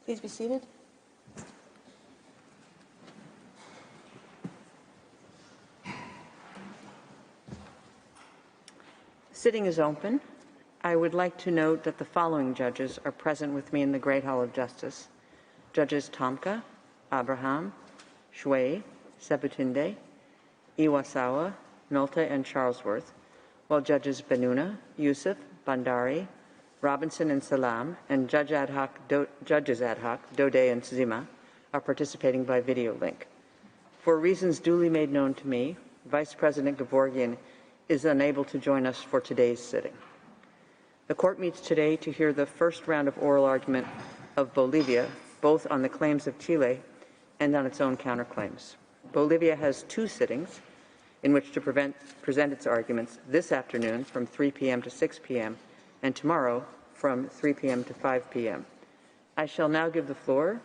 Please be seated. Sitting is open. I would like to note that the following judges are present with me in the Great Hall of Justice. Judges Tomka, Abraham, Shui, Sebutunde, Iwasawa, Nolte, and Charlesworth, while Judges Benuna, Yusuf, Bandari, Robinson and Salam, and Judges ad hoc Dode and Zima are participating by video link. For reasons duly made known to me, Vice President Gevorgian is unable to join us for today's sitting. The court meets today to hear the first round of oral argument of Bolivia, both on the claims of Chile and on its own counterclaims. Bolivia has two sittings in which to present its arguments this afternoon from 3 p.m. to 6 p.m. and tomorrow from 3 p.m. to 5 p.m. I shall now give the floor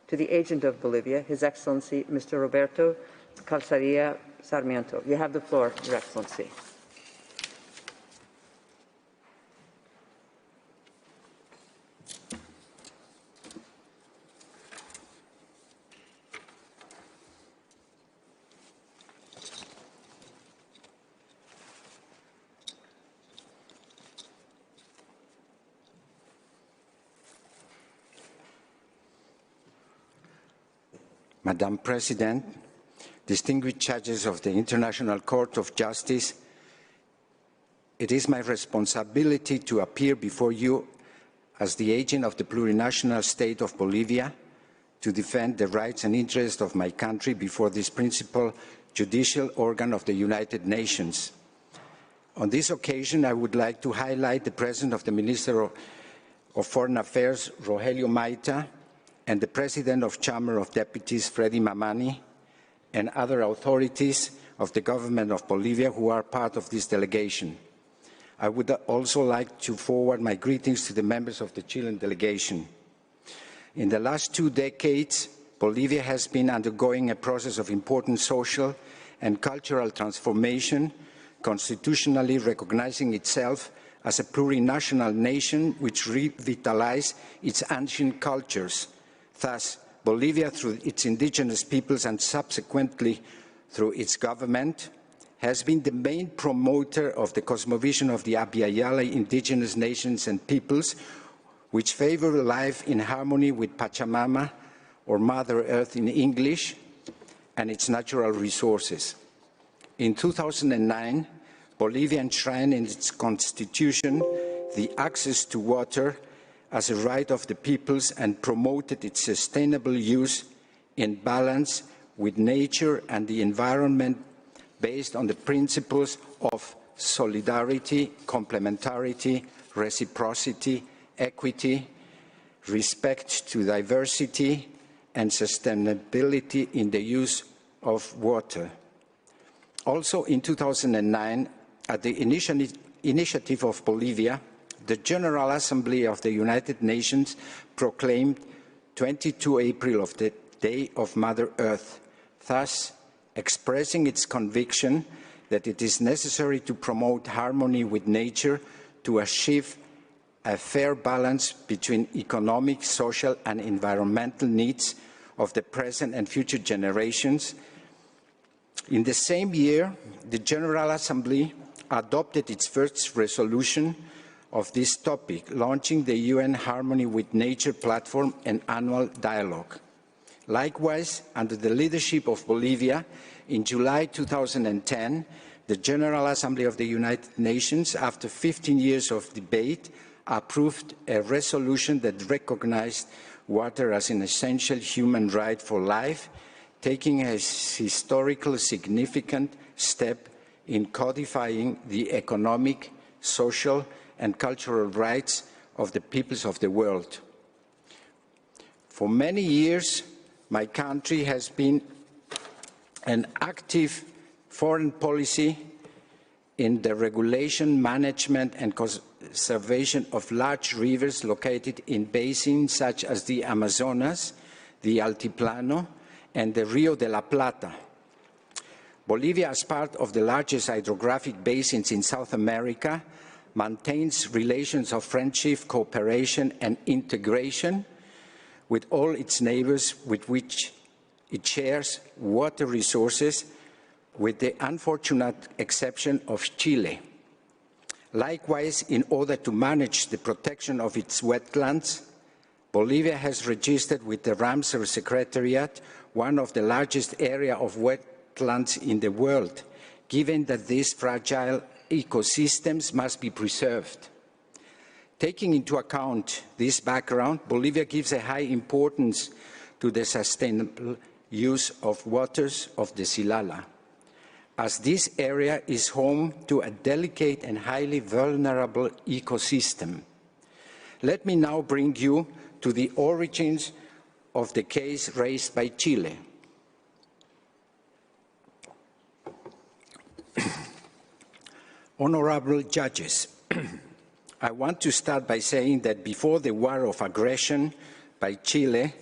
to the agent of Bolivia, His Excellency Mr. Roberto Calzadilla Sarmiento. You have the floor, Your Excellency. Madam President, distinguished judges of the International Court of Justice, it is my responsibility to appear before you as the agent of the plurinational state of Bolivia to defend the rights and interests of my country before this principal judicial organ of the United Nations. On this occasion, I would like to highlight the presence of the Minister of Foreign Affairs, Rogelio Maita, and the President of Chamber of Deputies, Freddy Mamani, and other authorities of the government of Bolivia who are part of this delegation. I would also like to forward my greetings to the members of the Chilean delegation. In the last 2 decades, Bolivia has been undergoing a process of important social and cultural transformation, constitutionally recognizing itself as a plurinational nation which revitalized its ancient cultures. Thus, Bolivia, through its indigenous peoples and subsequently through its government, has been the main promoter of the cosmovision of the Abya-Yala indigenous nations and peoples, which favor life in harmony with Pachamama, or Mother Earth in English, and its natural resources. In 2009, Bolivia enshrined in its constitution the access to water as a right of the peoples and promoted its sustainable use in balance with nature and the environment based on the principles of solidarity, complementarity, reciprocity, equity, respect to diversity, and sustainability in the use of water. Also in 2009, at the initiative of Bolivia, the General Assembly of the United Nations proclaimed 22 April of the Day of Mother Earth, thus expressing its conviction that it is necessary to promote harmony with nature to achieve a fair balance between economic, social, and environmental needs of the present and future generations. In the same year, the General Assembly adopted its first resolution of this topic, launching the UN Harmony with Nature platform and annual dialogue. Likewise, under the leadership of Bolivia, in July 2010, the General Assembly of the United Nations, after 15 years of debate, approved a resolution that recognized water as an essential human right for life, taking a historically significant step in codifying the economic, social, and cultural rights of the peoples of the world. For many years, my country has been an active foreign policy in the regulation, management, and conservation of large rivers located in basins such as the Amazonas, the Altiplano, and the Rio de la Plata. Bolivia, as part of the largest hydrographic basins in South America, maintains relations of friendship, cooperation, and integration with all its neighbors with which it shares water resources, with the unfortunate exception of Chile. Likewise, in order to manage the protection of its wetlands, Bolivia has registered with the Ramsar Secretariat one of the largest areas of wetlands in the world, given that these fragile ecosystems must be preserved. Taking into account this background, Bolivia gives a high importance to the sustainable use of waters of the Silala, as this area is home to a delicate and highly vulnerable ecosystem. Let me now bring you to the origins of the case raised by Chile. Honorable judges, I want to start by saying that before the war of aggression by Chile,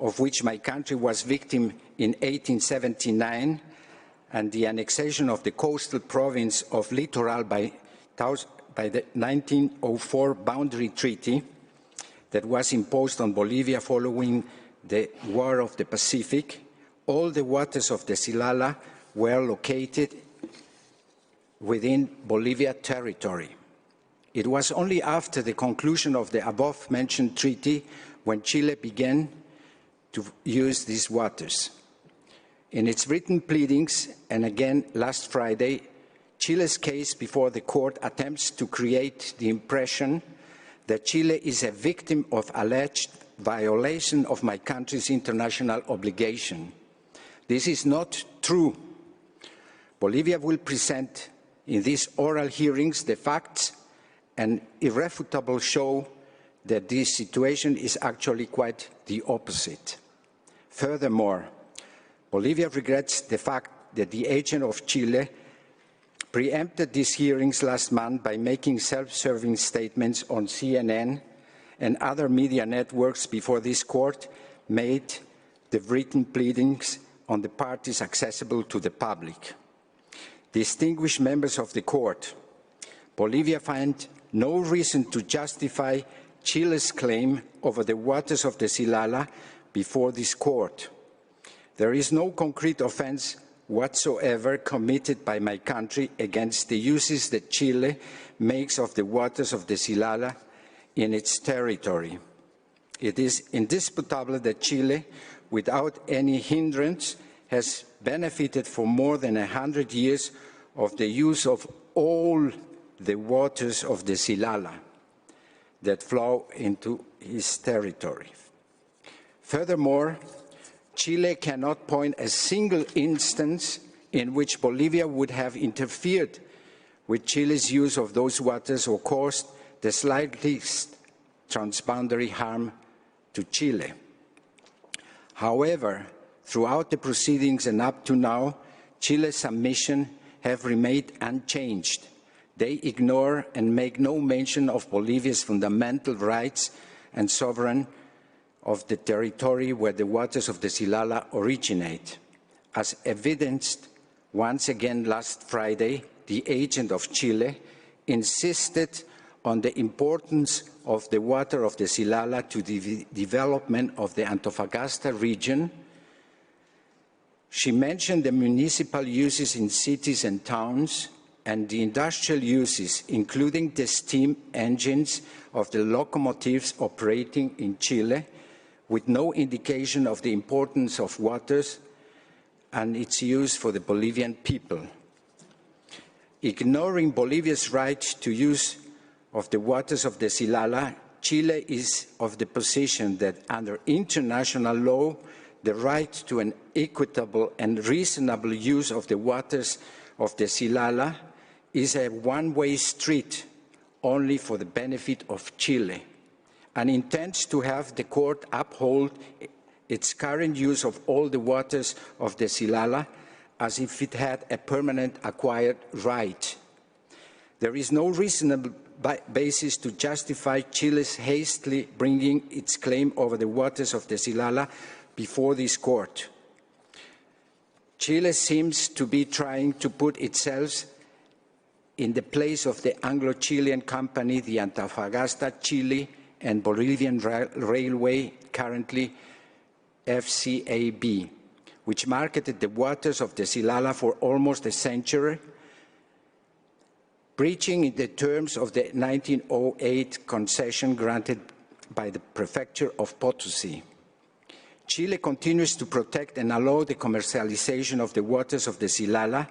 of which my country was victim in 1879, and the annexation of the coastal province of Litoral by the 1904 boundary treaty that was imposed on Bolivia following the War of the Pacific, all the waters of the Silala were located within Bolivia territory. It was only after the conclusion of the above-mentioned treaty when Chile began to use these waters. In its written pleadings, and again last Friday, Chile's case before the court attempts to create the impression that Chile is a victim of alleged violation of my country's international obligation. This is not true. Bolivia will present in these oral hearings the facts and irrefutable show that this situation is actually quite the opposite. Furthermore, Bolivia regrets the fact that the agent of Chile preempted these hearings last month by making self-serving statements on CNN and other media networks before this court made the written pleadings on the parties accessible to the public. Distinguished members of the court, Bolivia finds no reason to justify Chile's claim over the waters of the Silala before this court. There is no concrete offense whatsoever committed by my country against the uses that Chile makes of the waters of the Silala in its territory. It is indisputable that Chile, without any hindrance, has benefited for more than 100 years of the use of all the waters of the Silala that flow into his territory. Furthermore, Chile cannot point a single instance in which Bolivia would have interfered with Chile's use of those waters or caused the slightest transboundary harm to Chile. However, throughout the proceedings and up to now, Chile's submission have remained unchanged. They ignore and make no mention of Bolivia's fundamental rights and sovereignty of the territory where the waters of the Silala originate. As evidenced once again last Friday, the agent of Chile insisted on the importance of the water of the Silala to the development of the Antofagasta region. She mentioned the municipal uses in cities and towns and the industrial uses, including the steam engines of the locomotives operating in Chile, with no indication of the importance of waters and its use for the Bolivian people. Ignoring Bolivia's right to use of the waters of the Silala Chile is of the position that under international law, the right to an equitable and reasonable use of the waters of the Silala is a one-way street only for the benefit of Chile, and intends to have the court uphold its current use of all the waters of the Silala as if it had a permanent acquired right. There is no reasonable basis to justify Chile's hastily bringing its claim over the waters of the Silala before this court. Chile seems to be trying to put itself in the place of the Anglo-Chilean company, the Antofagasta, Chile, and Bolivian Railway, currently FCAB, which marketed the waters of the Silala for almost a century, breaching in the terms of the 1908 concession granted by the Prefecture of Potosí. Chile continues to protect and allow the commercialization of the waters of the Silala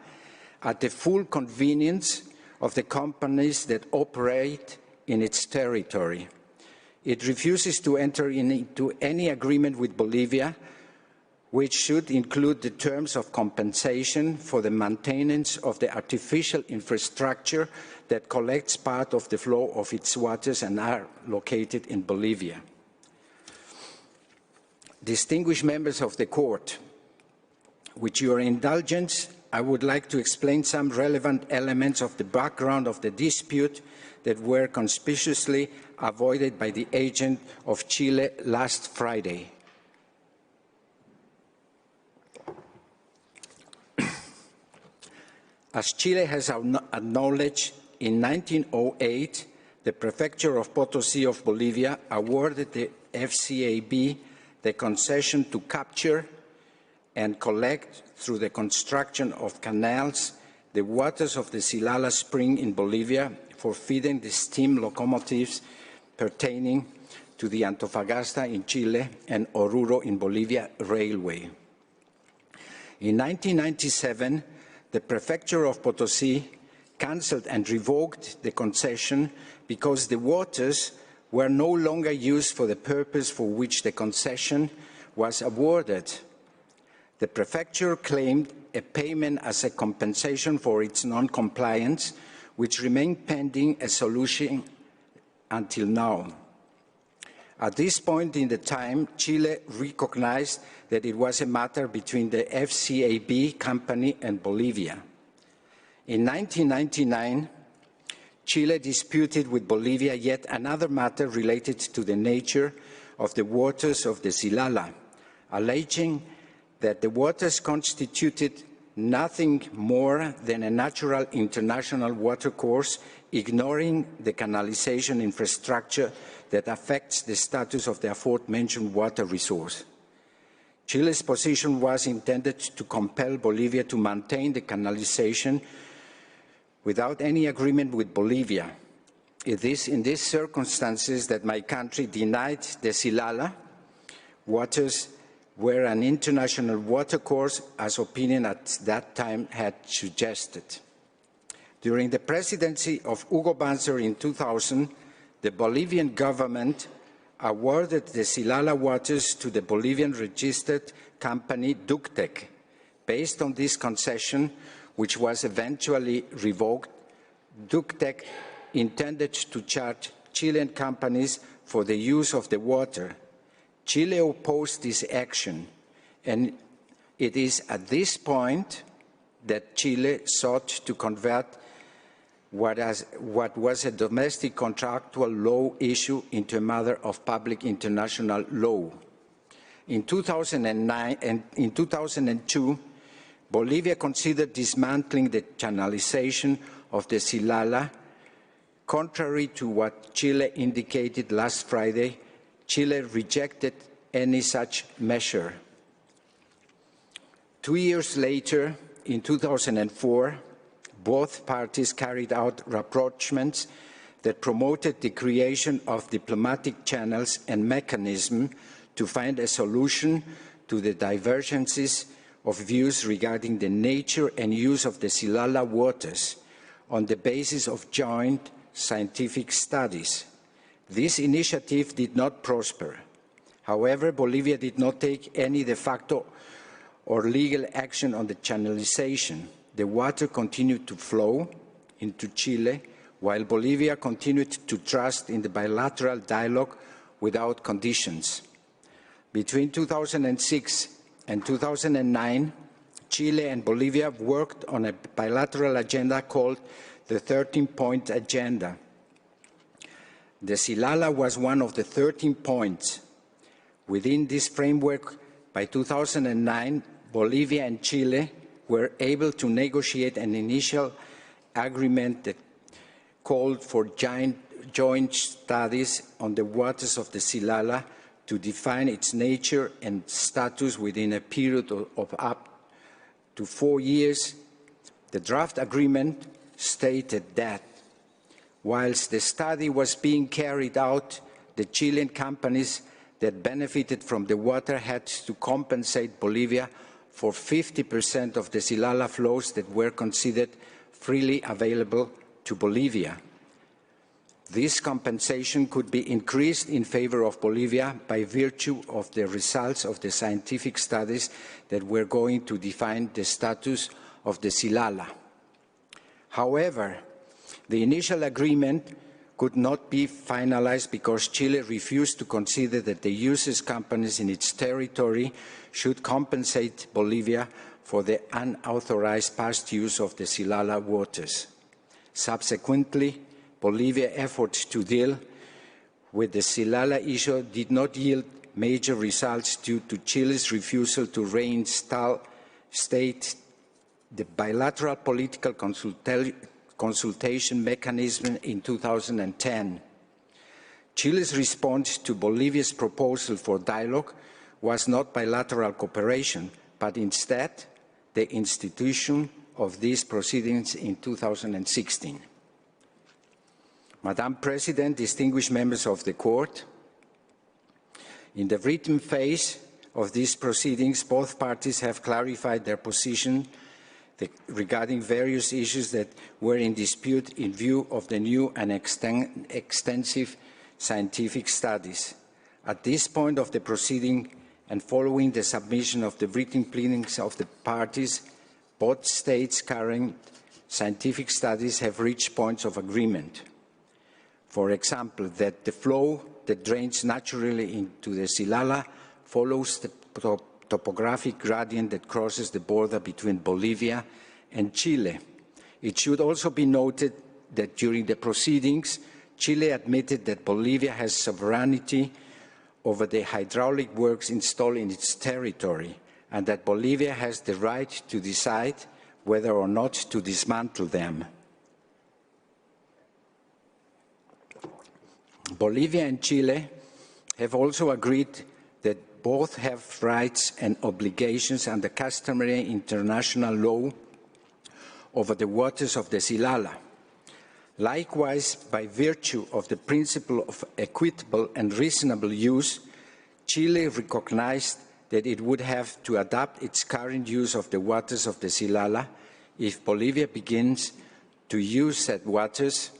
at the full convenience of the companies that operate in its territory. It refuses to enter into any agreement with Bolivia, which should include the terms of compensation for the maintenance of the artificial infrastructure that collects part of the flow of its waters and are located in Bolivia. Distinguished members of the court, with your indulgence, I would like to explain some relevant elements of the background of the dispute that were conspicuously avoided by the agent of Chile last Friday. As Chile has acknowledged, in 1908, the Prefecture of Potosí of Bolivia awarded the FCAB the concession to capture and collect, through the construction of canals, the waters of the Silala Spring in Bolivia for feeding the steam locomotives pertaining to the Antofagasta in Chile and Oruro in Bolivia Railway. In 1997, the Prefecture of Potosí cancelled and revoked the concession because the waters were no longer used for the purpose for which the concession was awarded. The prefecture claimed a payment as a compensation for its non-compliance, which remained pending a solution until now. At this point in the time, Chile recognized that it was a matter between the FCAB company and Bolivia. In 1999, Chile disputed with Bolivia yet another matter related to the nature of the waters of the Silala, alleging that the waters constituted nothing more than a natural international watercourse, ignoring the canalization infrastructure that affects the status of the aforementioned water resource. Chile's position was intended to compel Bolivia to maintain the canalization without any agreement with Bolivia. It is in these circumstances that my country denied the Silala waters were an international watercourse, as opinion at that time had suggested. During the presidency of Hugo Banzer in 2000, the Bolivian government awarded the Silala waters to the Bolivian registered company Ductec. Based on this concession, which was eventually revoked, Ductec intended to charge Chilean companies for the use of the water. Chile opposed this action, and it is at this point that Chile sought to convert what was a domestic contractual law issue into a matter of public international law. In 2009 and in 2002, Bolivia considered dismantling the channelization of the Silala. Contrary to what Chile indicated last Friday, Chile rejected any such measure. 2 years later, in 2004, both parties carried out rapprochements that promoted the creation of diplomatic channels and mechanisms to find a solution to the divergences of views regarding the nature and use of the Silala waters on the basis of joint scientific studies. This initiative did not prosper. However, Bolivia did not take any de facto or legal action on the channelization. The water continued to flow into Chile, while Bolivia continued to trust in the bilateral dialogue without conditions. Between 2006 and 2009, Chile and Bolivia worked on a bilateral agenda called the 13-point agenda. The Silala was one of the 13 points. Within this framework, by 2009, Bolivia and Chile were able to negotiate an initial agreement that called for joint studies on the waters of the Silala to define its nature and status within a period of up to 4 years. The draft agreement stated that whilst the study was being carried out, the Chilean companies that benefited from the water had to compensate Bolivia for 50% of the Silala flows that were considered freely available to Bolivia. This compensation could be increased in favor of Bolivia by virtue of the results of the scientific studies that were going to define the status of the Silala. However, the initial agreement could not be finalized because Chile refused to consider that the uses companies in its territory should compensate Bolivia for the unauthorized past use of the Silala waters. Subsequently, Bolivia's efforts to deal with the Silala issue did not yield major results due to Chile's refusal to reinstate the bilateral political consultation mechanism in 2010. Chile's response to Bolivia's proposal for dialogue was not bilateral cooperation, but instead the institution of these proceedings in 2016. Madam President, distinguished members of the Court, in the written phase of these proceedings, both parties have clarified their position regarding various issues that were in dispute in view of the new and extensive scientific studies. At this point of the proceeding and following the submission of the written pleadings of the parties, both states' current scientific studies have reached points of agreement. For example, that the flow that drains naturally into the Silala follows the topographic gradient that crosses the border between Bolivia and Chile. It should also be noted that during the proceedings, Chile admitted that Bolivia has sovereignty over the hydraulic works installed in its territory, and that Bolivia has the right to decide whether or not to dismantle them. Bolivia and Chile have also agreed that both have rights and obligations under customary international law over the waters of the Silala. Likewise, by virtue of the principle of equitable and reasonable use, Chile recognized that it would have to adapt its current use of the waters of the Silala if Bolivia begins to use said waters.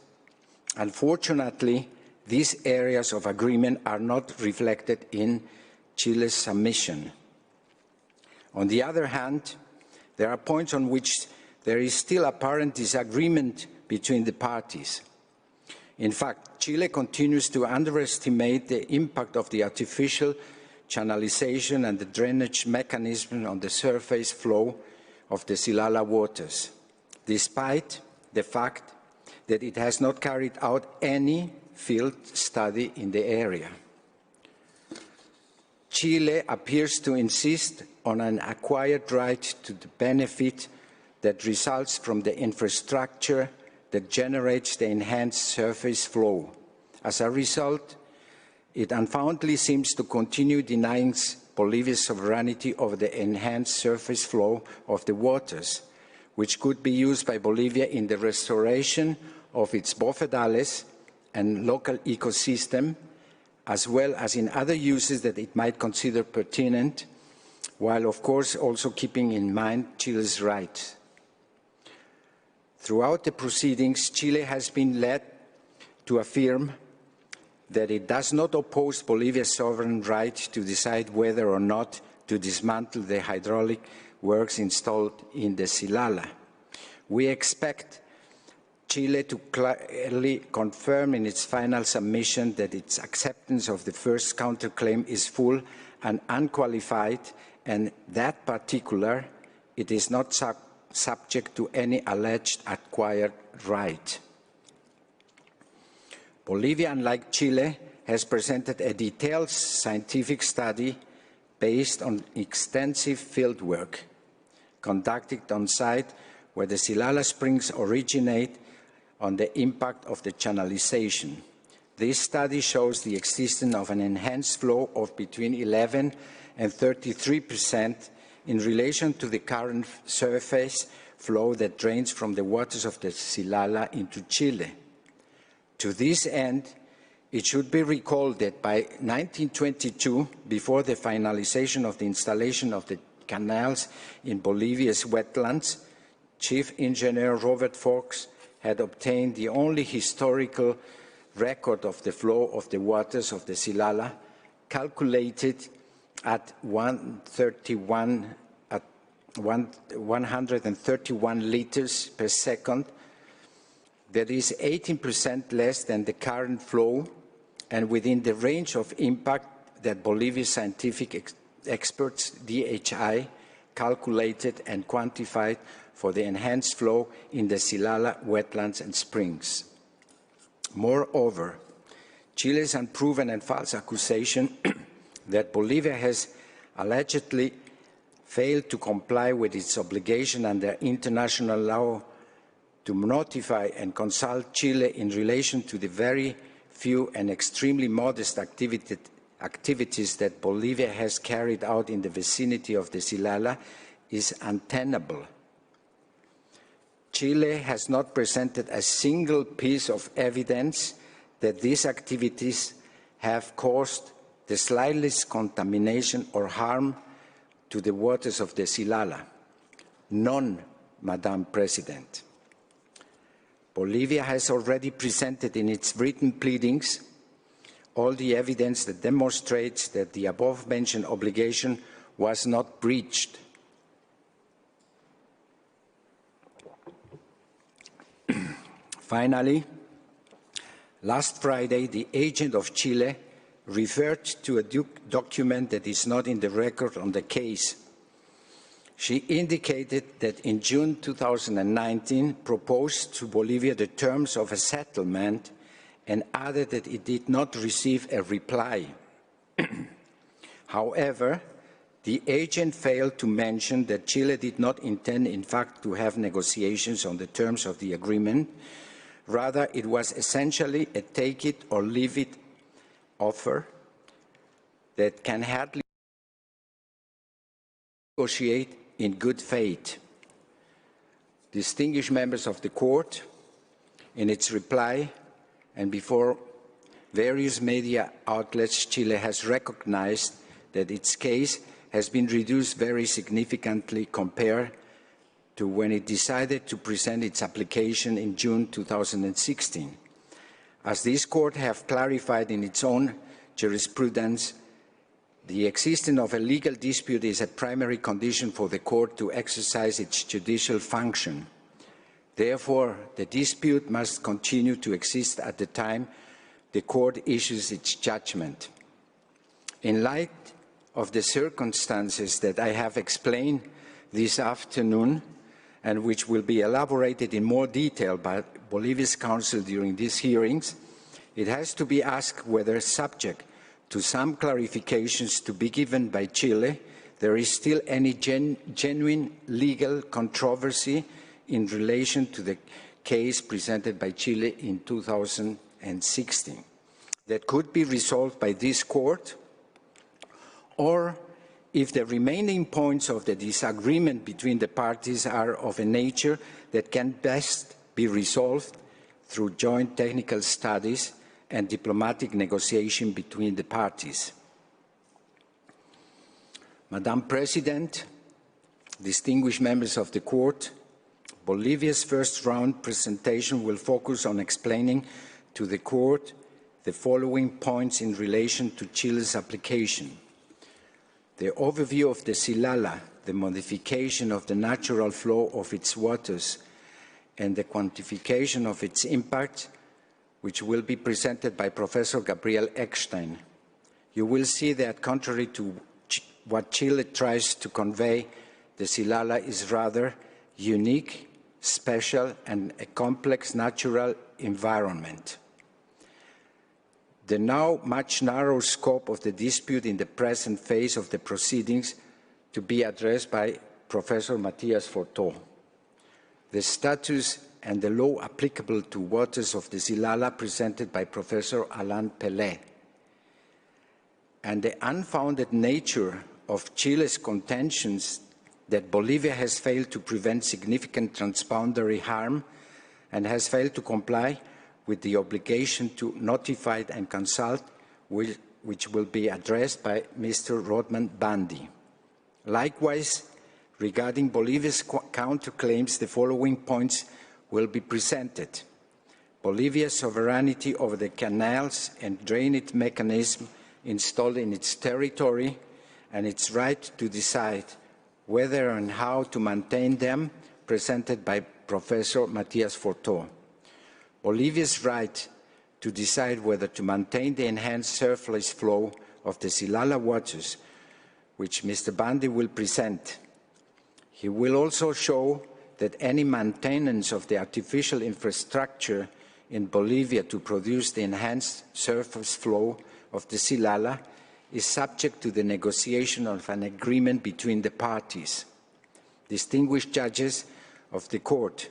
Unfortunately, these areas of agreement are not reflected in Chile's submission. On the other hand, there are points on which there is still apparent disagreement between the parties. In fact, Chile continues to underestimate the impact of the artificial channelization and the drainage mechanism on the surface flow of the Silala waters, despite the fact that it has not carried out any field study in the area. Chile appears to insist on an acquired right to the benefit that results from the infrastructure that generates the enhanced surface flow. As a result, it unfoundedly seems to continue denying Bolivia's sovereignty over the enhanced surface flow of the waters, which could be used by Bolivia in the restoration of its bofedales and local ecosystem, as well as in other uses that it might consider pertinent, while of course also keeping in mind Chile's rights. Throughout the proceedings, Chile has been led to affirm that it does not oppose Bolivia's sovereign right to decide whether or not to dismantle the hydraulic works installed in the Silala. We expect Chile to clearly confirm in its final submission that its acceptance of the first counterclaim is full and unqualified, and that particular, it is not subject to any alleged acquired right. Bolivia, unlike Chile, has presented a detailed scientific study based on extensive fieldwork conducted on site where the Silala springs originate on the impact of the channelization. This study shows the existence of an enhanced flow of between 11 and 33% in relation to the current surface flow that drains from the waters of the Silala into Chile. To this end, it should be recalled that by 1922, before the finalization of the installation of the canals in Bolivia's wetlands, Chief Engineer Robert Fox had obtained the only historical record of the flow of the waters of the Silala, calculated at 131 liters per second. That is 18% less than the current flow and within the range of impact that Bolivia's scientific experts, DHI, calculated and quantified for the enhanced flow in the Silala wetlands and springs. Moreover, Chile's unproven and false accusation that Bolivia has allegedly failed to comply with its obligation under international law to notify and consult Chile in relation to the very few and extremely modest activities that Bolivia has carried out in the vicinity of the Silala is untenable. Chile has not presented a single piece of evidence that these activities have caused the slightest contamination or harm to the waters of the Silala. None, Madam President. Bolivia has already presented in its written pleadings all the evidence that demonstrates that the above-mentioned obligation was not breached. Finally, last Friday, the agent of Chile referred to a document that is not in the record on the case. She indicated that in June 2019 proposed to Bolivia the terms of a settlement and added that it did not receive a reply. However, the agent failed to mention that Chile did not intend, in fact, to have negotiations on the terms of the agreement. Rather, it was essentially a take-it-or-leave-it offer that can hardly negotiate in good faith. Distinguished members of the Court, in its reply and before various media outlets, Chile has recognized that its case has been reduced very significantly compared to when it decided to present its application in June 2016. As this Court has clarified in its own jurisprudence, the existence of a legal dispute is a primary condition for the Court to exercise its judicial function. Therefore, the dispute must continue to exist at the time the Court issues its judgment. In light of the circumstances that I have explained this afternoon, and which will be elaborated in more detail by Bolivia's counsel during these hearings, it has to be asked whether, subject to some clarifications to be given by Chile, there is still any genuine legal controversy in relation to the case presented by Chile in 2016 that could be resolved by this Court, or if the remaining points of the disagreement between the parties are of a nature that can best be resolved through joint technical studies and diplomatic negotiation between the parties. Madam President, distinguished members of the Court, Bolivia's first round presentation will focus on explaining to the Court the following points in relation to Chile's application. The overview of the Silala, the modification of the natural flow of its waters, and the quantification of its impact, which will be presented by Professor Gabriel Eckstein. You will see that contrary to what Chile tries to convey, the Silala is rather unique, special, and a complex natural environment. The now much narrower scope of the dispute in the present phase of the proceedings to be addressed by Professor Matthias Forteau. The status and the law applicable to waters of the Silala presented by Professor Alain Pellet, and the unfounded nature of Chile's contentions that Bolivia has failed to prevent significant transboundary harm and has failed to comply with the obligation to notify and consult, which will be addressed by Mr. Rodman Bandi. Likewise, regarding Bolivia's counterclaims, the following points will be presented. Bolivia's sovereignty over the canals and drainage mechanism installed in its territory and its right to decide whether and how to maintain them, presented by Professor Matthias Forteau. Bolivia's right to decide whether to maintain the enhanced surface flow of the Silala waters, which Mr. Bandi will present. He will also show that any maintenance of the artificial infrastructure in Bolivia to produce the enhanced surface flow of the Silala is subject to the negotiation of an agreement between the parties. Distinguished judges of the Court,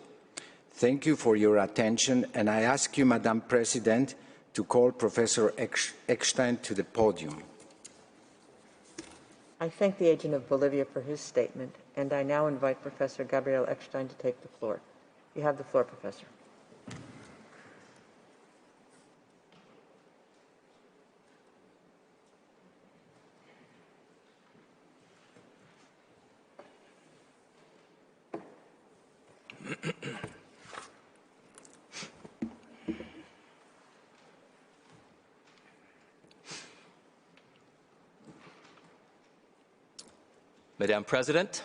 thank you for your attention, and I ask you, Madam President, to call Professor Eckstein to the podium. I thank the agent of Bolivia for his statement, and I now invite Professor Gabriel Eckstein to take the floor. You have the floor, Professor. Madam President,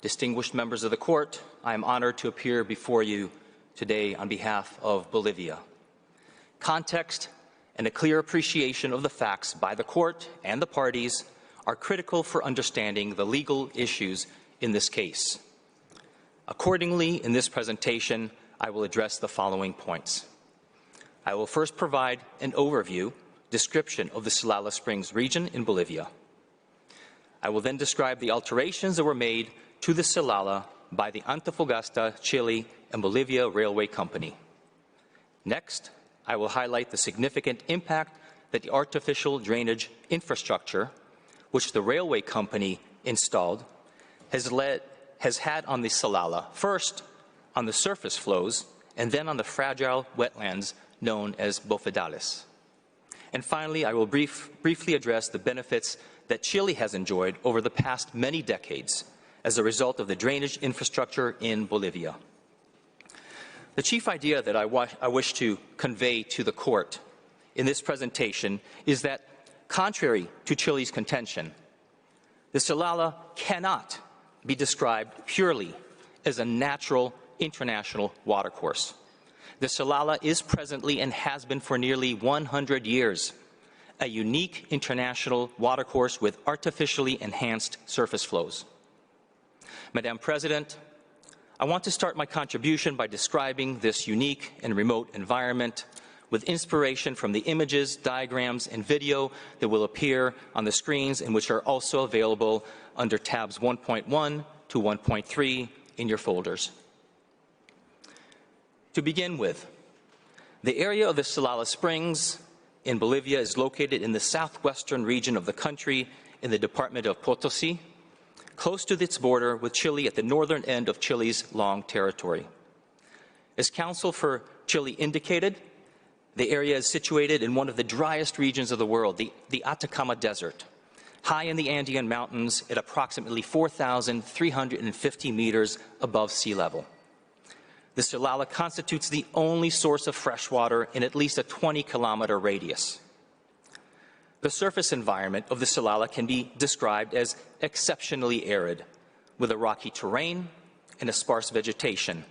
distinguished members of the Court, I am honored to appear before you today on behalf of Bolivia. Context and a clear appreciation of the facts by the Court and the parties are critical for understanding the legal issues in this case. Accordingly, in this presentation, I will address the following points. I will first provide an overview, description of the Silala Springs region in Bolivia. I will then describe the alterations that were made to the Silala by the Antofagasta, Chile, and Bolivia Railway Company. Next, I will highlight the significant impact that the artificial drainage infrastructure, which the railway company installed, has had on the Silala, first on the surface flows, and then on the fragile wetlands known as bofedales. And finally, I will briefly address the benefits that Chile has enjoyed over the past many decades as a result of the drainage infrastructure in Bolivia. The chief idea that I wish to convey to the Court in this presentation is that, contrary to Chile's contention, the Silala cannot be described purely as a natural international watercourse. The Silala is presently and has been for nearly 100 years a unique international watercourse with artificially enhanced surface flows. Madam President, I want to start my contribution by describing this unique and remote environment with inspiration from the images, diagrams, and video that will appear on the screens and which are also available under tabs 1.1 to 1.3 in your folders. To begin with, the area of the Silala Springs in Bolivia is located in the southwestern region of the country in the department of Potosí, close to its border with Chile at the northern end of Chile's long territory. As counsel for Chile indicated, the area is situated in one of the driest regions of the world, the Atacama Desert, high in the Andean Mountains at approximately 4,350 meters above sea level. The Silala constitutes the only source of fresh water in at least a 20-kilometer radius. The surface environment of the Silala can be described as exceptionally arid, with a rocky terrain and a sparse vegetation.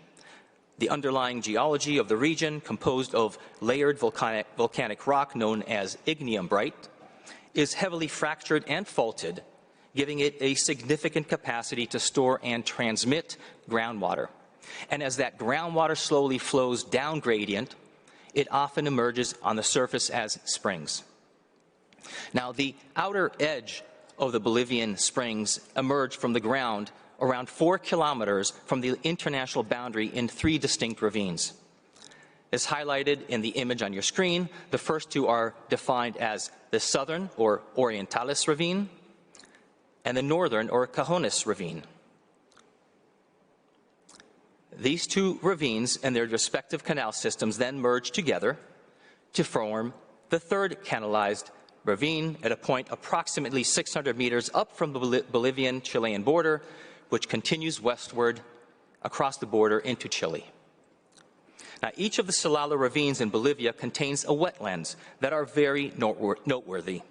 The underlying geology of the region, composed of layered volcanic rock known as igneumbrite, is heavily fractured and faulted, giving it a significant capacity to store and transmit groundwater. And as that groundwater slowly flows down gradient, it often emerges on the surface as springs. Now, the outer edge of the Bolivian springs emerge from the ground around 4 kilometers from the international boundary in 3 distinct ravines. As highlighted in the image on your screen, the first 2 are defined as the southern, or Orientalis ravine, and the northern, or Cajones ravine. These 2 ravines and their respective canal systems then merge together to form the third canalized ravine at a point approximately 600 meters up from the Bolivian-Chilean border, which continues westward across the border into Chile. Now, each of the Silala ravines in Bolivia contains a wetlands that are very noteworthy.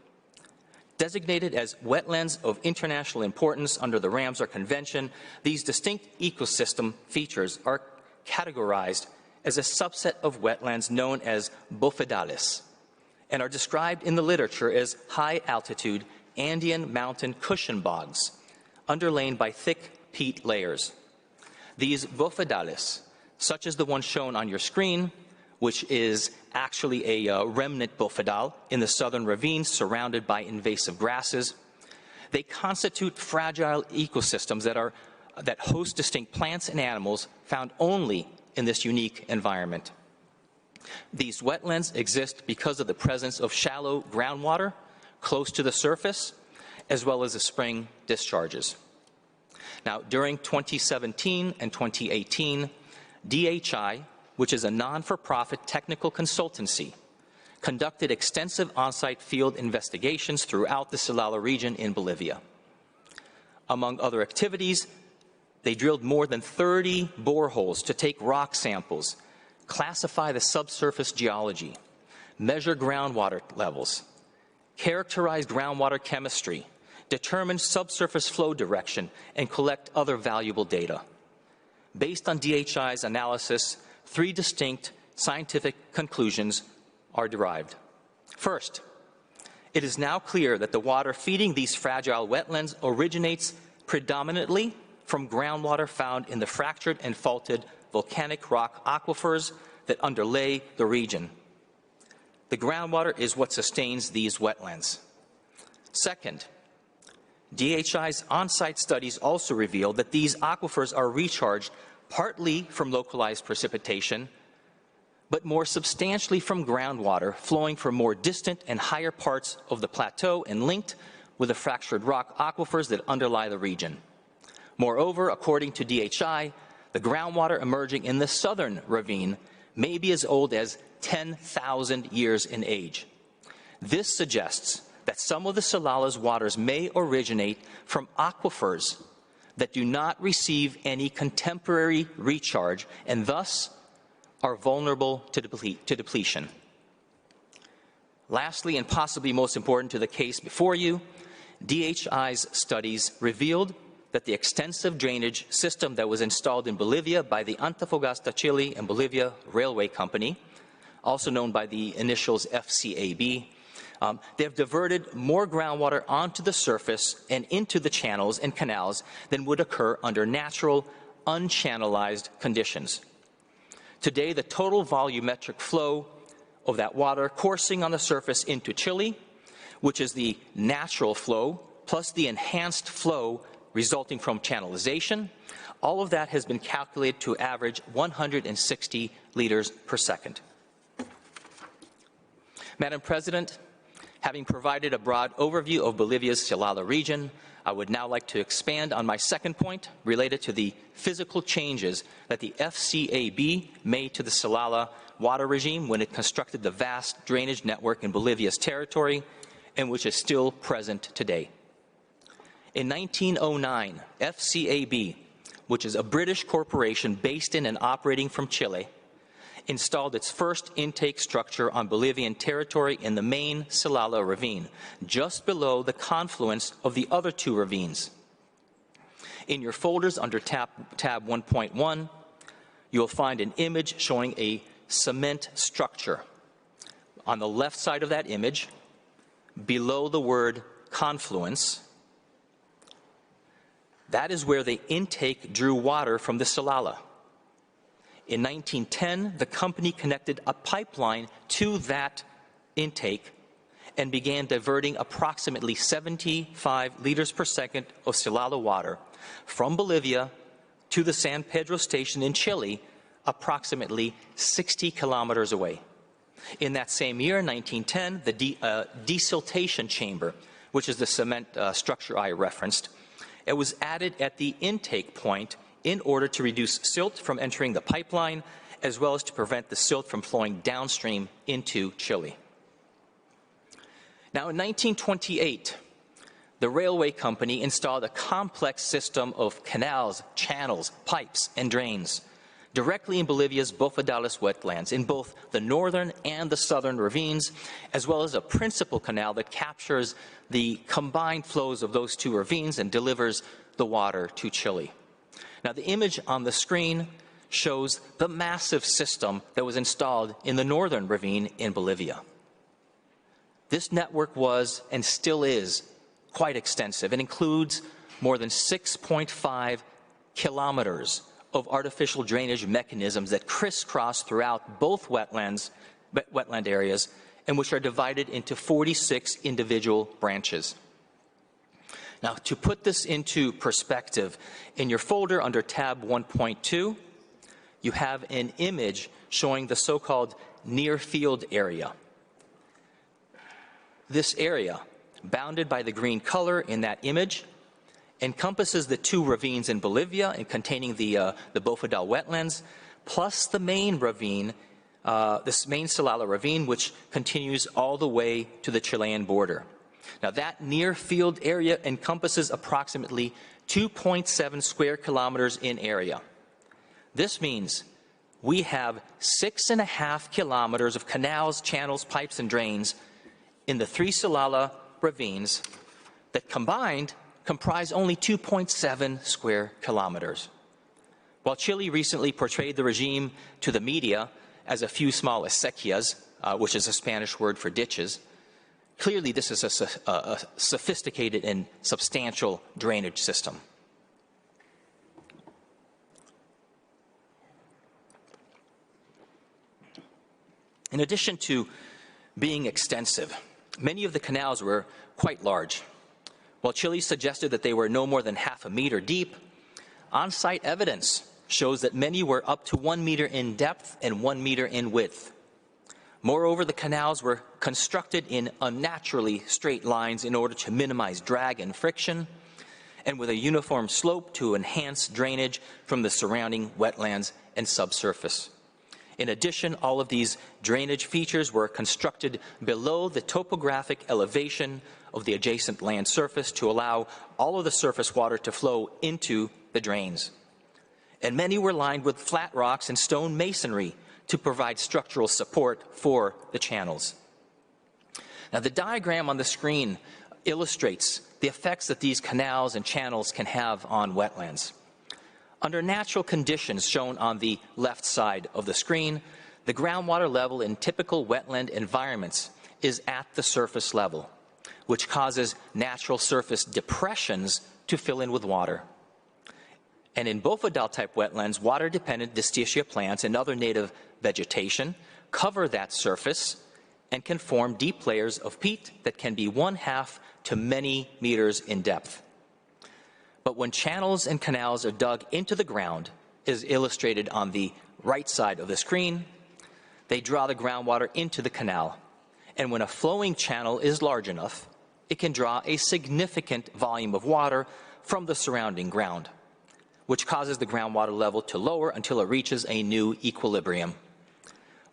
Designated as wetlands of international importance under the Ramsar Convention, these distinct ecosystem features are categorized as a subset of wetlands known as bofedales and are described in the literature as high-altitude Andean mountain cushion bogs, underlain by thick peat layers. These bofedales, such as the one shown on your screen, which is actually a remnant bofedal in the southern ravine surrounded by invasive grasses, they constitute fragile ecosystems that host distinct plants and animals found only in this unique environment. These wetlands exist because of the presence of shallow groundwater close to the surface, as well as the spring discharges. Now, during 2017 and 2018, DHI, which is a non-for-profit technical consultancy, conducted extensive on-site field investigations throughout the Silala region in Bolivia. Among other activities, they drilled more than 30 boreholes to take rock samples, classify the subsurface geology, measure groundwater levels, characterize groundwater chemistry, determine subsurface flow direction, and collect other valuable data. Based on DHI's analysis, 3 distinct scientific conclusions are derived. First, it is now clear that the water feeding these fragile wetlands originates predominantly from groundwater found in the fractured and faulted volcanic rock aquifers that underlay the region. The groundwater is what sustains these wetlands. Second, DHI's on-site studies also reveal that these aquifers are recharged partly from localized precipitation, but more substantially from groundwater flowing from more distant and higher parts of the plateau and linked with the fractured rock aquifers that underlie the region. Moreover, according to DHI, the groundwater emerging in the southern ravine may be as old as 10,000 years in age. This suggests that some of the Silala's waters may originate from aquifers that do not receive any contemporary recharge and thus are vulnerable to depletion. Lastly, and possibly most important to the case before you, DHI's studies revealed that the extensive drainage system that was installed in Bolivia by the Antofagasta, Chile and Bolivia Railway Company, also known by the initials FCAB, they have diverted more groundwater onto the surface and into the channels and canals than would occur under natural, unchannelized conditions. Today, the total volumetric flow of that water coursing on the surface into Chile, which is the natural flow, plus the enhanced flow resulting from channelization, all of that has been calculated to average 160 liters per second. Madam President, having provided a broad overview of Bolivia's Silala region, I would now like to expand on my second point related to the physical changes that the FCAB made to the Silala water regime when it constructed the vast drainage network in Bolivia's territory and which is still present today. In 1909, FCAB which is a British corporation based in and operating from Chile, installed its first intake structure on Bolivian territory in the main Silala ravine, just below the confluence of the other two ravines. In your folders under tab 1.1, you will find an image showing a cement structure. On the left side of that image, below the word confluence, that is where the intake drew water from the Silala. In 1910, the company connected a pipeline to that intake and began diverting approximately 75 liters per second of Silala water from Bolivia to the San Pedro station in Chile, approximately 60 kilometers away. In that same year, 1910, the Desultation Chamber, which is the cement structure I referenced, it was added at the intake point in order to reduce silt from entering the pipeline, as well as to prevent the silt from flowing downstream into Chile. Now, in 1928, the railway company installed a complex system of canals, channels, pipes, and drains directly in Bolivia's Bofedales wetlands, in both the northern and the southern ravines, as well as a principal canal that captures the combined flows of those two ravines and delivers the water to Chile. Now, the image on the screen shows the massive system that was installed in the northern ravine in Bolivia. This network was, and still is, quite extensive. It includes more than 6.5 kilometers of artificial drainage mechanisms that crisscross throughout both wetland areas, and which are divided into 46 individual branches. Now, to put this into perspective, in your folder under tab 1.2, you have an image showing the so-called near-field area. This area, bounded by the green color in that image, encompasses the two ravines in Bolivia and containing the Bofedal wetlands, plus the main ravine, this main Silala ravine, which continues all the way to the Chilean border. Now, that near-field area encompasses approximately 2.7 square kilometers in area. This means we have 6.5 kilometers of canals, channels, pipes, and drains in the three Silala ravines that combined comprise only 2.7 square kilometers. While Chile recently portrayed the regime to the media as a few small acequias, which is a Spanish word for ditches, clearly this is a sophisticated and substantial drainage system. In addition to being extensive, many of the canals were quite large. While Chile suggested that they were no more than half a meter deep, on-site evidence shows that many were up to 1 meter in depth and 1 meter in width. Moreover, the canals were constructed in unnaturally straight lines in order to minimize drag and friction, and with a uniform slope to enhance drainage from the surrounding wetlands and subsurface. In addition, all of these drainage features were constructed below the topographic elevation of the adjacent land surface to allow all of the surface water to flow into the drains. And many were lined with flat rocks and stone masonry to provide structural support for the channels. Now, the diagram on the screen illustrates the effects that these canals and channels can have on wetlands. Under natural conditions shown on the left side of the screen, the groundwater level in typical wetland environments is at the surface level, which causes natural surface depressions to fill in with water. And in Bofedal-type wetlands, water-dependent distichia plants and other native vegetation cover that surface and can form deep layers of peat that can be 1/2 to many meters in depth. But when channels and canals are dug into the ground, as illustrated on the right side of the screen, they draw the groundwater into the canal. And when a flowing channel is large enough, it can draw a significant volume of water from the surrounding ground, which causes the groundwater level to lower until it reaches a new equilibrium.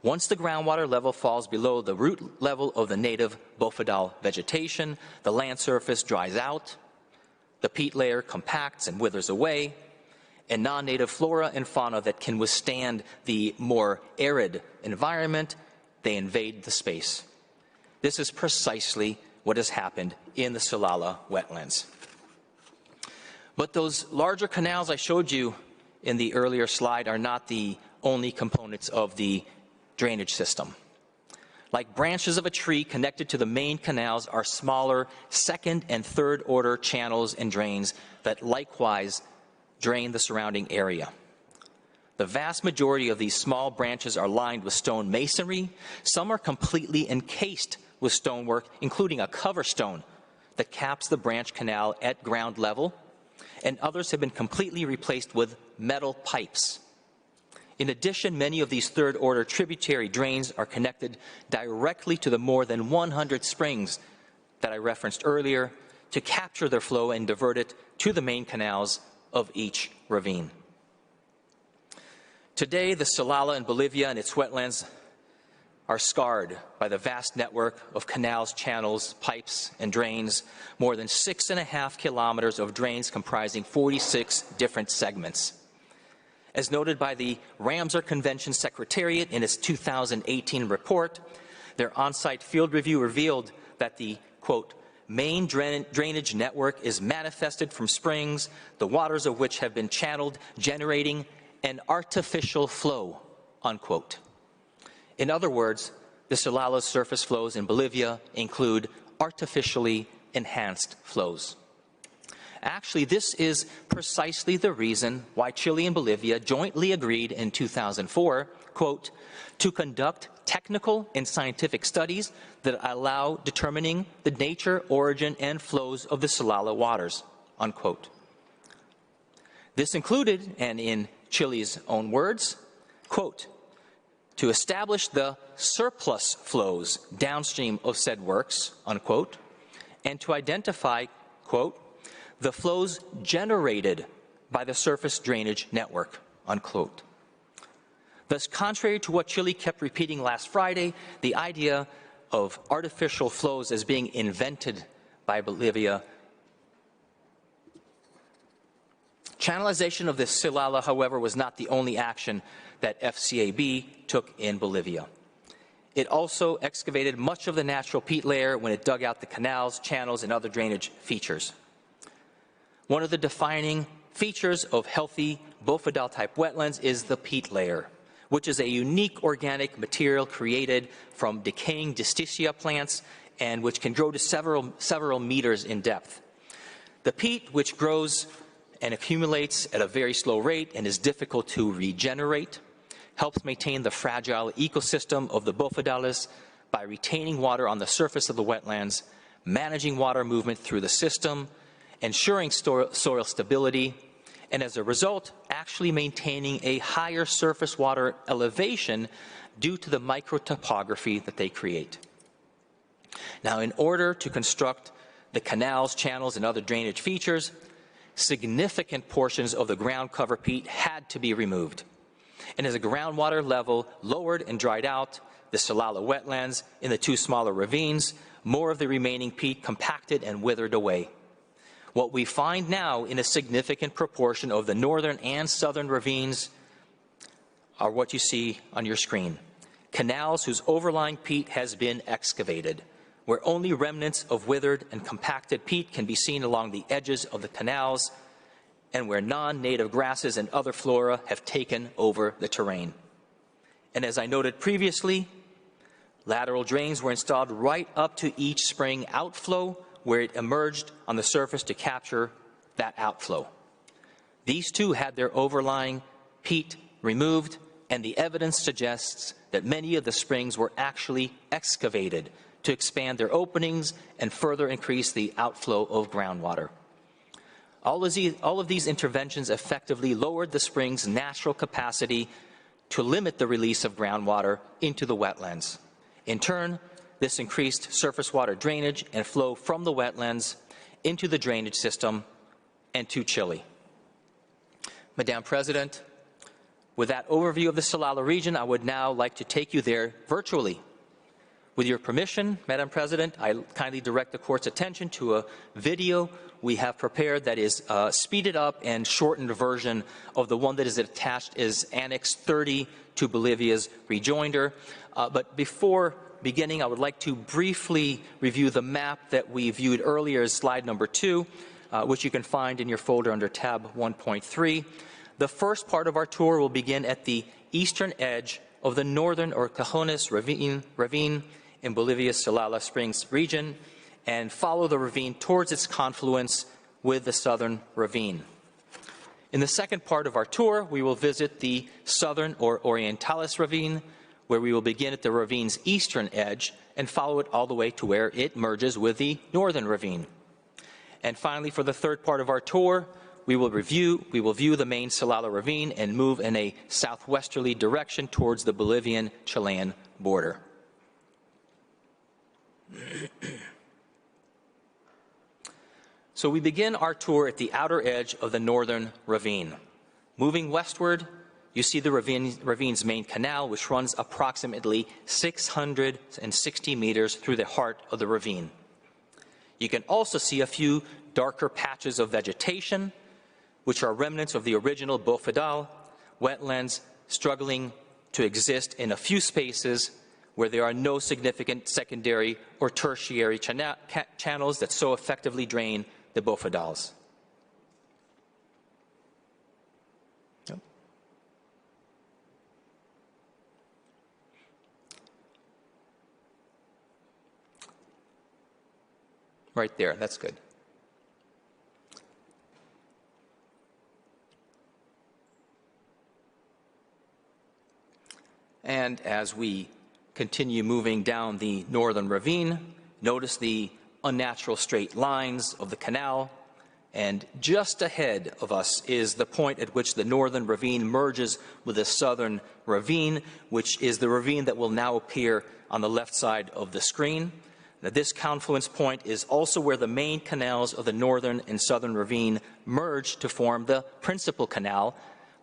Once the groundwater level falls below the root level of the native Bofedal vegetation, the land surface dries out, the peat layer compacts and withers away, and non-native flora and fauna that can withstand the more arid environment, they invade the space. This is precisely what has happened in the Silala wetlands. But those larger canals I showed you in the earlier slide are not the only components of the drainage system. Like branches of a tree connected to the main canals are smaller second and third order channels and drains that likewise drain the surrounding area. The vast majority of these small branches are lined with stone masonry. Some are completely encased with stonework, including a cover stone that caps the branch canal at ground level, and others have been completely replaced with metal pipes. In addition, many of these third-order tributary drains are connected directly to the more than 100 springs that I referenced earlier to capture their flow and divert it to the main canals of each ravine. Today, the Silala in Bolivia and its wetlands are scarred by the vast network of canals, channels, pipes, and drains, more than 6.5 kilometers of drains comprising 46 different segments. As noted by the Ramsar Convention Secretariat in its 2018 report, their on-site field review revealed that the, quote, main drainage network is manifested from springs, the waters of which have been channeled, generating an artificial flow, unquote. In other words, the Silala's surface flows in Bolivia include artificially enhanced flows. Actually, this is precisely the reason why Chile and Bolivia jointly agreed in 2004, quote, to conduct technical and scientific studies that allow determining the nature, origin, and flows of the Silala waters, unquote. This included, and in Chile's own words, quote, to establish the surplus flows downstream of said works, unquote, and to identify, quote, the flows generated by the surface drainage network, unquote. Thus, contrary to what Chile kept repeating last Friday, the idea of artificial flows as being invented by Bolivia. Channelization of the Silala, however, was not the only action that FCAB took in Bolivia. It also excavated much of the natural peat layer when it dug out the canals, channels, and other drainage features. One of the defining features of healthy Bofedal-type wetlands is the peat layer, which is a unique organic material created from decaying distichia plants and which can grow to several meters in depth. The peat, which grows and accumulates at a very slow rate and is difficult to regenerate, helps maintain the fragile ecosystem of the Bofedales by retaining water on the surface of the wetlands, managing water movement through the system, ensuring soil stability, and as a result, actually maintaining a higher surface water elevation due to the microtopography that they create. Now, in order to construct the canals, channels, and other drainage features, significant portions of the ground cover peat had to be removed. And as the groundwater level lowered and dried out the Silala wetlands in the two smaller ravines, more of the remaining peat compacted and withered away. What we find now in a significant proportion of the northern and southern ravines are what you see on your screen. Canals whose overlying peat has been excavated, where only remnants of withered and compacted peat can be seen along the edges of the canals, and where non-native grasses and other flora have taken over the terrain. And as I noted previously, lateral drains were installed right up to each spring outflow, where it emerged on the surface to capture that outflow. These too had their overlying peat removed, and the evidence suggests that many of the springs were actually excavated to expand their openings and further increase the outflow of groundwater. All of these interventions effectively lowered the spring's natural capacity to limit the release of groundwater into the wetlands. In turn, this increased surface water drainage and flow from the wetlands into the drainage system and to Chile. Madam President, with that overview of the Silala region, I would now like to take you there virtually, With your permission, Madam President, I kindly direct the Court's attention to a video we have prepared that is a speeded up and shortened version of the one that is attached as Annex 30 to Bolivia's rejoinder. But before beginning, I would like to briefly review the map that we viewed earlier as slide number 2, which you can find in your folder under tab 1.3. The first part of our tour will begin at the eastern edge of the northern or Cajones ravine in Bolivia's Silala Springs region and follow the ravine towards its confluence with the southern ravine. In the second part of our tour, we will visit the southern or Orientalis ravine, where we will begin at the ravine's eastern edge and follow it all the way to where it merges with the northern ravine. And finally, for the third part of our tour, we will view the main Silala ravine and move in a southwesterly direction towards the Bolivian-Chilean border. So we begin our tour at the outer edge of the northern ravine. Moving westward, you see the ravine's main canal, which runs approximately 660 meters through the heart of the ravine. You can also see a few darker patches of vegetation, which are remnants of the original bofedal wetlands struggling to exist in a few spaces where there are no significant secondary or tertiary channels that so effectively drain the bofedals. Yep. Right there, that's good. And as we continue moving down the northern ravine, notice the unnatural straight lines of the canal, and just ahead of us is the point at which the northern ravine merges with the southern ravine, which is the ravine that will now appear on the left side of the screen. Now, this confluence point is also where the main canals of the northern and southern ravine merge to form the principal canal,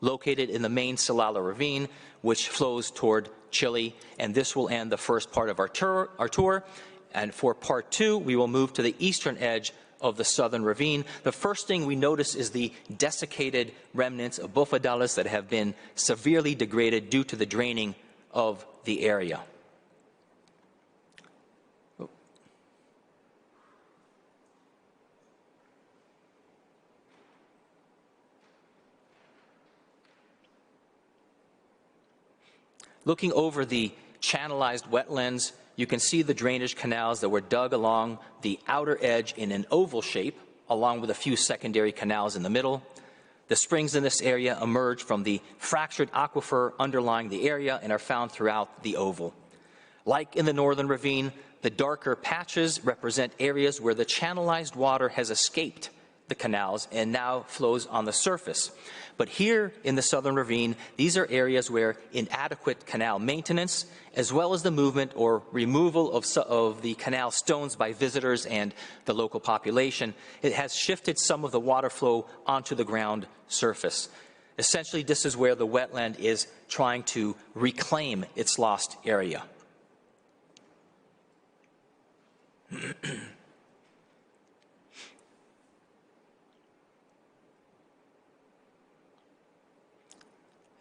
located in the main Silala ravine, which flows toward Chile, and this will end the first part of our tour. And for part 2, we will move to the eastern edge of the southern ravine. The first thing we notice is the desiccated remnants of bofedales that have been severely degraded due to the draining of the area. Looking over the channelized wetlands, you can see the drainage canals that were dug along the outer edge in an oval shape, along with a few secondary canals in the middle. The springs in this area emerge from the fractured aquifer underlying the area and are found throughout the oval. Like in the northern ravine, the darker patches represent areas where the channelized water has escaped the canals and now flows on the surface. But here in the southern ravine, these are areas where inadequate canal maintenance, as well as the movement or removal of the canal stones by visitors and the local population, it has shifted some of the water flow onto the ground surface. Essentially, this is where the wetland is trying to reclaim its lost area.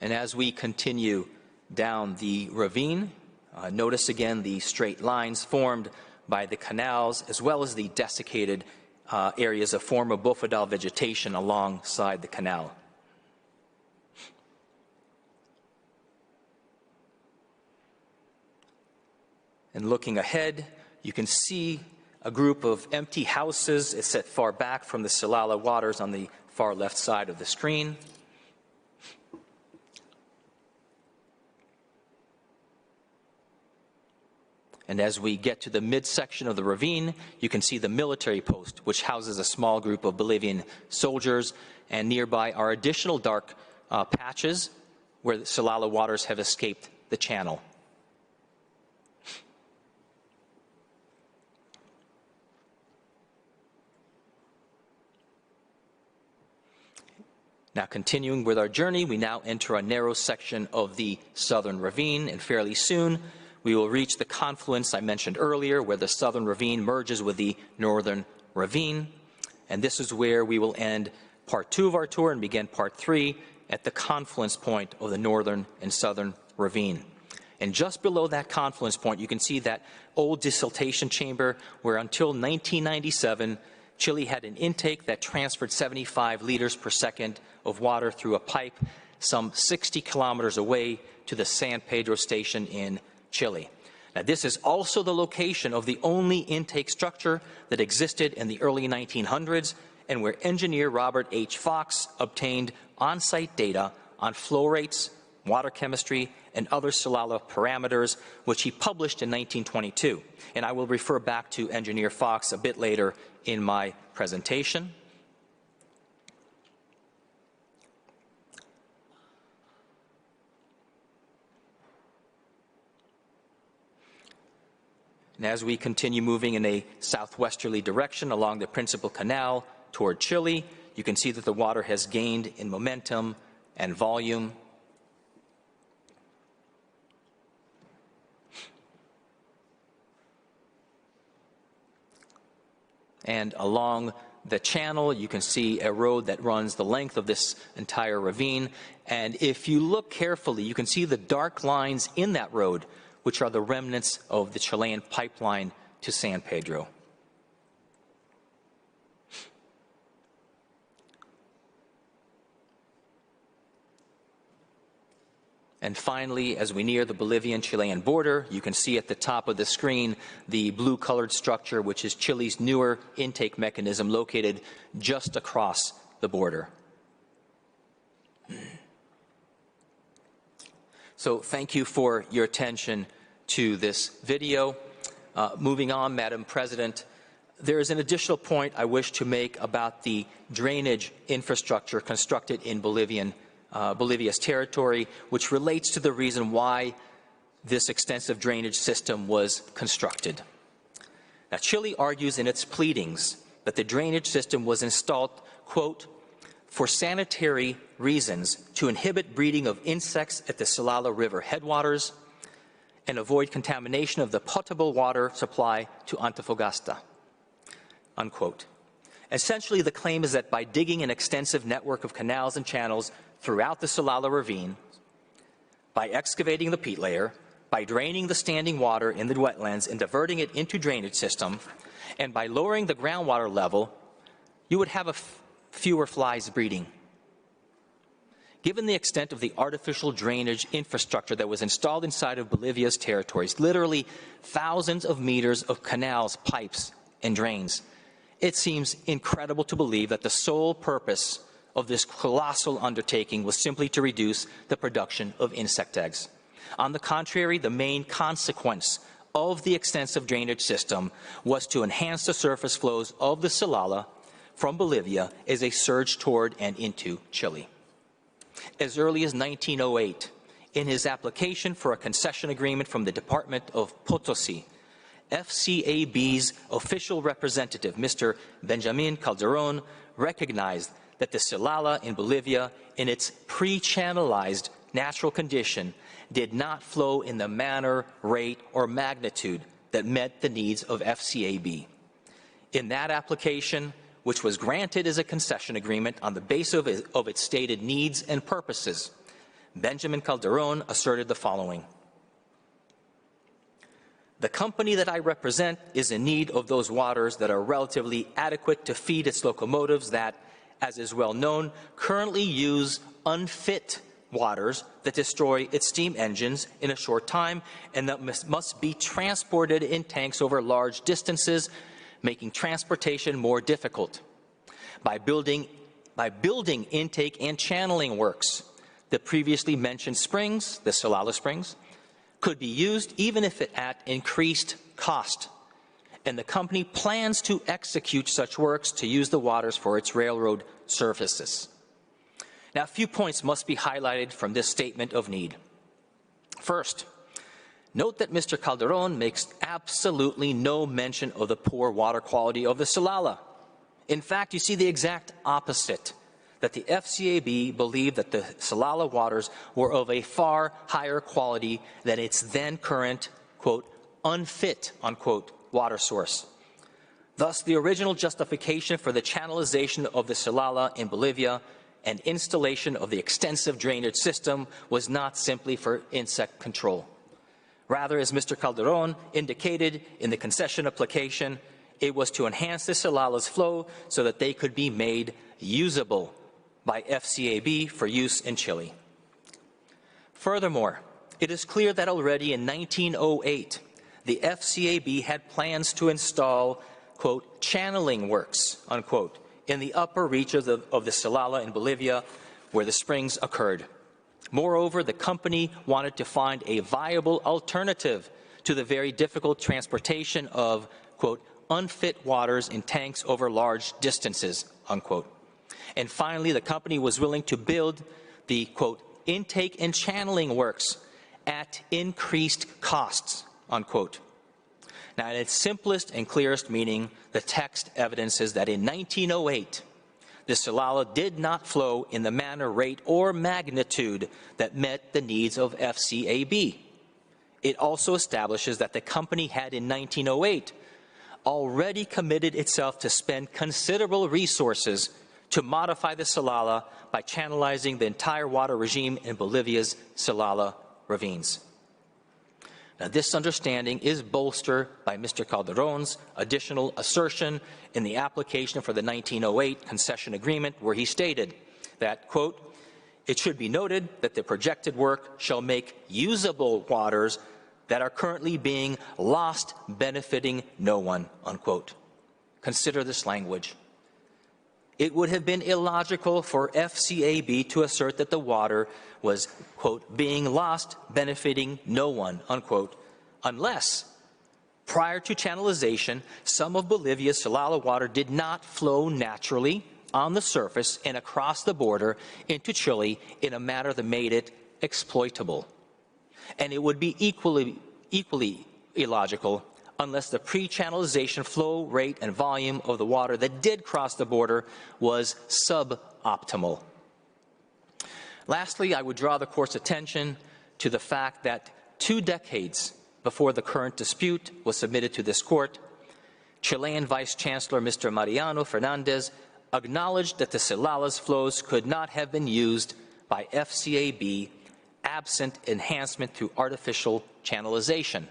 And as we continue down the ravine, notice again the straight lines formed by the canals, as well as the desiccated areas of former bofedal vegetation alongside the canal. And looking ahead, you can see a group of empty houses. It's set far back from the Silala waters on the far left side of the screen. And as we get to the midsection of the ravine, you can see the military post, which houses a small group of Bolivian soldiers, and nearby are additional dark patches where the Silala waters have escaped the channel. Now, continuing with our journey, we now enter a narrow section of the southern ravine, and fairly soon we will reach the confluence I mentioned earlier, where the southern ravine merges with the northern ravine. And this is where we will end part 2 of our tour and begin part 3 at the confluence point of the northern and southern ravine. And just below that confluence point, you can see that old desiltation chamber where until 1997, Chile had an intake that transferred 75 liters per second of water through a pipe some 60 kilometers away to the San Pedro station in Chile. Now, this is also the location of the only intake structure that existed in the early 1900s and where engineer Robert H. Fox obtained on-site data on flow rates, water chemistry, and other Silala parameters, which he published in 1922. And I will refer back to engineer Fox a bit later in my presentation. And as we continue moving in a southwesterly direction along the principal canal toward Chile, you can see that the water has gained in momentum and volume. And along the channel, you can see a road that runs the length of this entire ravine. And if you look carefully, you can see the dark lines in that road, which are the remnants of the Chilean pipeline to San Pedro. And finally, as we near the Bolivian-Chilean border, you can see at the top of the screen the blue-colored structure, which is Chile's newer intake mechanism located just across the border. So thank you for your attention to this video. Moving on, Madam President, there is an additional point I wish to make about the drainage infrastructure constructed in Bolivia's territory, which relates to the reason why this extensive drainage system was constructed. Now, Chile argues in its pleadings that the drainage system was installed, quote, for sanitary reasons to inhibit breeding of insects at the Silala River headwaters and avoid contamination of the potable water supply to Antofagasta, unquote. Essentially, the claim is that by digging an extensive network of canals and channels throughout the Silala ravine, by excavating the peat layer, by draining the standing water in the wetlands and diverting it into drainage system, and by lowering the groundwater level, you would have fewer flies breeding. Given the extent of the artificial drainage infrastructure that was installed inside of Bolivia's territories, literally thousands of meters of canals, pipes, and drains, it seems incredible to believe that the sole purpose of this colossal undertaking was simply to reduce the production of insect eggs. On the contrary, the main consequence of the extensive drainage system was to enhance the surface flows of the Silala from Bolivia as they surged toward and into Chile. As early as 1908, in his application for a concession agreement from the Department of Potosi, FCAB's official representative, Mr. Benjamin Calderon, recognized that the Silala in Bolivia, in its pre-channelized natural condition, did not flow in the manner, rate, or magnitude that met the needs of FCAB. In that application, which was granted as a concession agreement on the basis of its stated needs and purposes, Benjamin Calderon asserted the following: the company that I represent is in need of those waters that are relatively adequate to feed its locomotives that, as is well known, currently use unfit waters that destroy its steam engines in a short time and that must be transported in tanks over large distances, making transportation more difficult. By building intake and channeling works, the previously mentioned springs, the Silala Springs, could be used even if at increased cost. And the company plans to execute such works to use the waters for its railroad services. Now, a few points must be highlighted from this statement of need. First, note that Mr. Calderon makes absolutely no mention of the poor water quality of the Silala. In fact, you see the exact opposite, that the FCAB believed that the Silala waters were of a far higher quality than its then current quote, unfit, unquote, water source. Thus, the original justification for the channelization of the Silala in Bolivia and installation of the extensive drainage system was not simply for insect control. Rather, as Mr. Calderon indicated in the concession application, it was to enhance the Silala's flow so that they could be made usable by FCAB for use in Chile. Furthermore, it is clear that already in 1908, the FCAB had plans to install, quote, channeling works, unquote, in the upper reaches of the Silala in Bolivia where the springs occurred. Moreover, the company wanted to find a viable alternative to the very difficult transportation of, quote, unfit waters in tanks over large distances, unquote. And finally, the company was willing to build the, quote, intake and channeling works at increased costs, unquote. Now, in its simplest and clearest meaning, the text evidences that in 1908, the Silala did not flow in the manner, rate, or magnitude that met the needs of FCAB. It also establishes that the company had in 1908 already committed itself to spend considerable resources to modify the Silala by channelizing the entire water regime in Bolivia's Silala ravines. Now, this understanding is bolstered by Mr. Calderon's additional assertion in the application for the 1908 concession agreement, where he stated that, quote, it should be noted that the projected work shall make usable waters that are currently being lost, benefiting no one, unquote. Consider this language. It would have been illogical for FCAB to assert that the water was, quote, being lost, benefiting no one, unquote, unless, prior to channelization, some of Bolivia's Silala water did not flow naturally on the surface and across the border into Chile in a manner that made it exploitable. And it would be equally illogical unless the pre-channelization flow rate and volume of the water that did cross the border was suboptimal. Lastly, I would draw the Court's attention to the fact that 2 decades before the current dispute was submitted to this Court, Chilean Vice Chancellor Mr. Mariano Fernandez acknowledged that the Silala's flows could not have been used by FCAB absent enhancement through artificial channelization.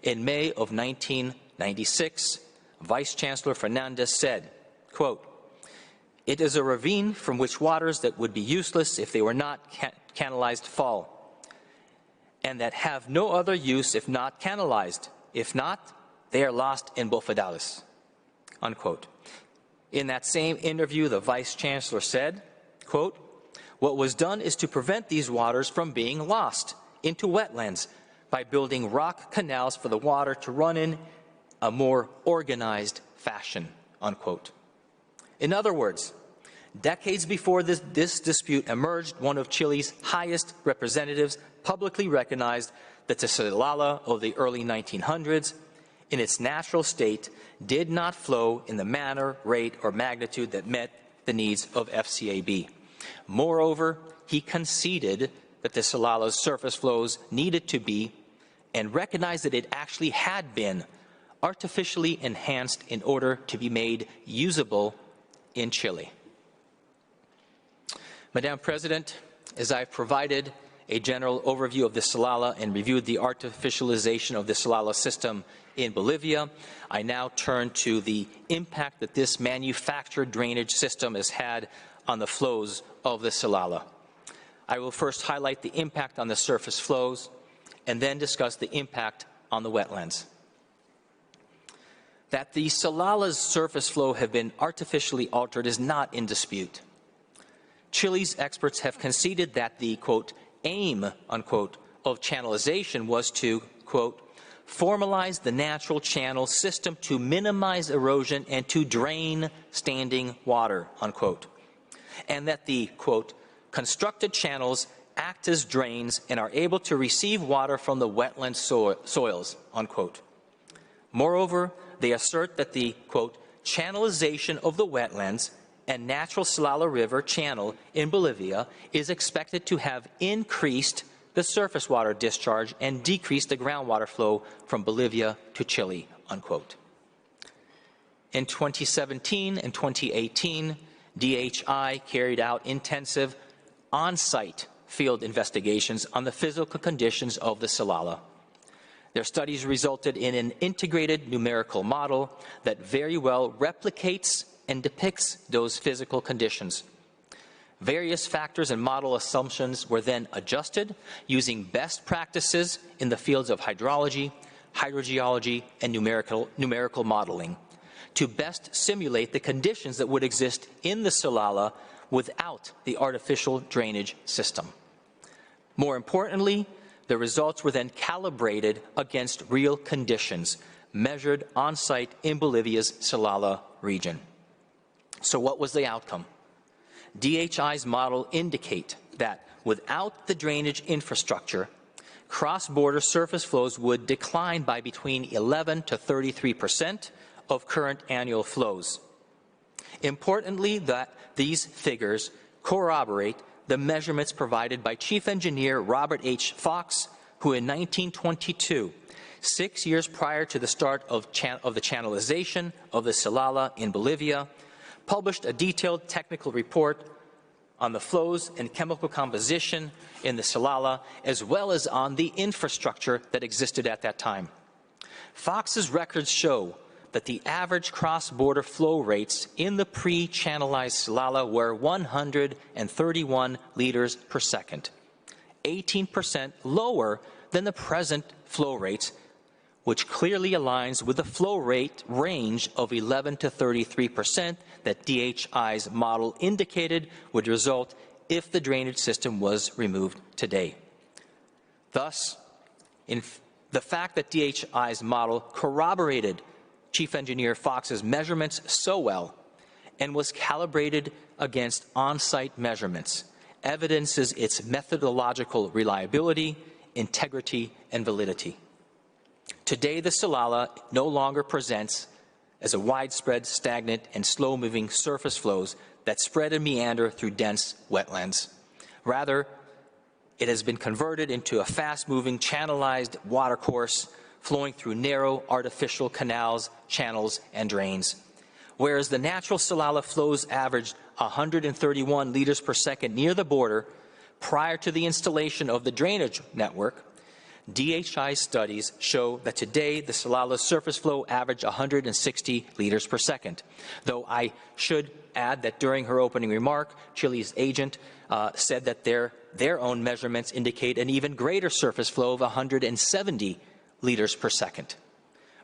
In May of 1996, Vice Chancellor Fernandez said, quote, it is a ravine from which waters that would be useless if they were not canalized fall, and that have no other use if not canalized. If not, they are lost in bofedales, unquote. In that same interview, the Vice Chancellor said, quote, what was done is to prevent these waters from being lost into wetlands by building rock canals for the water to run in a more organized fashion, unquote. In other words, decades before this dispute emerged, one of Chile's highest representatives publicly recognized that the Silala of the early 1900s, in its natural state, did not flow in the manner, rate, or magnitude that met the needs of FCAB. Moreover, he conceded that the Silala's surface flows needed to be, and recognized that it actually had been, artificially enhanced in order to be made usable in Chile. Madam President, as I've provided a general overview of the Silala and reviewed the artificialization of the Silala system in Bolivia, I now turn to the impact that this manufactured drainage system has had on the flows of the Silala. I will first highlight the impact on the surface flows and then discuss the impact on the wetlands. That the Silala's surface flow have been artificially altered is not in dispute. Chile's experts have conceded that the, quote, aim, unquote, of channelization was to, quote, formalize the natural channel system to minimize erosion and to drain standing water, unquote. And that the, quote, constructed channels act as drains and are able to receive water from the wetland soils, unquote. Moreover, they assert that the, quote, channelization of the wetlands and natural Silala River channel in Bolivia is expected to have increased the surface water discharge and decrease the groundwater flow from Bolivia to Chile, unquote. In 2017 and 2018, DHI carried out intensive on-site field investigations on the physical conditions of the Silala. Their studies resulted in an integrated numerical model that very well replicates and depicts those physical conditions. Various factors and model assumptions were then adjusted using best practices in the fields of hydrology, hydrogeology, and numerical modeling to best simulate the conditions that would exist in the Silala without the artificial drainage system. More importantly, the results were then calibrated against real conditions measured on-site in Bolivia's Silala region. So what was the outcome? DHI's model indicate that without the drainage infrastructure, cross-border surface flows would decline by between 11 to 33% of current annual flows. Importantly, that these figures corroborate the measurements provided by Chief Engineer Robert H. Fox, who in 1922, 6 years prior to the start of the channelization of the Silala in Bolivia, published a detailed technical report on the flows and chemical composition in the Silala, as well as on the infrastructure that existed at that time. Fox's records show that the average cross-border flow rates in the pre-channelized Silala were 131 liters per second, 18% lower than the present flow rates, which clearly aligns with the flow rate range of 11 to 33% that DHI's model indicated would result if the drainage system was removed today. Thus, the fact that DHI's model corroborated Chief Engineer Fox's measurements so well and was calibrated against on-site measurements evidences its methodological reliability, integrity, and validity. Today, the Silala no longer presents as a widespread, stagnant, and slow-moving surface flows that spread and meander through dense wetlands. Rather, it has been converted into a fast-moving, channelized watercourse flowing through narrow, artificial canals, channels, and drains. Whereas the natural Silala flows averaged 131 liters per second near the border prior to the installation of the drainage network, DHI studies show that today the Silala's surface flow averaged 160 liters per second. Though I should add that during her opening remark, Chile's agent said that their own measurements indicate an even greater surface flow of 170 liters per second.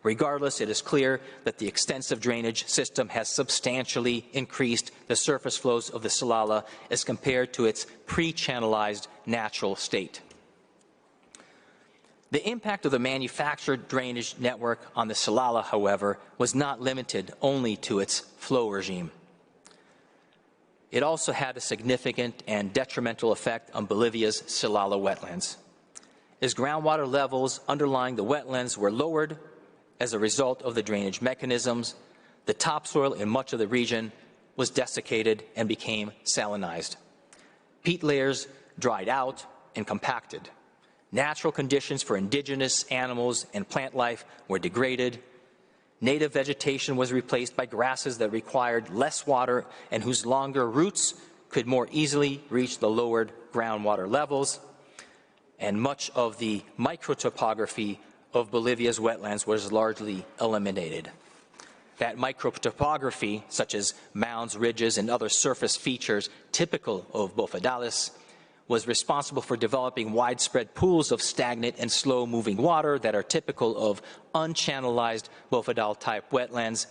Regardless, it is clear that the extensive drainage system has substantially increased the surface flows of the Silala as compared to its pre-channelized natural state. The impact of the manufactured drainage network on the Silala, however, was not limited only to its flow regime. It also had a significant and detrimental effect on Bolivia's Silala wetlands. As groundwater levels underlying the wetlands were lowered as a result of the drainage mechanisms, the topsoil in much of the region was desiccated and became salinized. Peat layers dried out and compacted. Natural conditions for indigenous animals and plant life were degraded. Native vegetation was replaced by grasses that required less water and whose longer roots could more easily reach the lowered groundwater levels. And much of the microtopography of Bolivia's wetlands was largely eliminated. That microtopography, such as mounds, ridges, and other surface features typical of bofedales, was responsible for developing widespread pools of stagnant and slow-moving water that are typical of unchannelized bofedal-type wetlands,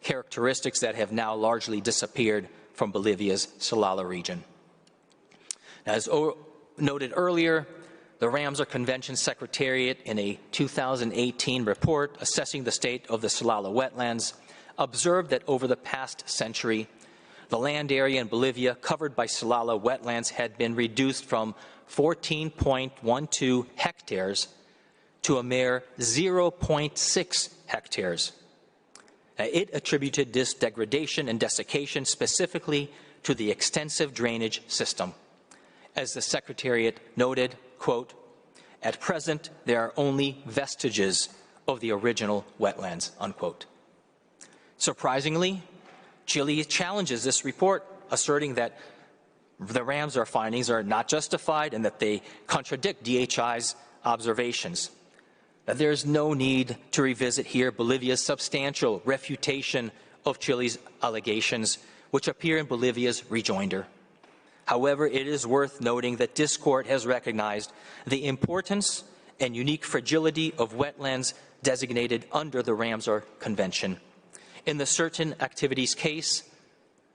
characteristics that have now largely disappeared from Bolivia's Silala region. As noted earlier, the Ramsar Convention Secretariat, in a 2018 report assessing the state of the Silala wetlands, observed that over the past century, the land area in Bolivia covered by Silala wetlands had been reduced from 14.12 hectares to a mere 0.6 hectares. It attributed this degradation and desiccation specifically to the extensive drainage system. As the Secretariat noted, quote, At present, there are only vestiges of the original wetlands, unquote. Surprisingly, Chile challenges this report, asserting that the Ramsar findings are not justified and that they contradict DHI's observations. That there is no need to revisit here Bolivia's substantial refutation of Chile's allegations, which appear in Bolivia's rejoinder. However, it is worth noting that this court has recognized the importance and unique fragility of wetlands designated under the Ramsar Convention. In the certain activities case,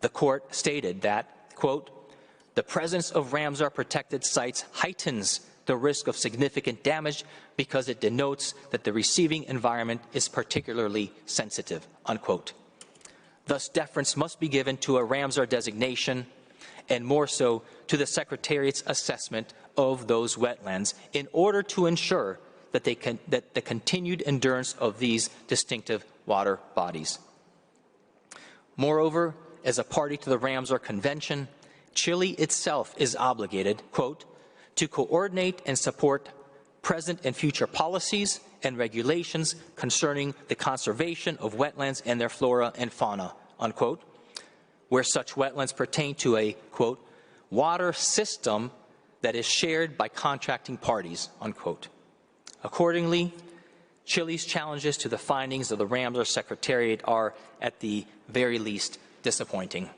the court stated that, quote, the presence of Ramsar protected sites heightens the risk of significant damage because it denotes that the receiving environment is particularly sensitive, unquote. Thus, deference must be given to a Ramsar designation, and more so to the Secretariat's assessment of those wetlands in order to ensure that, the continued endurance of these distinctive water bodies. Moreover, as a party to the Ramsar Convention, Chile itself is obligated, quote, to coordinate and support present and future policies and regulations concerning the conservation of wetlands and their flora and fauna, unquote, where such wetlands pertain to a, quote, water system that is shared by contracting parties, unquote. Accordingly, Chile's challenges to the findings of the Ramsar Secretariat are, at the very least, disappointing.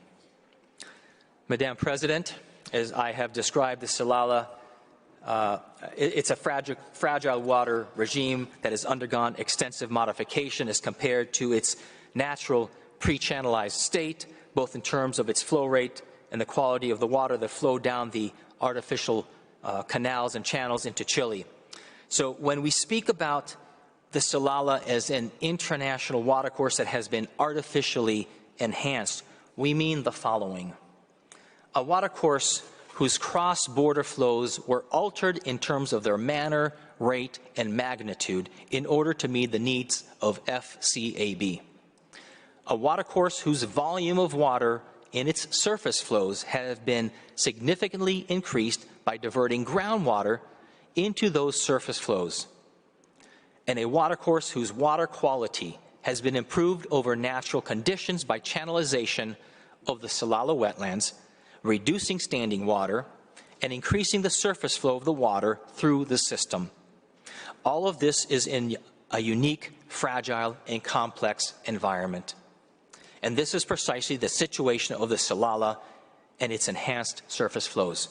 Madam President, as I have described the Silala, it's a fragile water regime that has undergone extensive modification as compared to its natural pre-channelized state, both in terms of its flow rate and the quality of the water that flowed down the artificial canals and channels into Chile. So when we speak about the Silala as an international watercourse that has been artificially enhanced, we mean the following. A watercourse whose cross-border flows were altered in terms of their manner, rate, and magnitude in order to meet the needs of FCAB. A watercourse whose volume of water in its surface flows have been significantly increased by diverting groundwater into those surface flows. And a watercourse whose water quality has been improved over natural conditions by channelization of the Silala wetlands, reducing standing water, and increasing the surface flow of the water through the system. All of this is in a unique, fragile, and complex environment. And this is precisely the situation of the Silala and its enhanced surface flows.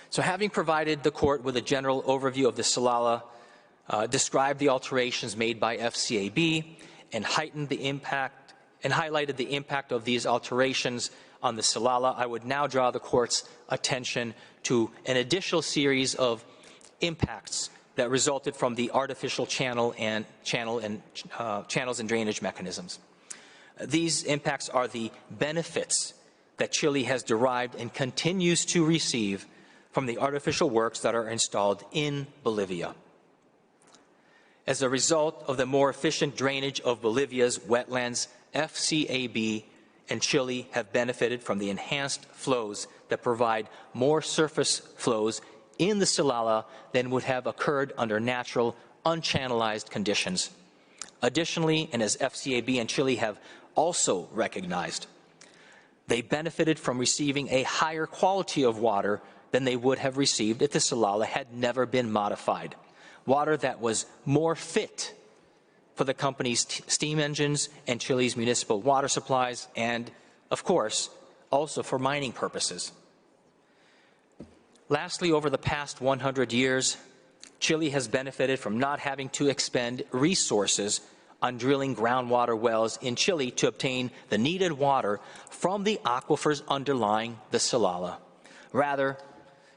So having provided the court with a general overview of the Silala, described the alterations made by FCAB, and highlighted the impact of these alterations on the Silala, I would now draw the court's attention to an additional series of impacts that resulted from the artificial channels and drainage mechanisms. These impacts are the benefits that Chile has derived and continues to receive from the artificial works that are installed in Bolivia. As a result of the more efficient drainage of Bolivia's wetlands, FCAB and Chile have benefited from the enhanced flows that provide more surface flows in the Silala than would have occurred under natural, unchannelized conditions. Additionally, and as FCAB and Chile have also recognized, they benefited from receiving a higher quality of water than they would have received if the Silala had never been modified. Water that was more fit for the company's steam engines and Chile's municipal water supplies, and, of course, also for mining purposes. Lastly, over the past 100 years, Chile has benefited from not having to expend resources on drilling groundwater wells in Chile to obtain the needed water from the aquifers underlying the Silala. Rather,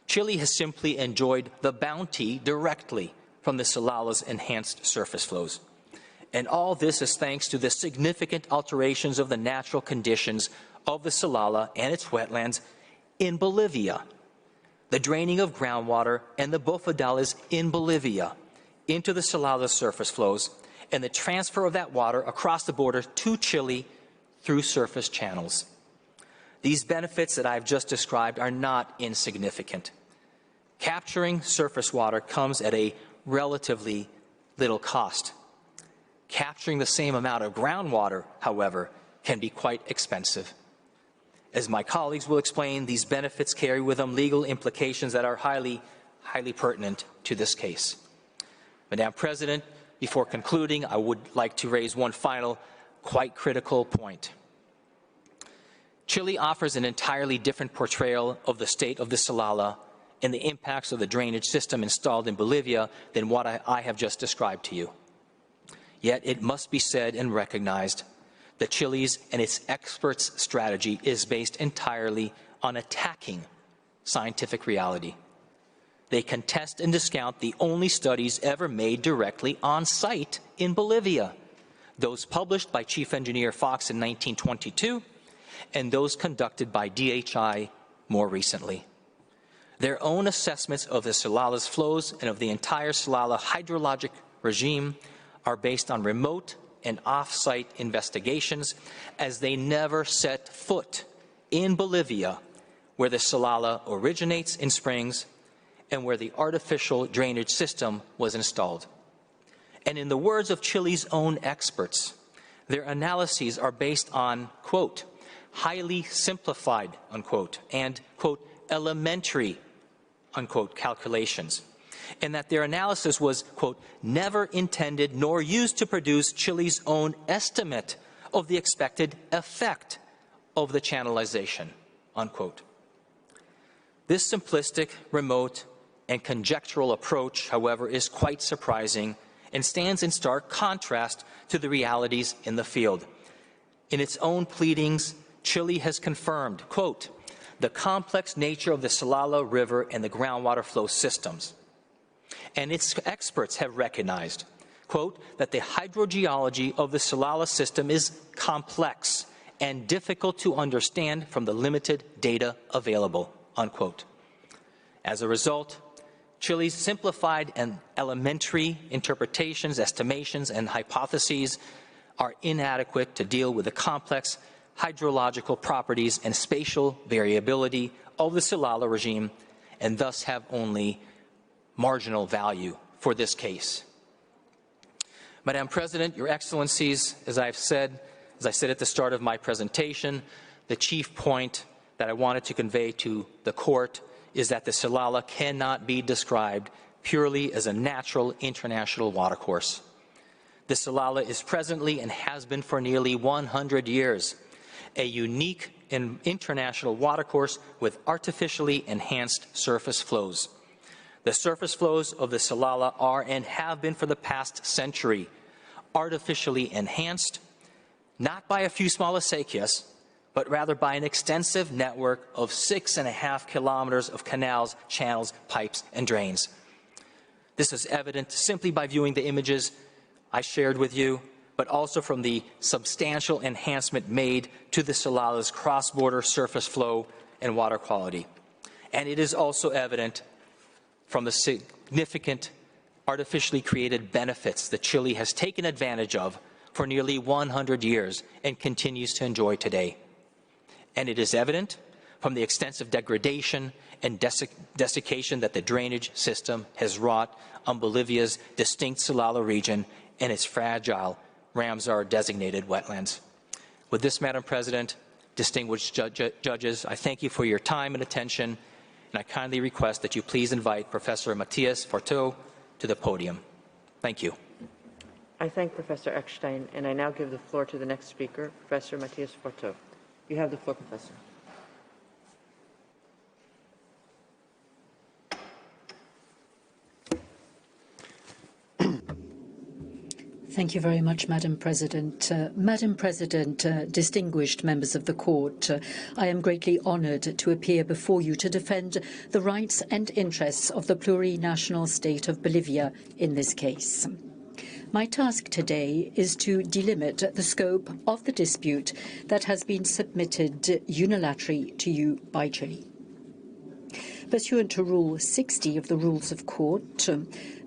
Chile has simply enjoyed the bounty directly from the Silala's enhanced surface flows. And all this is thanks to the significant alterations of the natural conditions of the Silala and its wetlands in Bolivia, the draining of groundwater and the bofedales in Bolivia into the Silala's surface flows, and the transfer of that water across the border to Chile through surface channels. These benefits that I've just described are not insignificant. Capturing surface water comes at a relatively little cost. Capturing the same amount of groundwater, however, can be quite expensive. As my colleagues will explain, these benefits carry with them legal implications that are highly pertinent to this case. Madam President, before concluding, I would like to raise one final, quite critical point. Chile offers an entirely different portrayal of the state of the Silala and the impacts of the drainage system installed in Bolivia than what I have just described to you. Yet it must be said and recognized that Chile's and its experts' strategy is based entirely on attacking scientific reality. They contest and discount the only studies ever made directly on site in Bolivia, those published by Chief Engineer Fox in 1922 and those conducted by DHI more recently. Their own assessments of the Silala's flows and of the entire Silala hydrologic regime are based on remote and off-site investigations, as they never set foot in Bolivia, where the Silala originates in springs and where the artificial drainage system was installed. And in the words of Chile's own experts, their analyses are based on, quote, highly simplified, unquote, and, quote, elementary, unquote, calculations, and that their analysis was, quote, never intended nor used to produce Chile's own estimate of the expected effect of the channelization, unquote. This simplistic, remote, and conjectural approach, however, is quite surprising and stands in stark contrast to the realities in the field. In its own pleadings, Chile has confirmed, quote, the complex nature of the Silala River and the groundwater flow systems. And its experts have recognized, quote, that the hydrogeology of the Silala system is complex and difficult to understand from the limited data available, unquote. As a result, Chile's simplified and elementary interpretations, estimations, and hypotheses are inadequate to deal with the complex hydrological properties and spatial variability of the Silala regime, and thus have only marginal value for this case. Madam President, Your Excellencies, as I said at the start of my presentation, the chief point that I wanted to convey to the court is that the Silala cannot be described purely as a natural international watercourse. The Silala is presently and has been for nearly 100 years a unique and international watercourse with artificially enhanced surface flows. The surface flows of the Silala are and have been for the past century artificially enhanced, not by a few small acequias, but rather by an extensive network of 6.5 kilometers of canals, channels, pipes, and drains. This is evident simply by viewing the images I shared with you, but also from the substantial enhancement made to the Silala's cross-border surface flow and water quality. And it is also evident from the significant artificially created benefits that Chile has taken advantage of for nearly 100 years and continues to enjoy today. And it is evident from the extensive degradation and desiccation that the drainage system has wrought on Bolivia's distinct Silala region and its fragile Ramsar-designated wetlands. With this, Madam President, distinguished judges, I thank you for your time and attention, and I kindly request that you please invite Professor Matias Forteau to the podium. Thank you. I thank Professor Eckstein, and I now give the floor to the next speaker, Professor Matias Forteau. You have the floor, Professor. Thank you very much, Madam President. Madam President, distinguished members of the court, I am greatly honoured to appear before you to defend the rights and interests of the plurinational state of Bolivia in this case. My task today is to delimit the scope of the dispute that has been submitted unilaterally to you by Chile. Pursuant to Rule 60 of the Rules of Court,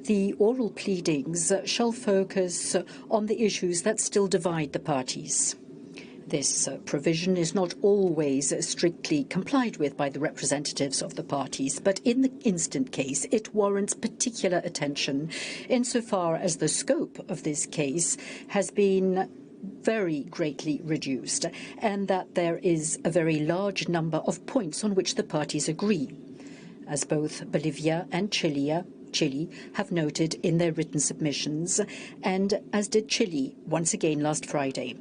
the oral pleadings shall focus on the issues that still divide the parties. This provision is not always strictly complied with by the representatives of the parties, but in the instant case, it warrants particular attention insofar as the scope of this case has been very greatly reduced, and that there is a very large number of points on which the parties agree, as both Bolivia and Chile have noted in their written submissions, and as did Chile once again last Friday.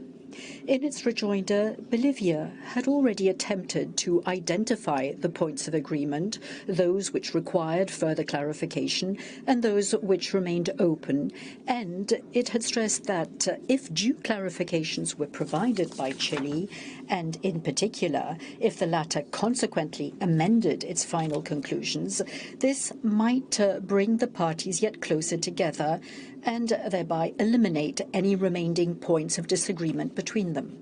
In its rejoinder, Bolivia had already attempted to identify the points of agreement, those which required further clarification and those which remained open, and it had stressed that if due clarifications were provided by Chile, and in particular if the latter consequently amended its final conclusions, this might bring the parties yet closer together and thereby eliminate any remaining points of disagreement between them.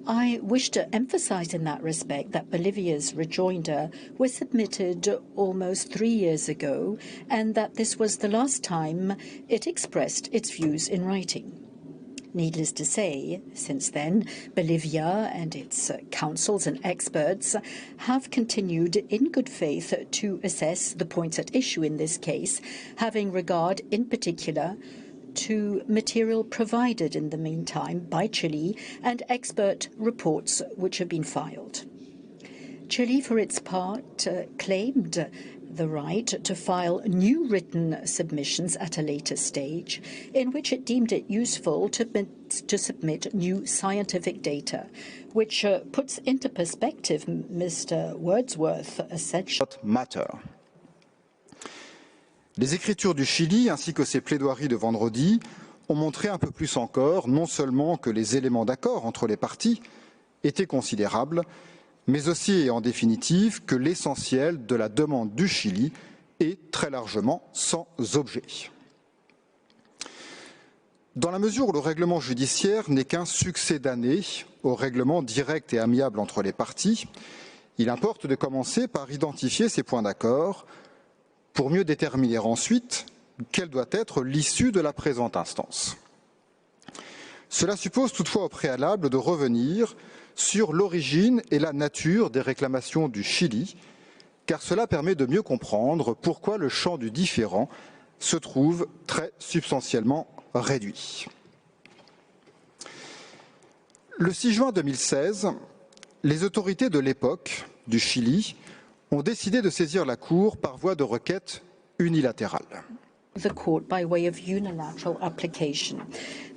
I wish to emphasize in that respect that Bolivia's rejoinder was submitted almost 3 years ago, and that this was the last time it expressed its views in writing. Needless to say, since then, Bolivia and its councils and experts have continued in good faith to assess the points at issue in this case, having regard in particular to material provided in the meantime by Chile and expert reports which have been filed. Chile, for its part, claimed the right to file new written submissions at a later stage, in which it deemed it useful to submit new scientific data, which puts into perspective Mr. Wordsworth's essential matter. Les écritures du Chili ainsi que ses plaidoiries de vendredi ont montré un peu plus encore non seulement que les éléments d'accord entre les parties étaient considérables, mais aussi et en définitive que l'essentiel de la demande du Chili est très largement sans objet. Dans la mesure où le règlement judiciaire n'est qu'un succédané au règlement direct et amiable entre les parties, il importe de commencer par identifier ces points d'accord pour mieux déterminer ensuite quelle doit être l'issue de la présente instance. Cela suppose toutefois au préalable de revenir sur l'origine et la nature des réclamations du Chili, car cela permet de mieux comprendre pourquoi le champ du différend se trouve très substantiellement réduit. Le 6 juin 2016, les autorités de l'époque du Chili ont décidé de saisir la Cour par voie de requête unilatérale. The court by way of unilateral application.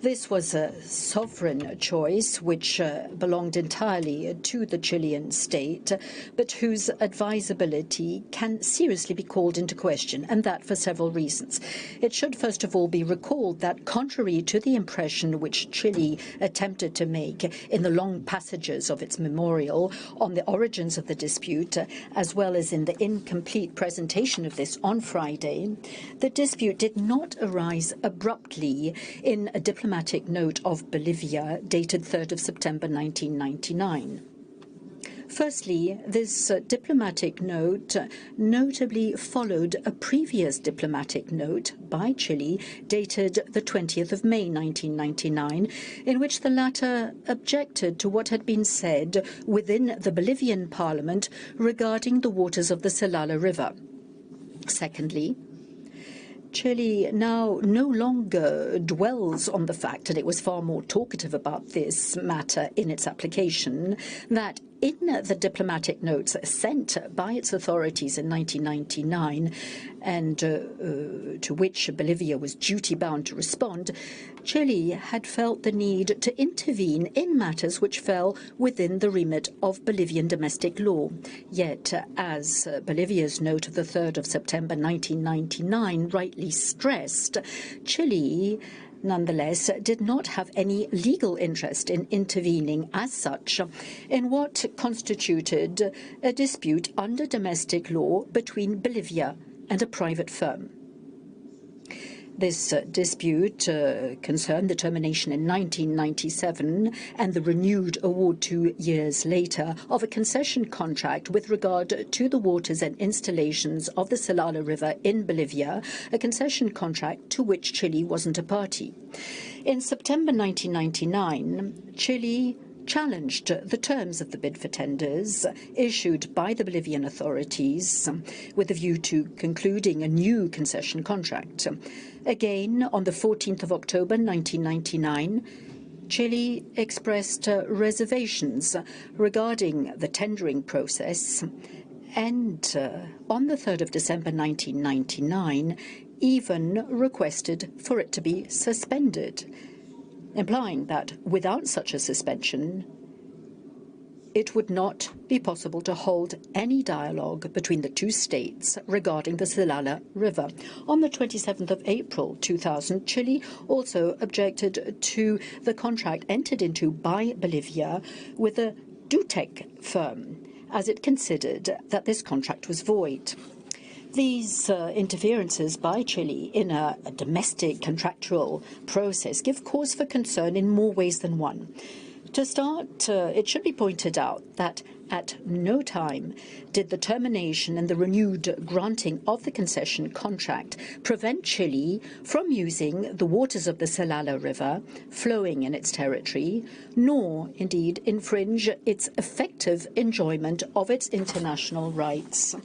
This was a sovereign choice which belonged entirely to the Chilean state, but whose advisability can seriously be called into question, and that for several reasons. It should first of all be recalled that contrary to the impression which Chile attempted to make in the long passages of its memorial on the origins of the dispute, as well as in the incomplete presentation of this on Friday, the dispute did not arise abruptly in a diplomatic note of Bolivia dated 3rd of September 1999. Firstly, this diplomatic note notably followed a previous diplomatic note by Chile dated the 20th of May 1999, in which the latter objected to what had been said within the Bolivian parliament regarding the waters of the Silala River. Secondly, Chile now no longer dwells on the fact, and it was far more talkative about this matter in its application, that in the diplomatic notes sent by its authorities in 1999 and to which Bolivia was duty-bound to respond, Chile had felt the need to intervene in matters which fell within the remit of Bolivian domestic law. Yet, as Bolivia's note of the 3rd of September 1999 rightly stressed, Chile nonetheless did not have any legal interest in intervening as such in what constituted a dispute under domestic law between Bolivia and a private firm. This dispute concerned the termination in 1997 and the renewed award 2 years later of a concession contract with regard to the waters and installations of the Silala River in Bolivia, a concession contract to which Chile wasn't a party. In September 1999, Chile challenged the terms of the bid for tenders issued by the Bolivian authorities with a view to concluding a new concession contract. Again, on the 14th of October 1999, Chile expressed reservations regarding the tendering process and on the 3rd of December 1999 even requested for it to be suspended, implying that without such a suspension, it would not be possible to hold any dialogue between the two states regarding the Silala River. On the 27th of April 2000, Chile also objected to the contract entered into by Bolivia with a DUTEC firm, as it considered that this contract was void. These interferences by Chile in a domestic contractual process give cause for concern in more ways than one. To start, it should be pointed out that at no time did the termination and the renewed granting of the concession contract prevent Chile from using the waters of the Silala River flowing in its territory, nor indeed infringe its effective enjoyment of its international rights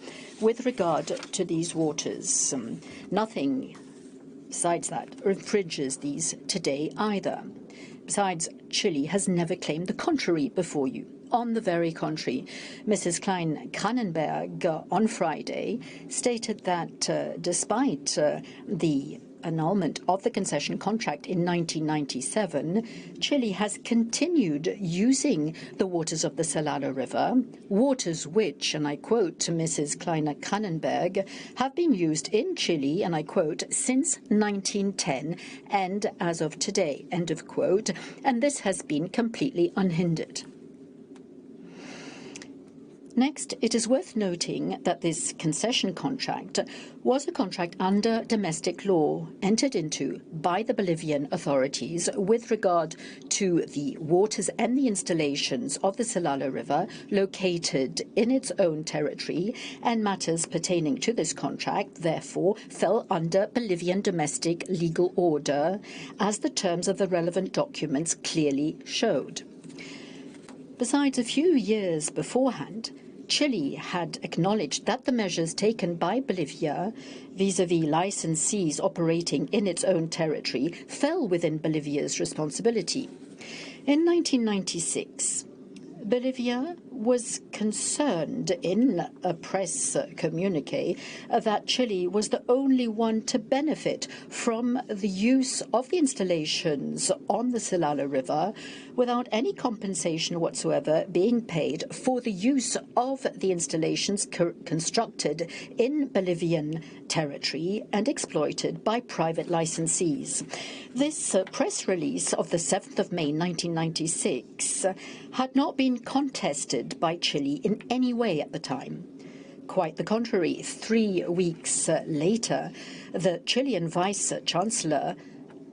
with regard to these waters. Nothing besides that infringes these today either. Besides, Chile has never claimed the contrary before you. On the very contrary, Mrs. Klein-Kannenberg on Friday stated that despite the annulment of the concession contract in 1997, Chile has continued using the waters of the Silala River, waters which, and I quote to Mrs. Klein-Kannenberg, have been used in Chile, and I quote, since 1910 and as of today, end of quote, and this has been completely unhindered. Next, it is worth noting that this concession contract was a contract under domestic law entered into by the Bolivian authorities with regard to the waters and the installations of the Silala River located in its own territory, and matters pertaining to this contract, therefore, fell under Bolivian domestic legal order, as the terms of the relevant documents clearly showed. Besides, a few years beforehand, Chile had acknowledged that the measures taken by Bolivia vis-à-vis licensees operating in its own territory fell within Bolivia's responsibility. In 1996, Bolivia was concerned in a press communique that Chile was the only one to benefit from the use of the installations on the Silala River without any compensation whatsoever being paid for the use of the installations constructed in Bolivian territory and exploited by private licensees. This press release of the 7th of May 1996 had not been contested by Chile in any way at the time. Quite the contrary, 3 weeks later, the Chilean Vice-Chancellor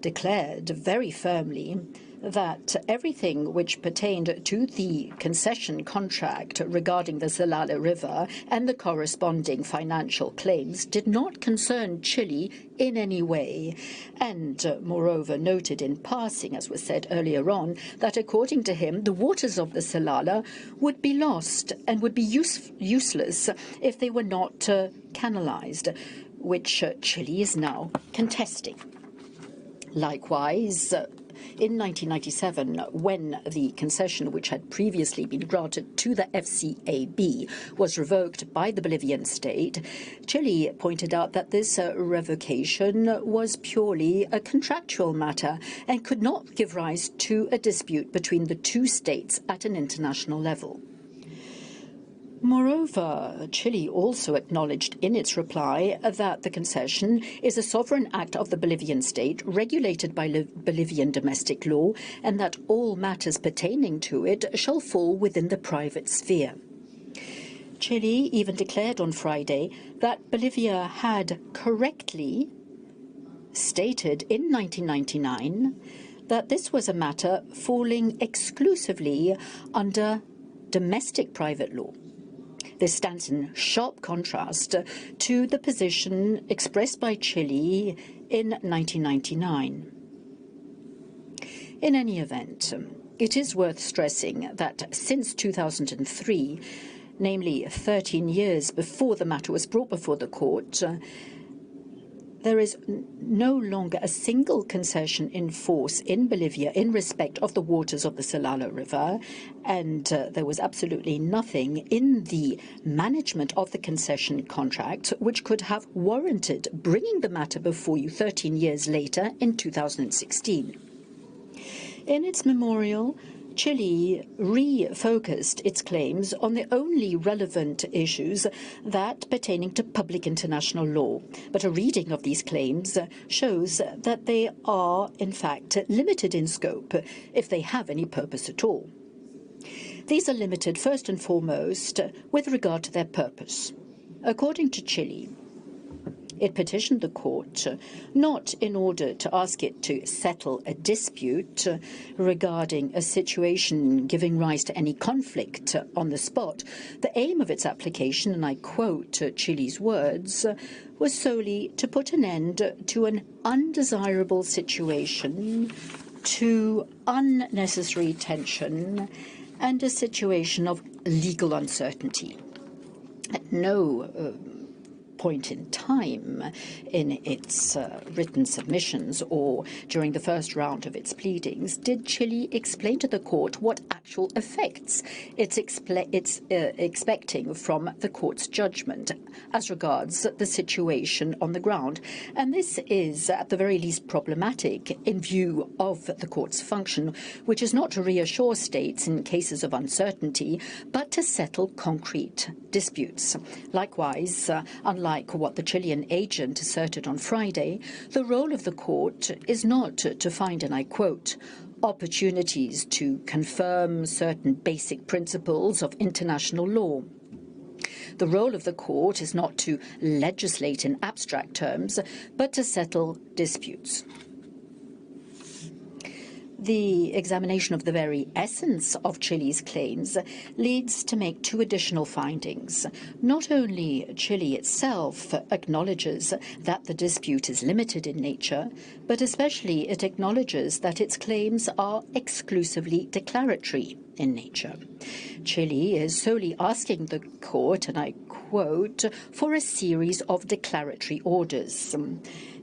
declared very firmly that everything which pertained to the concession contract regarding the Silala River and the corresponding financial claims did not concern Chile in any way, and moreover noted in passing, as was said earlier on, that according to him the waters of the Silala would be lost and would be useless if they were not canalized, which Chile is now contesting. Likewise, in 1997, when the concession which had previously been granted to the FCAB was revoked by the Bolivian state, Chile pointed out that this revocation was purely a contractual matter and could not give rise to a dispute between the two states at an international level. Moreover, Chile also acknowledged in its reply that the concession is a sovereign act of the Bolivian state regulated by Bolivian domestic law, and that all matters pertaining to it shall fall within the private sphere. Chile even declared on Friday that Bolivia had correctly stated in 1999 that this was a matter falling exclusively under domestic private law. This stands in sharp contrast to the position expressed by Chile in 1999. In any event, it is worth stressing that since 2003, namely 13 years before the matter was brought before the court, there is no longer a single concession in force in Bolivia in respect of the waters of the Silala River, and there was absolutely nothing in the management of the concession contract which could have warranted bringing the matter before you 13 years later in 2016. In its memorial, Chile refocused its claims on the only relevant issues that pertaining to public international law. But a reading of these claims shows that they are, in fact, limited in scope, if they have any purpose at all. These are limited, first and foremost, with regard to their purpose. According to Chile, it petitioned the court not in order to ask it to settle a dispute regarding a situation giving rise to any conflict on the spot. The aim of its application, and I quote Chile's words, was solely to put an end to an undesirable situation, to unnecessary tension, and a situation of legal uncertainty. At no point in time in its written submissions or during the first round of its pleadings did Chile explain to the court what actual effects it's expecting from the court's judgment as regards the situation on the ground. And this is at the very least problematic in view of the court's function, which is not to reassure states in cases of uncertainty, but to settle concrete disputes. Likewise, unlike what the Chilean agent asserted on Friday, the role of the court is not to find, and I quote, opportunities to confirm certain basic principles of international law. The role of the court is not to legislate in abstract terms, but to settle disputes. The examination of the very essence of Chile's claims leads to make two additional findings. Not only Chile itself acknowledges that the dispute is limited in nature, but especially it acknowledges that its claims are exclusively declaratory in nature. Chile is solely asking the court, and I quote, for a series of declaratory orders.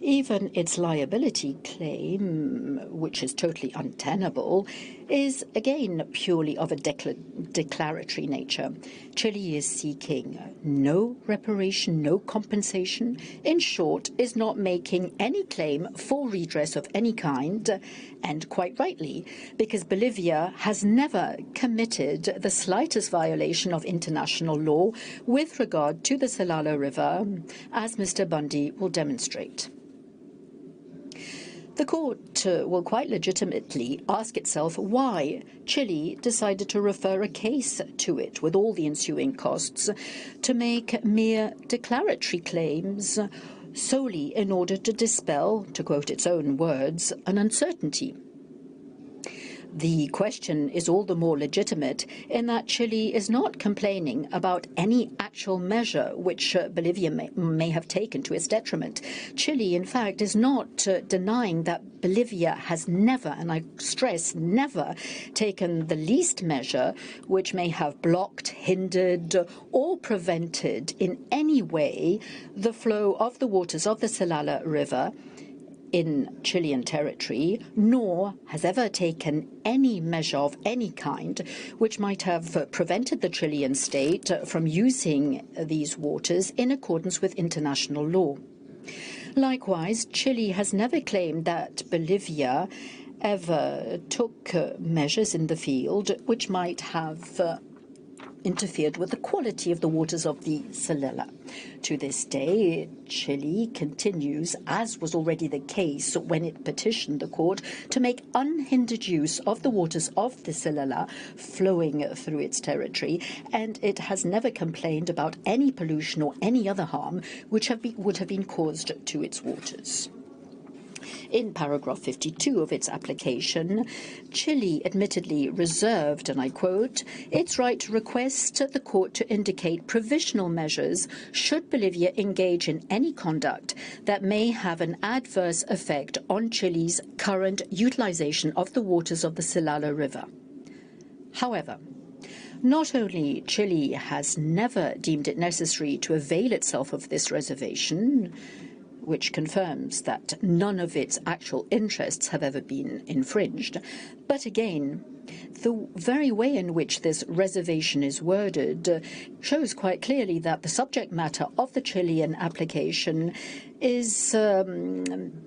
Even its liability claim, which is totally untenable, is again purely of a declaratory nature. Chile is seeking no reparation, no compensation. In short, is not making any claim for redress of any kind, and quite rightly, because Bolivia has never committed the slightest violation of international law with regard to the Silala River, as Mr. Bundy will demonstrate. The court will quite legitimately ask itself why Chile decided to refer a case to it with all the ensuing costs to make mere declaratory claims solely in order to dispel, to quote its own words, an uncertainty. The question is all the more legitimate in that Chile is not complaining about any actual measure which Bolivia may have taken to its detriment. Chile, in fact, is not denying that Bolivia has never, and I stress never, taken the least measure which may have blocked, hindered, or prevented in any way the flow of the waters of the Silala River in Chilean territory, nor has ever taken any measure of any kind which might have prevented the Chilean state from using these waters in accordance with international law. Likewise, Chile has never claimed that Bolivia ever took measures in the field which might have interfered with the quality of the waters of the Silala. To this day, Chile continues, as was already the case when it petitioned the court, to make unhindered use of the waters of the Silala flowing through its territory, and it has never complained about any pollution or any other harm which would have been caused to its waters. In paragraph 52 of its application, Chile admittedly reserved, and I quote, its right to request the court to indicate provisional measures should Bolivia engage in any conduct that may have an adverse effect on Chile's current utilization of the waters of the Silala River. However, not only Chile has never deemed it necessary to avail itself of this reservation, which confirms that none of its actual interests have ever been infringed, but again, the very way in which this reservation is worded shows quite clearly that the subject matter of the Chilean application is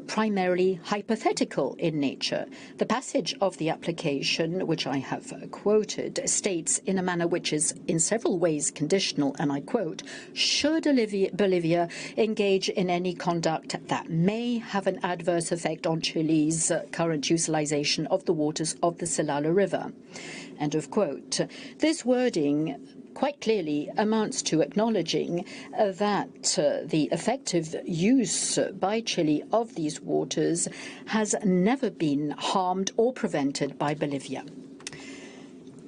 primarily hypothetical in nature. The passage of the application, which I have quoted, states in a manner which is in several ways conditional, and I quote, should Bolivia engage in any conduct that may have an adverse effect on Chile's current utilization of the waters of the Silala River. End of quote. This wording quite clearly amounts to acknowledging that the effective use by Chile of these waters has never been harmed or prevented by Bolivia.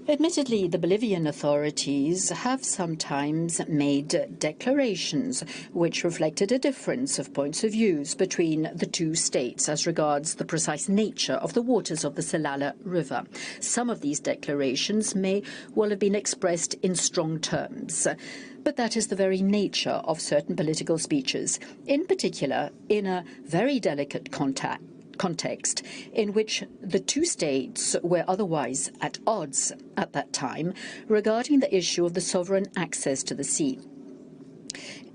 Admittedly, the Bolivian authorities have sometimes made declarations which reflected a difference of points of view between the two states as regards the precise nature of the waters of the Silala River. Some of these declarations may well have been expressed in strong terms. But that is the very nature of certain political speeches, in particular in a very delicate context in which the two states were otherwise at odds at that time regarding the issue of the sovereign access to the sea.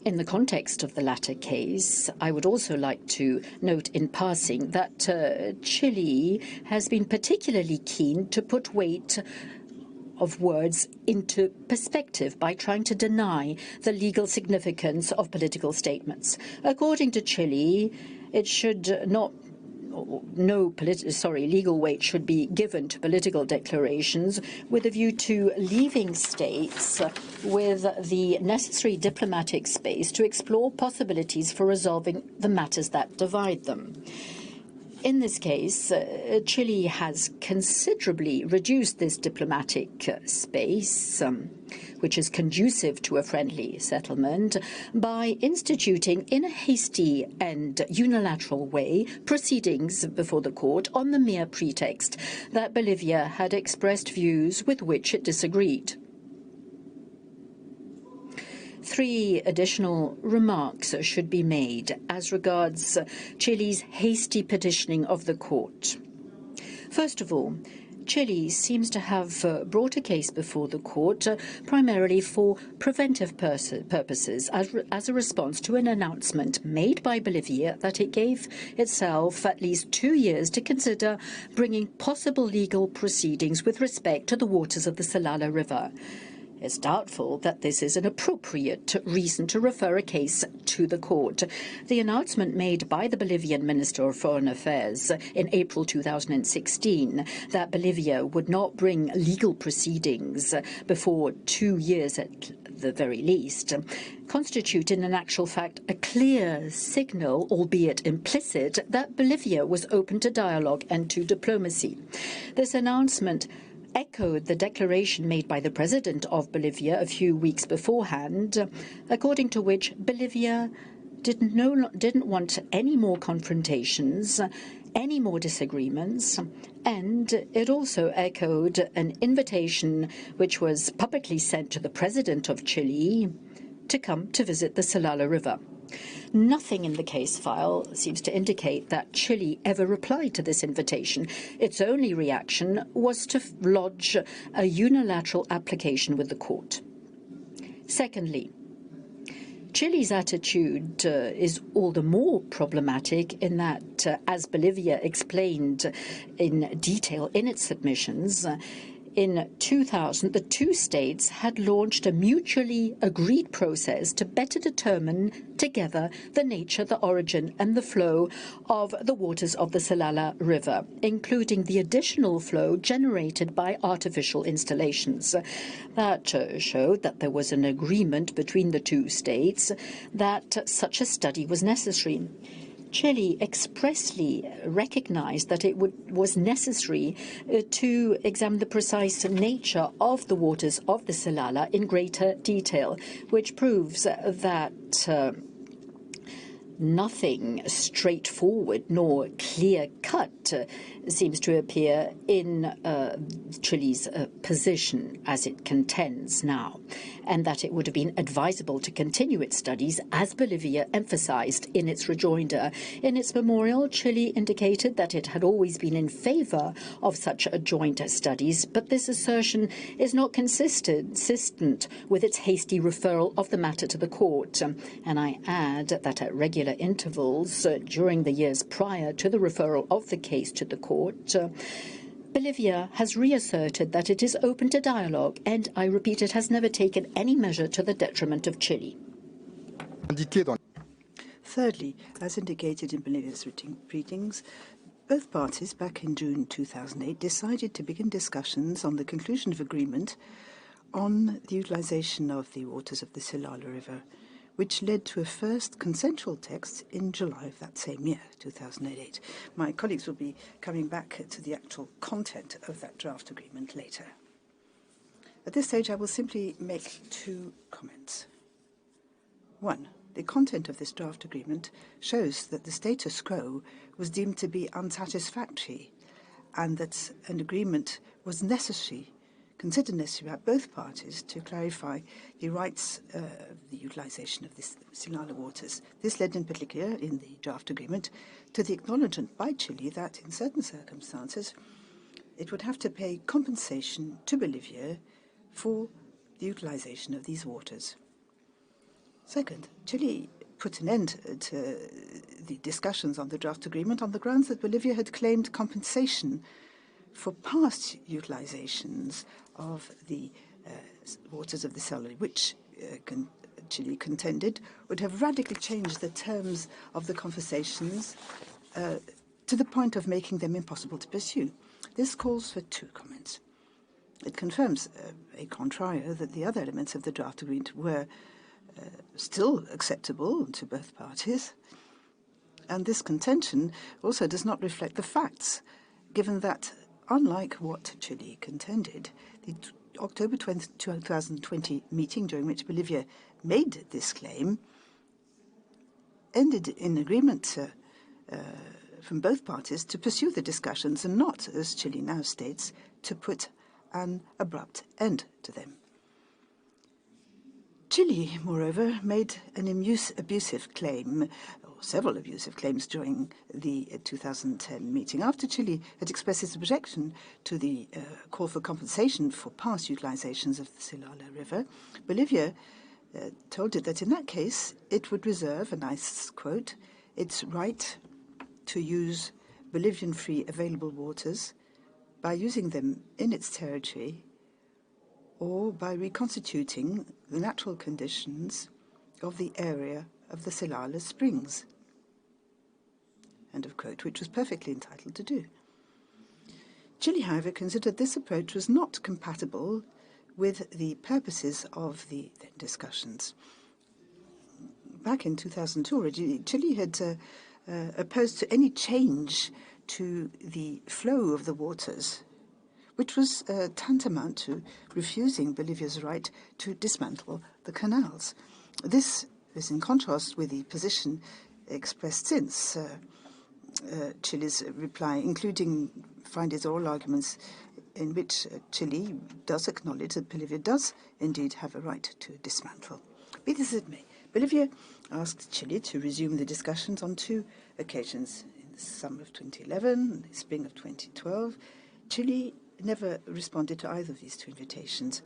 In the context of the latter case, I would also like to note in passing that Chile has been particularly keen to put weight of words into perspective by trying to deny the legal significance of political statements. According to Chile, it should not legal weight should be given to political declarations with a view to leaving states with the necessary diplomatic space to explore possibilities for resolving the matters that divide them. In this case, Chile has considerably reduced this diplomatic space, which is conducive to a friendly settlement, by instituting in a hasty and unilateral way proceedings before the court on the mere pretext that Bolivia had expressed views with which it disagreed. 3 additional remarks should be made as regards Chile's hasty petitioning of the court. First of all, Chile seems to have brought a case before the court primarily for preventive purposes as a response to an announcement made by Bolivia that it gave itself at least 2 years to consider bringing possible legal proceedings with respect to the waters of the Silala River. It's doubtful that this is an appropriate reason to refer a case to the court. The announcement made by the Bolivian Minister of Foreign Affairs in April 2016 that Bolivia would not bring legal proceedings before 2 years at the very least constituted in actual fact a clear signal, albeit implicit, that Bolivia was open to dialogue and to diplomacy. This announcement echoed the declaration made by the president of Bolivia a few weeks beforehand, according to which Bolivia didn't want any more confrontations, any more disagreements, and it also echoed an invitation which was publicly sent to the president of Chile to come to visit the Silala River. Nothing in the case file seems to indicate that Chile ever replied to this invitation. Its only reaction was to lodge a unilateral application with the court. Secondly, Chile's attitude is all the more problematic in that, as Bolivia explained in detail in its submissions, in 2000, the two states had launched a mutually agreed process to better determine together the nature, the origin and the flow of the waters of the Silala River, including the additional flow generated by artificial installations. That showed that there was an agreement between the two states that such a study was necessary. Chile expressly recognized that it was necessary to examine the precise nature of the waters of the Silala in greater detail, which proves that nothing straightforward nor clear-cut seems to appear in Chile's position as it contends now, and that it would have been advisable to continue its studies, as Bolivia emphasized in its rejoinder. In its memorial, Chile indicated that it had always been in favor of such joint studies, but this assertion is not consistent with its hasty referral of the matter to the court. And I add that at regular intervals during the years prior to the referral of the case to the court, Bolivia has reasserted that it is open to dialogue, and I repeat, it has never taken any measure to the detriment of Chile. Thirdly, as indicated in Bolivia's readings, both parties back in June 2008 decided to begin discussions on the conclusion of agreement on the utilization of the waters of the Silala River, which led to a first consensual text in July of that same year, 2008. My colleagues will be coming back to the actual content of that draft agreement later. At this stage, I will simply make two comments. One, the content of this draft agreement shows that the status quo was deemed to be unsatisfactory and that an agreement was considered necessary by both parties to clarify the rights of the utilization of the Silala waters. This led in particular, in the draft agreement, to the acknowledgement by Chile that in certain circumstances it would have to pay compensation to Bolivia for the utilization of these waters. Second, Chile put an end to the discussions on the draft agreement on the grounds that Bolivia had claimed compensation for past utilizations of the waters of the Silala, which Chile contended would have radically changed the terms of the conversations to the point of making them impossible to pursue. This calls for two comments. It confirms, a contrario, that the other elements of the draft agreement were still acceptable to both parties, and this contention also does not reflect the facts, given that, unlike what Chile contended, the October 2020 meeting during which Bolivia made this claim ended in agreement from both parties to pursue the discussions and not, as Chile now states, to put an abrupt end to them. Chile, moreover, made an abusive claim, or several abusive claims during the 2010 meeting. After Chile had expressed its objection to the call for compensation for past utilizations of the Silala River, Bolivia told it that in that case it would reserve, and I quote, its right to use Bolivian-free available waters by using them in its territory or by reconstituting the natural conditions of the area of the Silala Springs, end of quote, which was perfectly entitled to do. Chile, however, considered this approach was not compatible with the purposes of the discussions. Back in 2002 already, Chile had opposed to any change to the flow of the waters, which was tantamount to refusing Bolivia's right to dismantle the canals. This is in contrast with the position expressed since Chile's reply, including its oral arguments in which Chile does acknowledge that Bolivia does indeed have a right to dismantle. Be this as it may, Bolivia asked Chile to resume the discussions on two occasions, in the summer of 2011 and the spring of 2012. Chile never responded to either of these two invitations.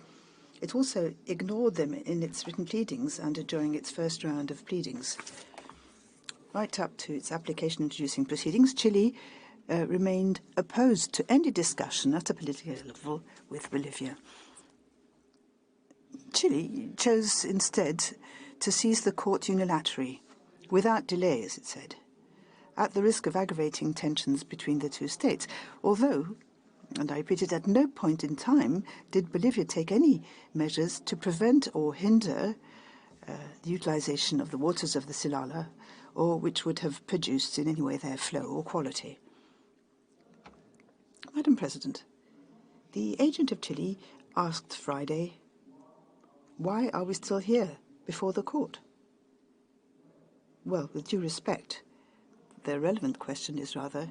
It also ignored them in its written pleadings and during its first round of pleadings. Right up to its application introducing proceedings, Chile remained opposed to any discussion at a political level with Bolivia. Chile chose instead to seize the court unilaterally, without delay, as it said, at the risk of aggravating tensions between the two states, although, and I repeat it, at no point in time did Bolivia take any measures to prevent or hinder the utilization of the waters of the Silala or which would have produced in any way their flow or quality. Madam President, the agent of Chile asked Friday, why are we still here before the court? Well, with due respect, the relevant question is rather,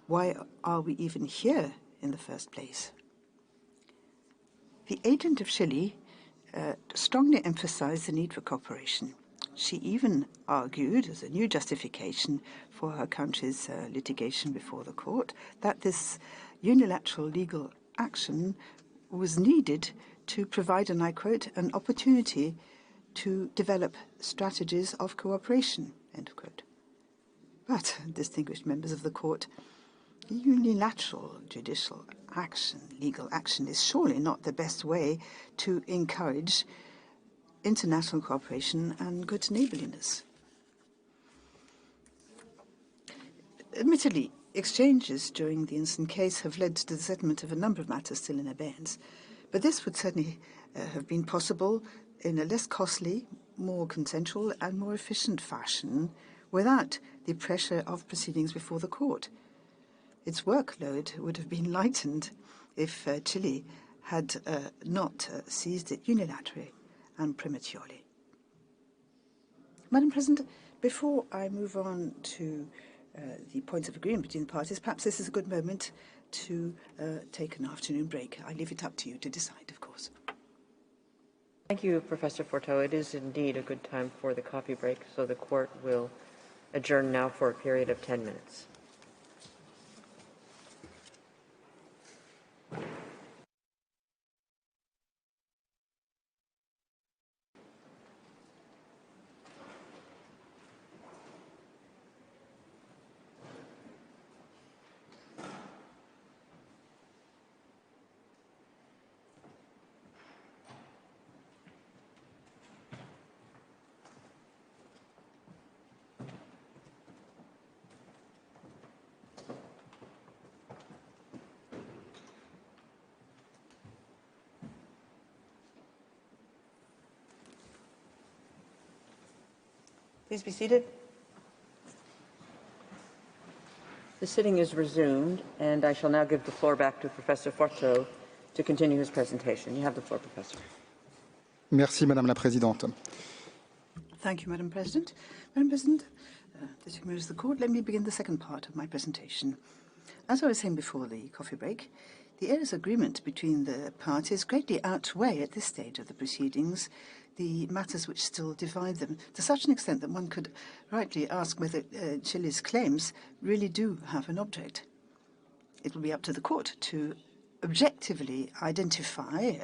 why are we even here in the first place? The agent of Chile strongly emphasized the need for cooperation. She even argued, as a new justification for her country's litigation before the court, that this unilateral legal action was needed to provide, and I quote, an opportunity to develop strategies of cooperation, end of quote. But, distinguished members of the court, unilateral judicial action, legal action, is surely not the best way to encourage international cooperation and good neighborliness. Admittedly, exchanges during the instant case have led to the settlement of a number of matters still in abeyance, but this would certainly have been possible in a less costly, more consensual and more efficient fashion without the pressure of proceedings before the court. Its workload would have been lightened if Chile had not seized it unilaterally and prematurely. Madam President, before I move on to the points of agreement between the parties, perhaps this is a good moment to take an afternoon break. I leave it up to you to decide, of course. Thank you, Professor Forteau. It is indeed a good time for the coffee break, so the court will adjourn now for a period of 10 minutes. Please be seated. The sitting is resumed, and I shall now give the floor back to Professor Forteau to continue his presentation. You have the floor, Professor. Merci, Madame la Présidente. Thank you, Madam President. Madam President, distinguished members of the court, let me begin the second part of my presentation. As I was saying before the coffee break, the areas of agreement between the parties greatly outweigh at this stage of the proceedings the matters which still divide them, to such an extent that one could rightly ask whether Chile's claims really do have an object. It will be up to the court to objectively identify,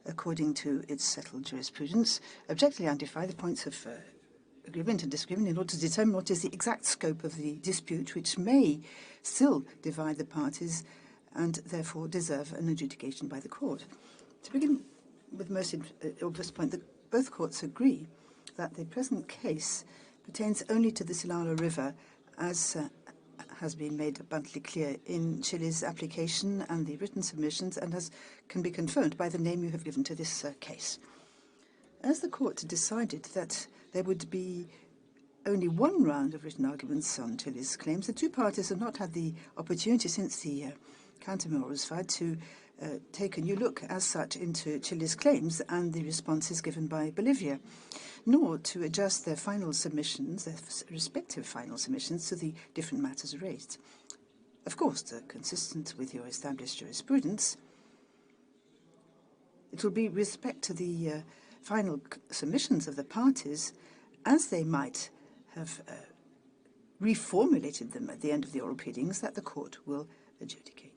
according to its settled jurisprudence, objectively identify the points of agreement and disagreement in order to determine what is the exact scope of the dispute, which may still divide the parties and therefore deserve an adjudication by the court. To begin with the most obvious point, both courts agree that the present case pertains only to the Silala River, as has been made abundantly clear in Chile's application and the written submissions, and can be confirmed by the name you have given to this case. As the court decided that there would be only one round of written arguments on Chile's claims, the two parties have not had the opportunity since the countermemorandum was filed to take a new look as such into Chile's claims and the responses given by Bolivia, nor to adjust their final submissions, their respective final submissions, to the different matters raised. Of course, consistent with your established jurisprudence, it will be with respect to the final submissions of the parties, as they might have reformulated them at the end of the oral proceedings, that the court will adjudicate.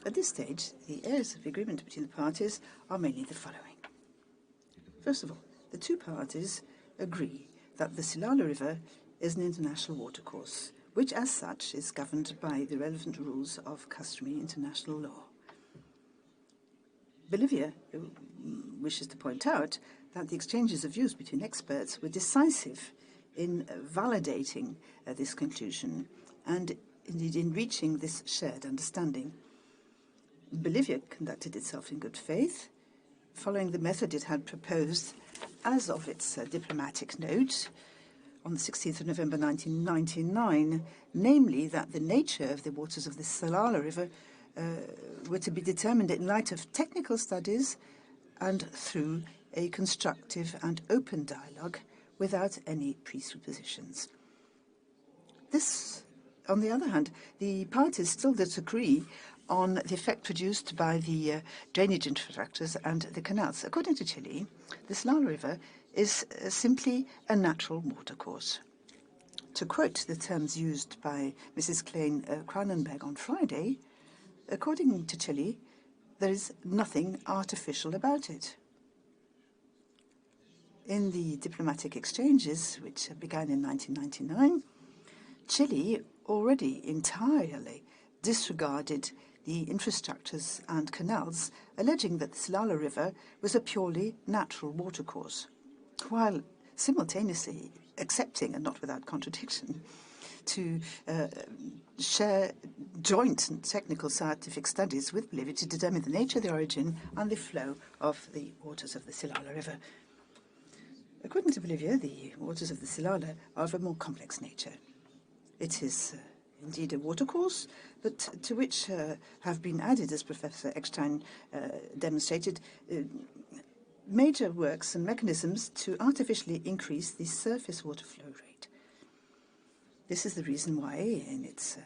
At this stage, the areas of agreement between the parties are mainly the following. First of all, the two parties agree that the Silala River is an international watercourse, which as such is governed by the relevant rules of customary international law. Bolivia wishes to point out that the exchanges of views between experts were decisive in validating this conclusion and indeed in reaching this shared understanding. Bolivia conducted itself in good faith, following the method it had proposed as of its diplomatic note, on the 16th of November 1999, namely that the nature of the waters of the Silala River were to be determined in light of technical studies and through a constructive and open dialogue without any presuppositions. This, on the other hand, the parties still disagree on the effect produced by the drainage infrastructures and the canals. According to Chile, the Silala River is simply a natural watercourse. To quote the terms used by Mrs. Klein-Kranenberg on Friday, according to Chile, there is nothing artificial about it. In the diplomatic exchanges, which began in 1999, Chile already entirely disregarded the infrastructures and canals, alleging that the Silala River was a purely natural watercourse, while simultaneously accepting, and not without contradiction, to share joint and technical scientific studies with Bolivia to determine the nature, the origin, and the flow of the waters of the Silala River. According to Bolivia, the waters of the Silala are of a more complex nature. It is indeed a watercourse, but to which have been added, as Professor Eckstein demonstrated, major works and mechanisms to artificially increase the surface water flow rate. This is the reason why, in its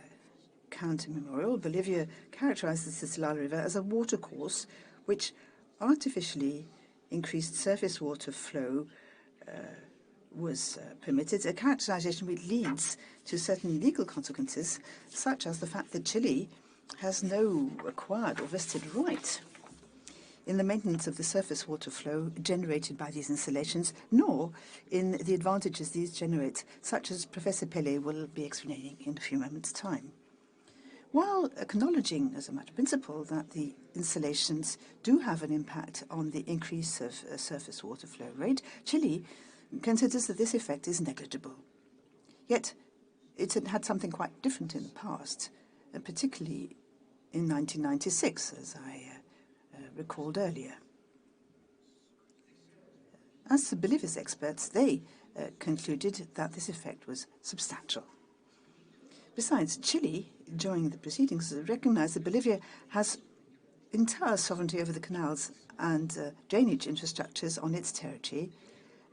counter memorial, Bolivia characterizes the Silala River as a watercourse which artificially increased surface water flow was permitted, a characterization which leads to certain legal consequences, such as the fact that Chile has no acquired or vested right in the maintenance of the surface water flow generated by these installations, nor in the advantages these generate, such as Professor Pele will be explaining in a few moments' time. While acknowledging as a matter of principle that the installations do have an impact on the increase of surface water flow rate, Chile considers that this effect is negligible. Yet it had something quite different in the past, particularly in 1996, as I recalled earlier. As the Bolivia's experts, they concluded that this effect was substantial. Besides, Chile, during the proceedings, recognized that Bolivia has entire sovereignty over the canals and drainage infrastructures on its territory,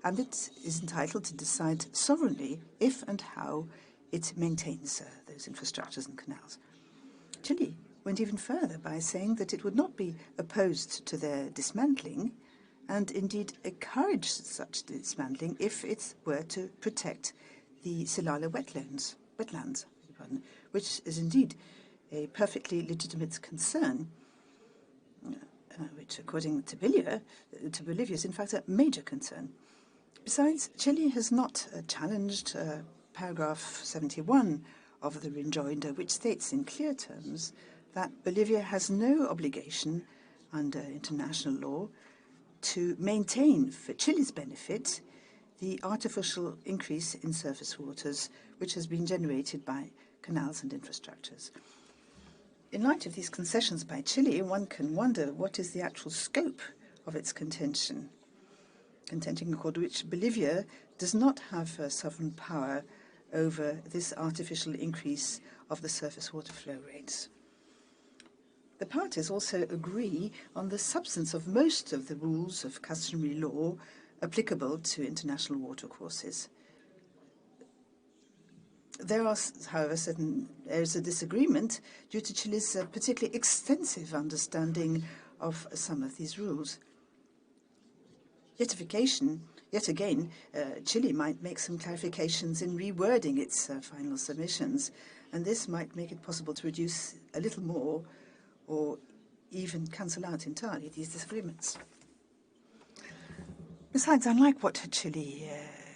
and it is entitled to decide sovereignly if and how it maintains those infrastructures and canals. Chile went even further by saying that it would not be opposed to their dismantling, and indeed encourage such dismantling if it were to protect the Silala wetlands, which is indeed a perfectly legitimate concern, which, according to Bolivia, is in fact a major concern. Besides, Chile has not challenged paragraph 71 of the rejoinder, which states in clear terms that Bolivia has no obligation under international law to maintain, for Chile's benefit, the artificial increase in surface waters which has been generated by canals and infrastructures. In light of these concessions by Chile, one can wonder what is the actual scope of its contention according to which Bolivia does not have sovereign power over this artificial increase of the surface water flow rates. The parties also agree on the substance of most of the rules of customary law applicable to international watercourses. There are, however, certain areas of disagreement due to Chile's particularly extensive understanding of some of these rules. Yet again, Chile might make some clarifications in rewording its final submissions, and this might make it possible to reduce a little more or even cancel out entirely these disagreements. Besides, unlike what Chile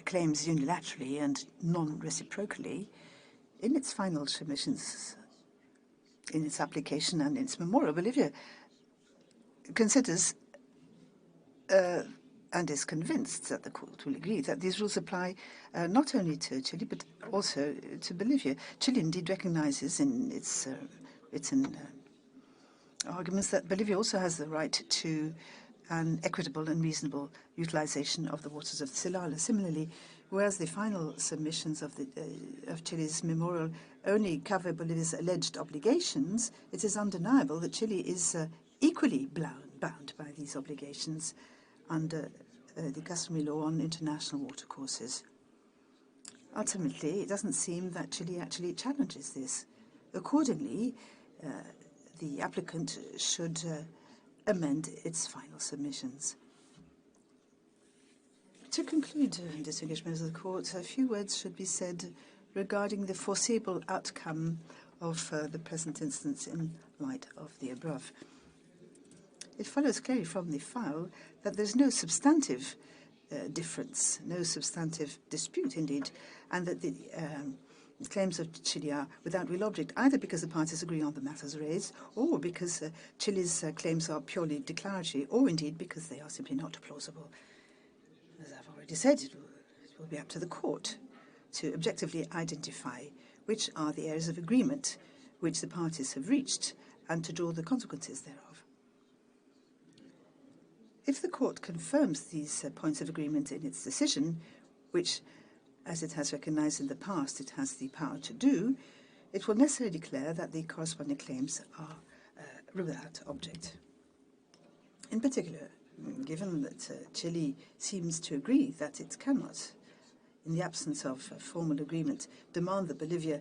claims unilaterally and non-reciprocally, in its final submissions, in its application and in its memorial, Bolivia considers and is convinced that the court will agree that these rules apply not only to Chile but also to Bolivia. Chile indeed recognizes in its written arguments that Bolivia also has the right to an equitable and reasonable utilization of the waters of the Silala. Similarly, Whereas the final submissions of Chile's memorial only cover Bolivia's alleged obligations, it is undeniable that Chile is equally bound by these obligations under the customary law on international watercourses. Ultimately, it doesn't seem that Chile actually challenges this. Accordingly, the applicant should amend its final submissions. To conclude, distinguished members of the Court, a few words should be said regarding the foreseeable outcome of the present instance in light of the above. It follows clearly from the file that there's no substantive difference, no substantive dispute, indeed, and that the claims of Chile are without real object, either because the parties agree on the matters raised, or because Chile's claims are purely declaratory, or indeed because they are simply not plausible. As I've already said, it will be up to the Court to objectively identify which are the areas of agreement which the parties have reached and to draw the consequences thereof. If the Court confirms these points of agreement in its decision, which, as it has recognized in the past, it has the power to do, it will necessarily declare that the corresponding claims are without object. In particular, given that Chile seems to agree that it cannot, in the absence of a formal agreement, demand that Bolivia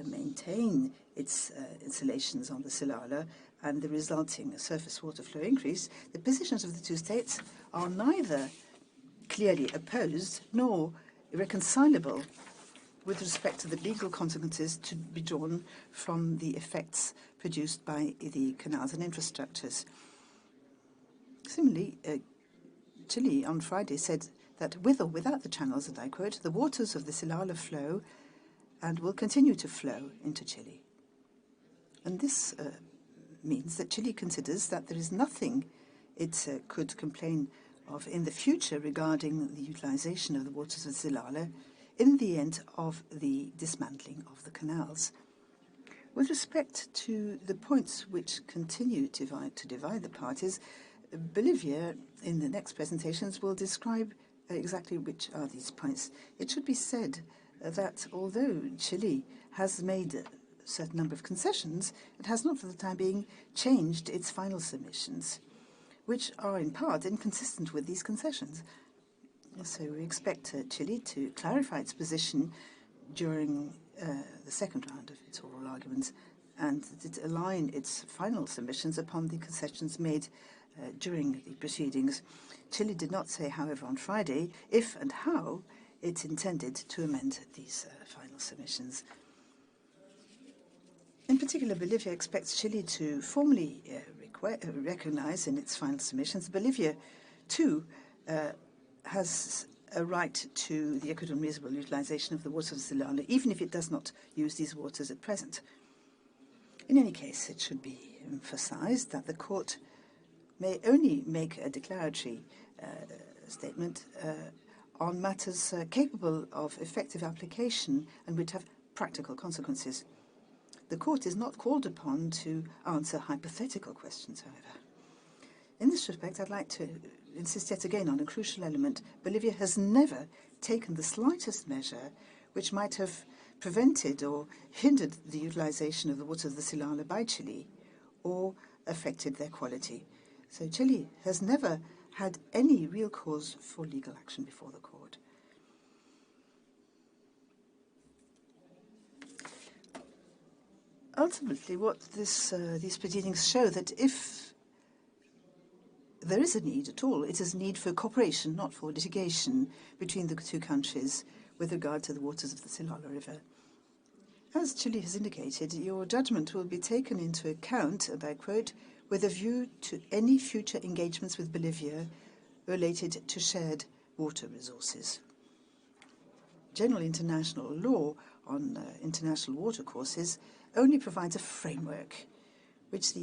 maintain its installations on the Silala and the resulting surface water flow increase, the positions of the two states are neither clearly opposed nor irreconcilable with respect to the legal consequences to be drawn from the effects produced by the canals and infrastructures. Similarly, Chile on Friday said that with or without the channels, and I quote, the waters of the Silala flow and will continue to flow into Chile. And this means that Chile considers that there is nothing it could complain of in the future regarding the utilization of the waters of Silala in the end of the dismantling of the canals. With respect to the points which continue to divide the parties, Bolivia, in the next presentations, will describe exactly which are these points. It should be said that although Chile has made a certain number of concessions, it has not for the time being changed its final submissions, which are in part inconsistent with these concessions. So we expect Chile to clarify its position during the second round of its oral arguments and to align its final submissions upon the concessions made during the proceedings. Chile did not say, however, on Friday if and how it intended to amend these final submissions. In particular, Bolivia expects Chile to formally recognize in its final submissions Bolivia, too, has a right to the equitable and reasonable utilization of the waters of Silala, even if it does not use these waters at present. In any case, it should be emphasized that the Court may only make a declaratory statement on matters capable of effective application and which have practical consequences. The Court is not called upon to answer hypothetical questions, however. In this respect, I'd like to insist yet again on a crucial element. Bolivia has never taken the slightest measure which might have prevented or hindered the utilization of the waters of the Silala by Chile or affected their quality. So Chile has never had any real cause for legal action before the Court. Ultimately, what these proceedings show that if there is a need at all, it is a need for cooperation, not for litigation, between the two countries with regard to the waters of the Silala River. As Chile has indicated, your judgment will be taken into account, and I quote, with a view to any future engagements with Bolivia related to shared water resources. General international law on international watercourses only provides a framework which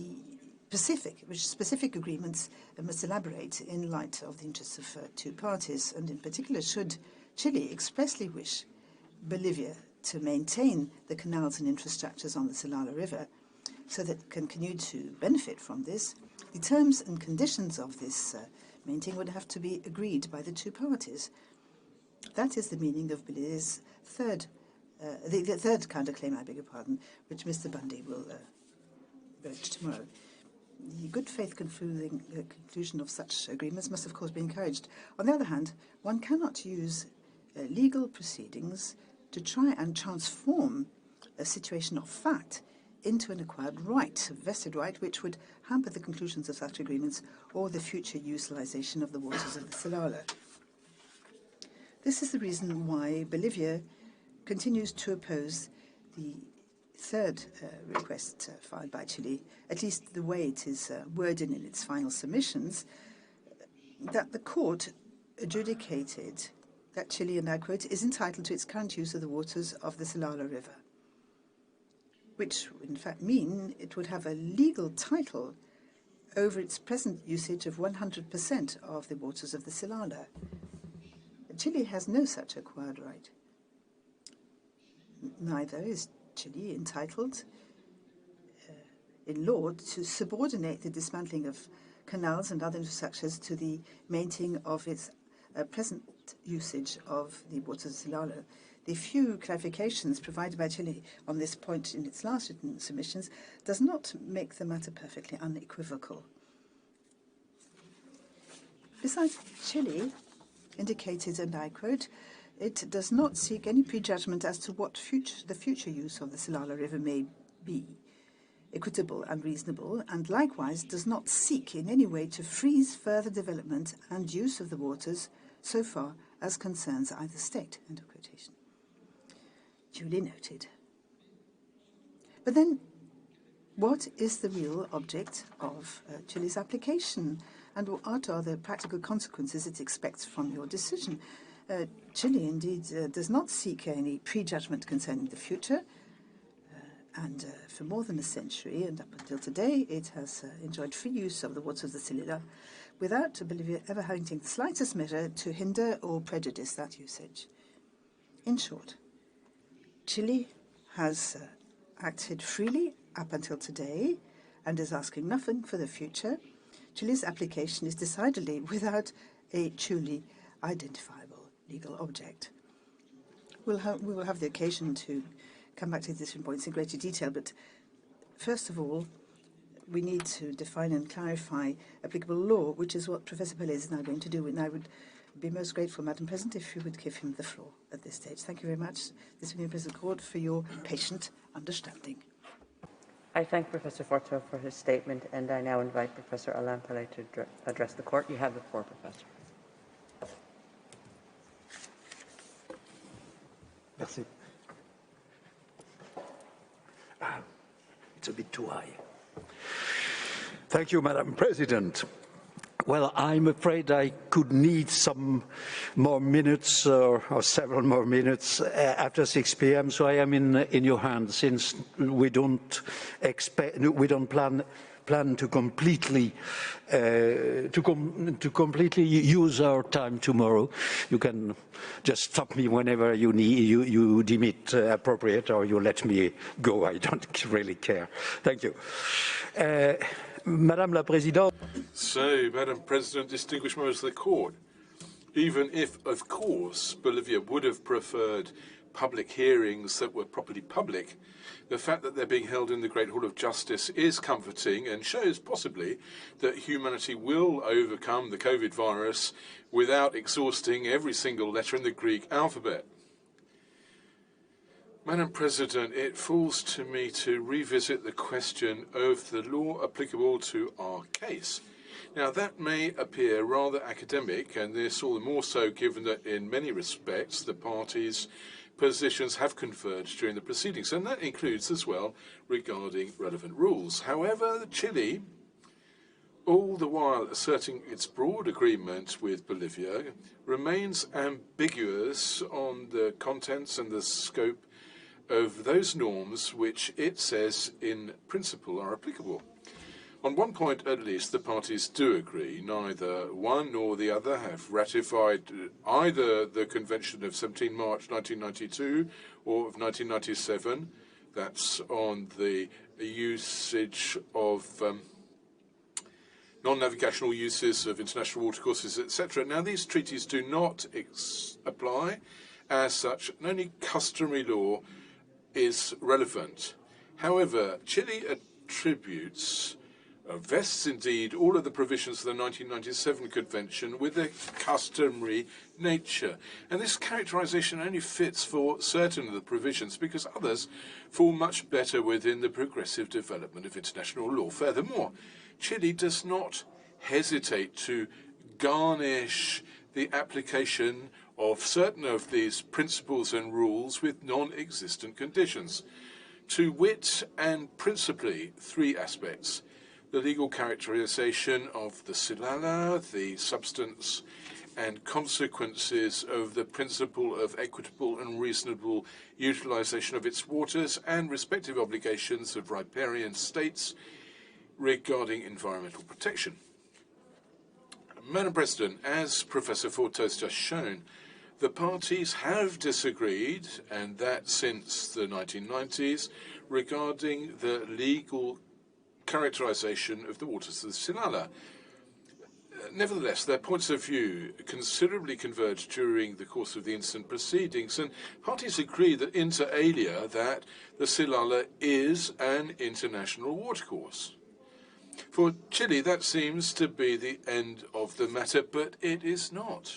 specific agreements must elaborate in light of the interests of two parties, and in particular should Chile expressly wish Bolivia to maintain the canals and infrastructures on the Silala River so that it can continue to benefit from this, the terms and conditions of this maintaining would have to be agreed by the two parties. That is the meaning of Bolivia's third, the third counterclaim, I beg your pardon, which Mr. Bundy will urge tomorrow. The good faith conclusion of such agreements must, of course, be encouraged. On the other hand, one cannot use legal proceedings to try and transform a situation of fact into an acquired right, a vested right, which would hamper the conclusions of such agreements or the future utilization of the waters of the Silala. This is the reason why Bolivia continues to oppose the third request filed by Chile, at least the way it is worded in its final submissions, that the court adjudicated that Chile, and I quote, is entitled to its current use of the waters of the Silala River, which in fact mean it would have a legal title over its present usage of 100% of the waters of the Silala. Chile has no such acquired right. Neither is Chile entitled in law to subordinate the dismantling of canals and other infrastructures to the maintaining of its present usage of the waters of Silala. The few clarifications provided by Chile on this point in its last written submissions does not make the matter perfectly unequivocal. Besides, Chile indicated, and I quote, it does not seek any prejudgment as to what the future use of the Silala River may be, equitable and reasonable, and likewise does not seek in any way to freeze further development and use of the waters so far as concerns either state. End of quotation. Duly noted. But then, what is the real object of Chile's application, and what are the practical consequences it expects from your decision? Chile, indeed, does not seek any prejudgment concerning the future, and for more than a century, and up until today, it has enjoyed free use of the waters of the Silala without Bolivia ever having taken the slightest measure to hinder or prejudice that usage. In short, Chile has acted freely up until today and is asking nothing for the future. Chile's application is decidedly without a truly identifiable legal object. We will have the occasion to come back to these different points in greater detail, but first of all, we need to define and clarify applicable law, which is what Professor Pérez is now going to do, and I would be most grateful, Madam President, if you would give him the floor at this stage. Thank you very much, Disciplinary President Court, for your patient understanding. I thank Professor Forto for his statement, and I now invite Professor Alain Pellet to address the court. You have the floor, Professor. Merci. It's a bit too high. Thank you, Madam President. Well, I'm afraid I could need some more minutes or several more minutes after 6 p.m. So I am in your hands, since we don't plan to completely use our time tomorrow. You can just stop me whenever you deem it appropriate, or you let me go. I don't really care. Thank you. Madame la Présidente. So, Madam President, distinguished members of the court, even if, of course, Bolivia would have preferred public hearings that were properly public, the fact that they're being held in the Great Hall of Justice is comforting and shows possibly that humanity will overcome the COVID virus without exhausting every single letter in the Greek alphabet. Madam President, it falls to me to revisit the question of the law applicable to our case. Now, that may appear rather academic, and this all the more so given that in many respects the parties' positions have converged during the proceedings, and that includes as well regarding relevant rules. However, Chile, all the while asserting its broad agreement with Bolivia, remains ambiguous on the contents and the scope of those norms which it says in principle are applicable. On one point at least the parties do agree. Neither one nor the other have ratified either the Convention of 17 March 1992 or of 1997. That's on the usage of non-navigational uses of international watercourses, etc. Now, these treaties do not apply as such, and only customary law is relevant. However, Chile attributes, vests indeed, all of the provisions of the 1997 Convention with a customary nature. And this characterization only fits for certain of the provisions because others fall much better within the progressive development of international law. Furthermore, Chile does not hesitate to garnish the application of certain of these principles and rules with non-existent conditions, to wit and principally three aspects: the legal characterization of the Silala, the substance and consequences of the principle of equitable and reasonable utilization of its waters, and respective obligations of riparian states regarding environmental protection. Madam President, as Professor Fortes just shown, the parties have disagreed, and that since the 1990s, regarding the legal characterization of the waters of the Silala. Nevertheless, their points of view considerably converged during the course of the instant proceedings, and parties agree that inter alia that the Silala is an international watercourse. For Chile, that seems to be the end of the matter, but it is not.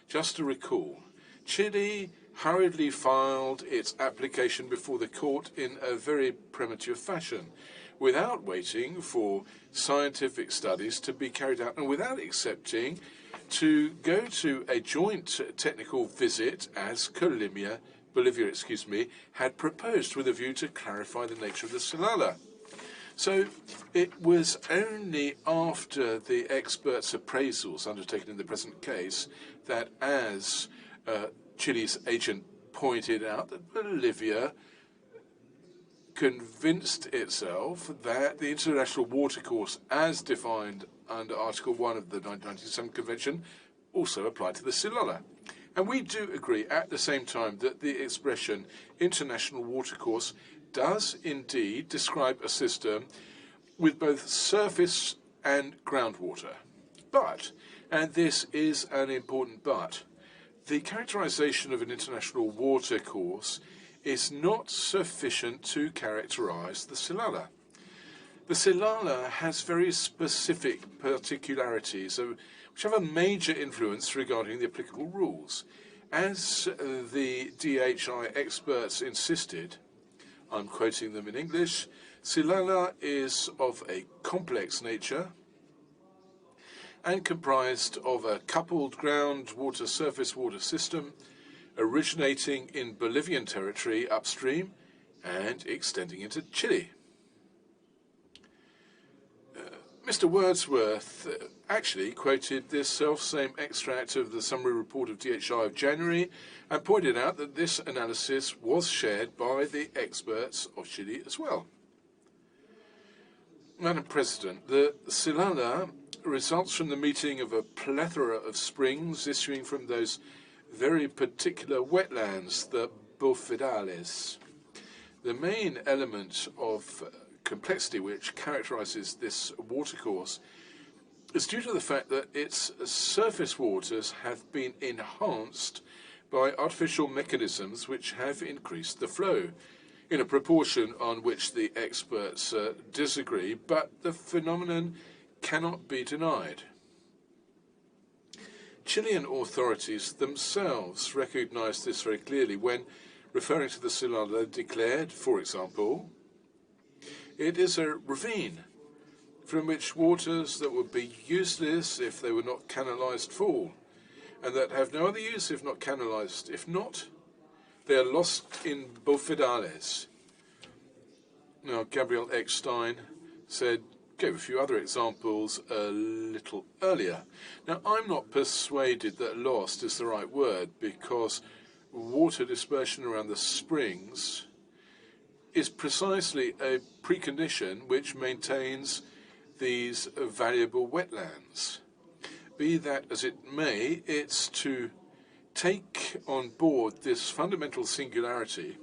Just to recall, Chile hurriedly filed its application before the court in a very premature fashion, without waiting for scientific studies to be carried out and without accepting to go to a joint technical visit as Bolivia, had proposed with a view to clarify the nature of the Silala. So it was only after the experts' appraisals undertaken in the present case that, as Chile's agent pointed out, that Bolivia convinced itself that the international watercourse as defined under Article 1 of the 1997 Convention also applied to the Silala. And we do agree at the same time that the expression international watercourse does indeed describe a system with both surface and groundwater. But, and this is an important but, the characterization of an international watercourse is not sufficient to characterize the Silala. The Silala has very specific particularities which have a major influence regarding the applicable rules. As the DHI experts insisted, I'm quoting them in English, Silala is of a complex nature and comprised of a coupled groundwater surface water system originating in Bolivian territory upstream and extending into Chile. Mr. Wordsworth actually quoted this self-same extract of the summary report of DHI of January and pointed out that this analysis was shared by the experts of Chile as well. Madam President, the Silala results from the meeting of a plethora of springs issuing from those very particular wetlands, the bofedales. The main element of complexity which characterizes this watercourse is due to the fact that its surface waters have been enhanced by artificial mechanisms which have increased the flow in a proportion on which the experts disagree, but the phenomenon cannot be denied. Chilean authorities themselves recognized this very clearly when, referring to the Silala, declared, for example, it is a ravine from which waters that would be useless if they were not canalized fall, and that have no other use if not canalized. If not, they are lost in bofedales. Now, Gabriel Eckstein gave a few other examples a little earlier. Now, I'm not persuaded that lost is the right word, because water dispersion around the springs is precisely a precondition which maintains these valuable wetlands. Be that as it may, it's to take on board this fundamental singularity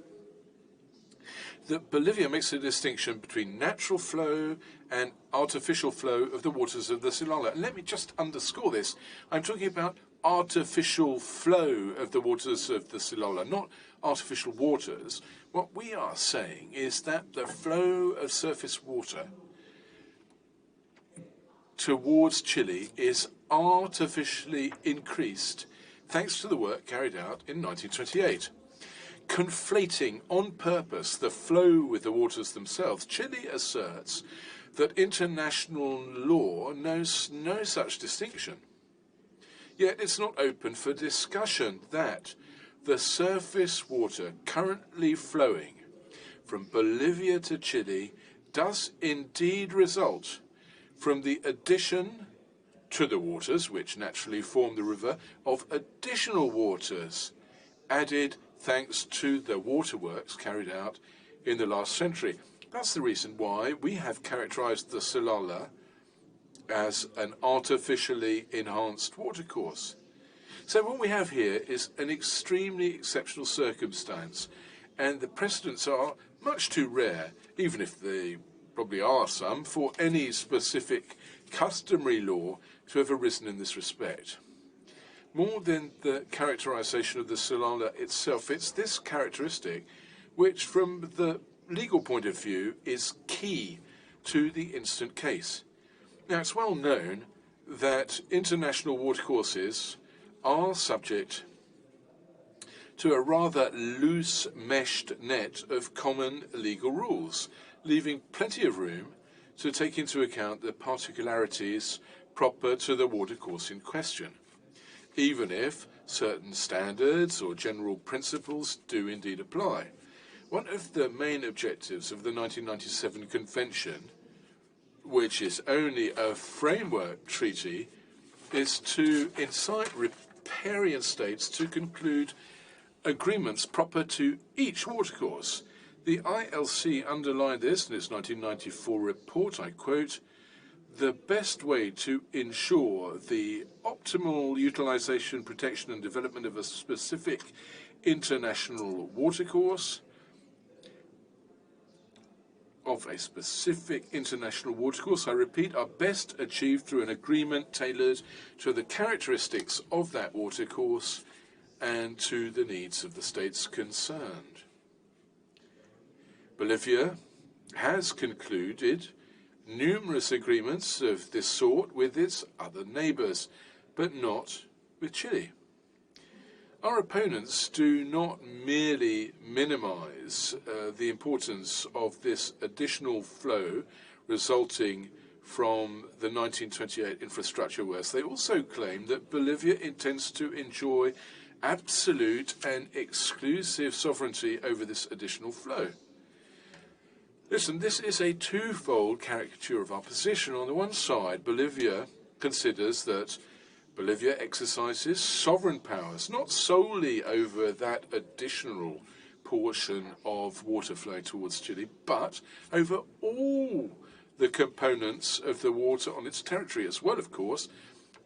that Bolivia makes a distinction between natural flow and artificial flow of the waters of the Silala. And let me just underscore this. I'm talking about artificial flow of the waters of the Silala, not artificial waters. What we are saying is that the flow of surface water towards Chile is artificially increased thanks to the work carried out in 1928. Conflating on purpose the flow with the waters themselves, Chile asserts that international law knows no such distinction. Yet it's not open for discussion that the surface water currently flowing from Bolivia to Chile does indeed result from the addition to the waters, which naturally form the river, of additional waters added thanks to the waterworks carried out in the last century. That's the reason why we have characterized the Silala as an artificially enhanced watercourse. So what we have here is an extremely exceptional circumstance, and the precedents are much too rare, even if they probably are some, for any specific customary law to have arisen in this respect. More than the characterization of the Silala itself, it's this characteristic which, from the legal point of view, is key to the instant case. Now, it's well known that international watercourses are subject to a rather loose meshed net of common legal rules, leaving plenty of room to take into account the particularities proper to the watercourse in question, even if certain standards or general principles do indeed apply. One of the main objectives of the 1997 Convention, which is only a framework treaty, is to incite riparian states to conclude agreements proper to each watercourse. The ILC underlined this in its 1994 report, I quote, "The best way to ensure the optimal utilization, protection and development of a specific international watercourse I repeat, are best achieved through an agreement tailored to the characteristics of that watercourse and to the needs of the states concerned." Bolivia has concluded numerous agreements of this sort with its other neighbors, but not with Chile. Our opponents do not merely minimize the importance of this additional flow resulting from the 1928 infrastructure works. They also claim that Bolivia intends to enjoy absolute and exclusive sovereignty over this additional flow. Listen, this is a twofold caricature of our position. On the one side, Bolivia considers that Bolivia exercises sovereign powers, not solely over that additional portion of water flow towards Chile, but over all the components of the water on its territory, as well, of course,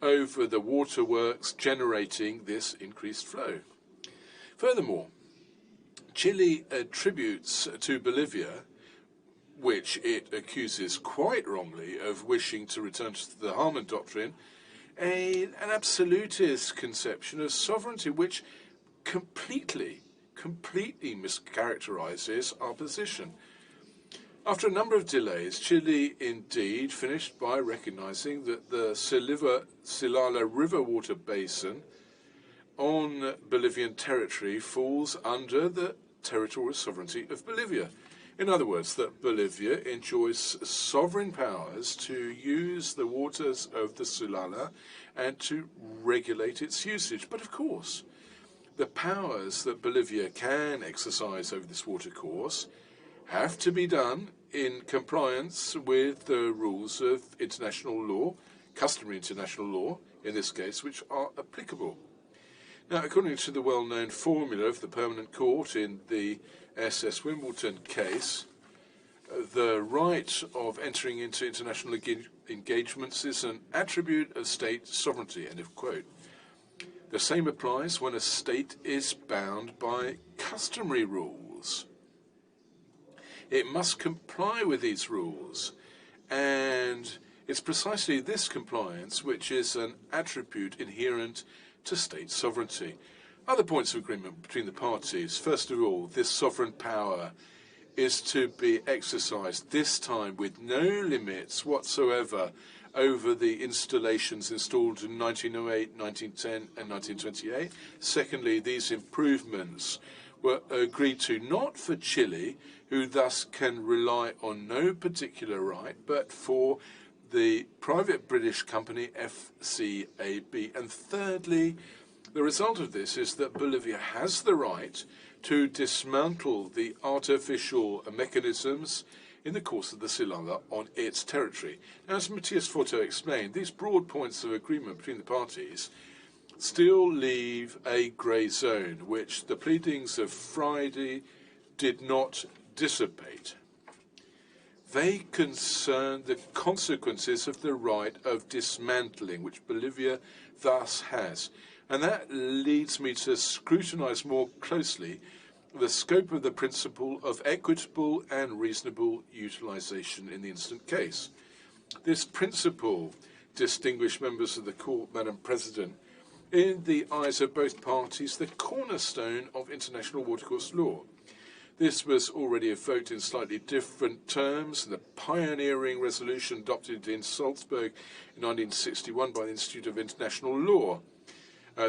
over the waterworks generating this increased flow. Furthermore, Chile attributes to Bolivia, which it accuses quite wrongly of wishing to return to the Harman Doctrine, an absolutist conception of sovereignty which completely mischaracterizes our position. After a number of delays, Chile indeed finished by recognizing that the Silala River water basin on Bolivian territory falls under the territorial sovereignty of Bolivia. In other words, that Bolivia enjoys sovereign powers to use the waters of the Silala and to regulate its usage. But of course, the powers that Bolivia can exercise over this watercourse have to be done in compliance with the rules of international law, customary international law in this case, which are applicable. Now, according to the well-known formula of the Permanent Court in the SS Wimbledon case, the right of entering into international engagements is an attribute of state sovereignty, end of quote. The same applies when a state is bound by customary rules. It must comply with these rules. And it's precisely this compliance which is an attribute inherent to state sovereignty. Other points of agreement between the parties. First of all, this sovereign power is to be exercised, this time with no limits whatsoever, over the installations installed in 1908, 1910 and 1928. Secondly, these improvements were agreed to not for Chile, who thus can rely on no particular right, but for the private British company FCAB. And thirdly, the result of this is that Bolivia has the right to dismantle the artificial mechanisms in the course of the Silala on its territory. Now, as Matthias Forto explained, these broad points of agreement between the parties still leave a grey zone, which the pleadings of Friday did not dissipate. They concern the consequences of the right of dismantling, which Bolivia thus has. And that leads me to scrutinize more closely the scope of the principle of equitable and reasonable utilization in the instant case. This principle, distinguished members of the Court, Madam President, in the eyes of both parties, the cornerstone of international watercourse law. This was already evoked in slightly different terms in the pioneering resolution adopted in Salzburg in 1961 by the Institute of International Law.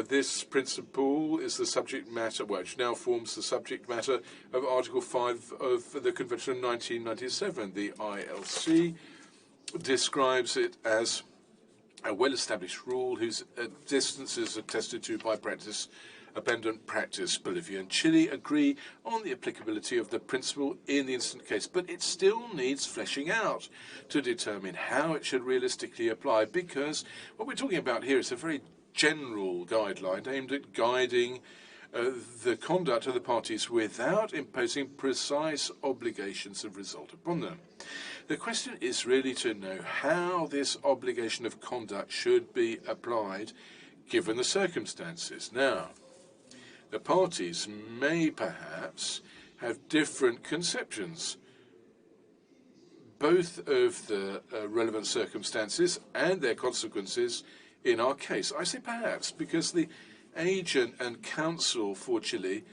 This principle is the subject matter, which now forms the subject matter of Article 5 of the Convention of 1997. The ILC describes it as a well-established rule whose existence is attested to by practice, abundant practice. Bolivia and Chile agree on the applicability of the principle in the instant case, but it still needs fleshing out to determine how it should realistically apply, because what we're talking about here is a very general guideline aimed at guiding the conduct of the parties without imposing precise obligations of result upon them. The question is really to know how this obligation of conduct should be applied given the circumstances. Now, the parties may perhaps have different conceptions, both of the relevant circumstances and their consequences in our case. I say perhaps because the agent and counsel for Chile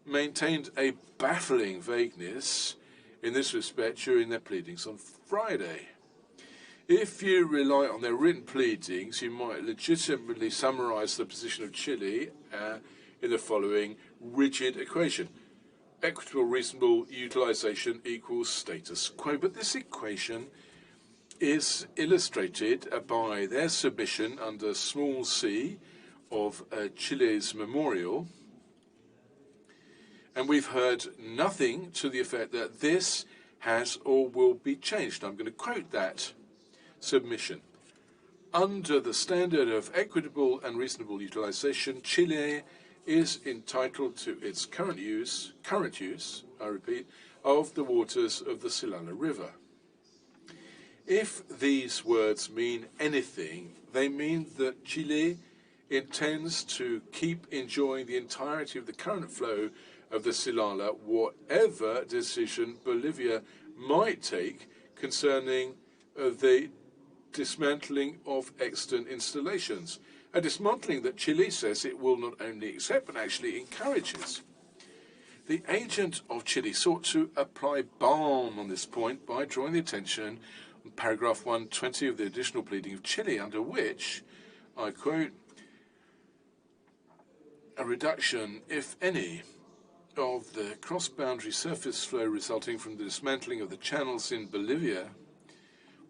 maintained a baffling vagueness in this respect during their pleadings on Friday. If you rely on their written pleadings, you might legitimately summarize the position of Chile in the following rigid equation. Equitable reasonable utilization equals status quo. But this equation is illustrated by their submission under small c of Chile's memorial. And we've heard nothing to the effect that this has or will be changed. I'm going to quote that submission. Under the standard of equitable and reasonable utilization, Chile is entitled to its current use, I repeat, of the waters of the Silala River. If these words mean anything, they mean that Chile intends to keep enjoying the entirety of the current flow of the Silala, whatever decision Bolivia might take concerning the dismantling of extant installations. A dismantling that Chile says it will not only accept, but actually encourages. The agent of Chile sought to apply balm on this point by drawing the attention on paragraph 120 of the additional pleading of Chile, under which, I quote, a reduction, if any, of the cross-boundary surface flow resulting from the dismantling of the channels in Bolivia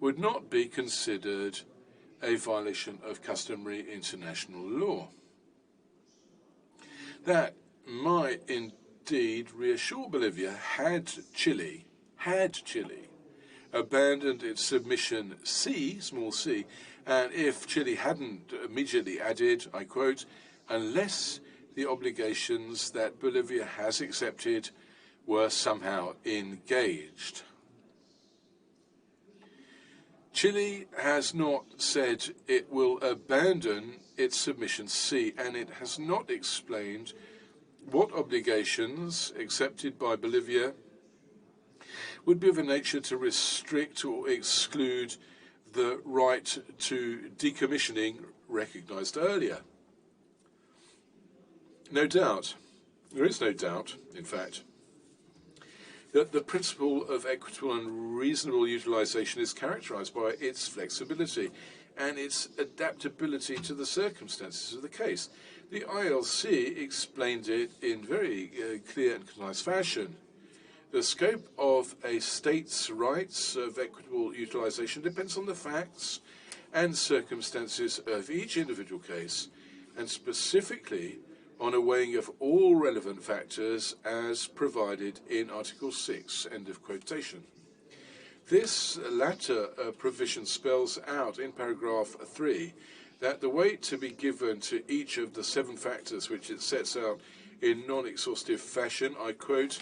would not be considered a violation of customary international law. That might indeed reassure Bolivia had Chile abandoned its submission C, small c, and if Chile hadn't immediately added, I quote, unless the obligations that Bolivia has accepted were somehow engaged. Chile has not said it will abandon its submission C, and it has not explained what obligations accepted by Bolivia would be of a nature to restrict or exclude the right to decommissioning recognised earlier. No doubt, there is no doubt, in fact, that the principle of equitable and reasonable utilisation is characterised by its flexibility and its adaptability to the circumstances of the case. The ILC explained it in very clear and concise fashion. The scope of a state's rights of equitable utilisation depends on the facts and circumstances of each individual case, and specifically on a weighing of all relevant factors as provided in Article 6, end of quotation. This latter provision spells out in paragraph 3 that the weight to be given to each of the 7 factors which it sets out in non-exhaustive fashion, I quote,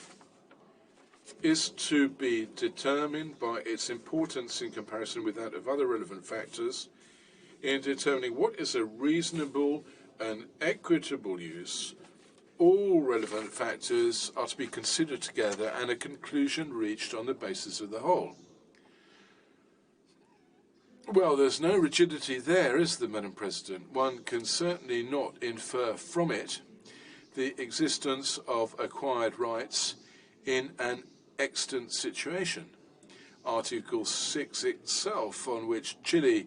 is to be determined by its importance in comparison with that of other relevant factors in determining what is a reasonable and equitable use. All relevant factors are to be considered together and a conclusion reached on the basis of the whole. Well, there's no rigidity there, is there, Madam President? One can certainly not infer from it the existence of acquired rights in an extant situation. Article 6 itself, on which Chile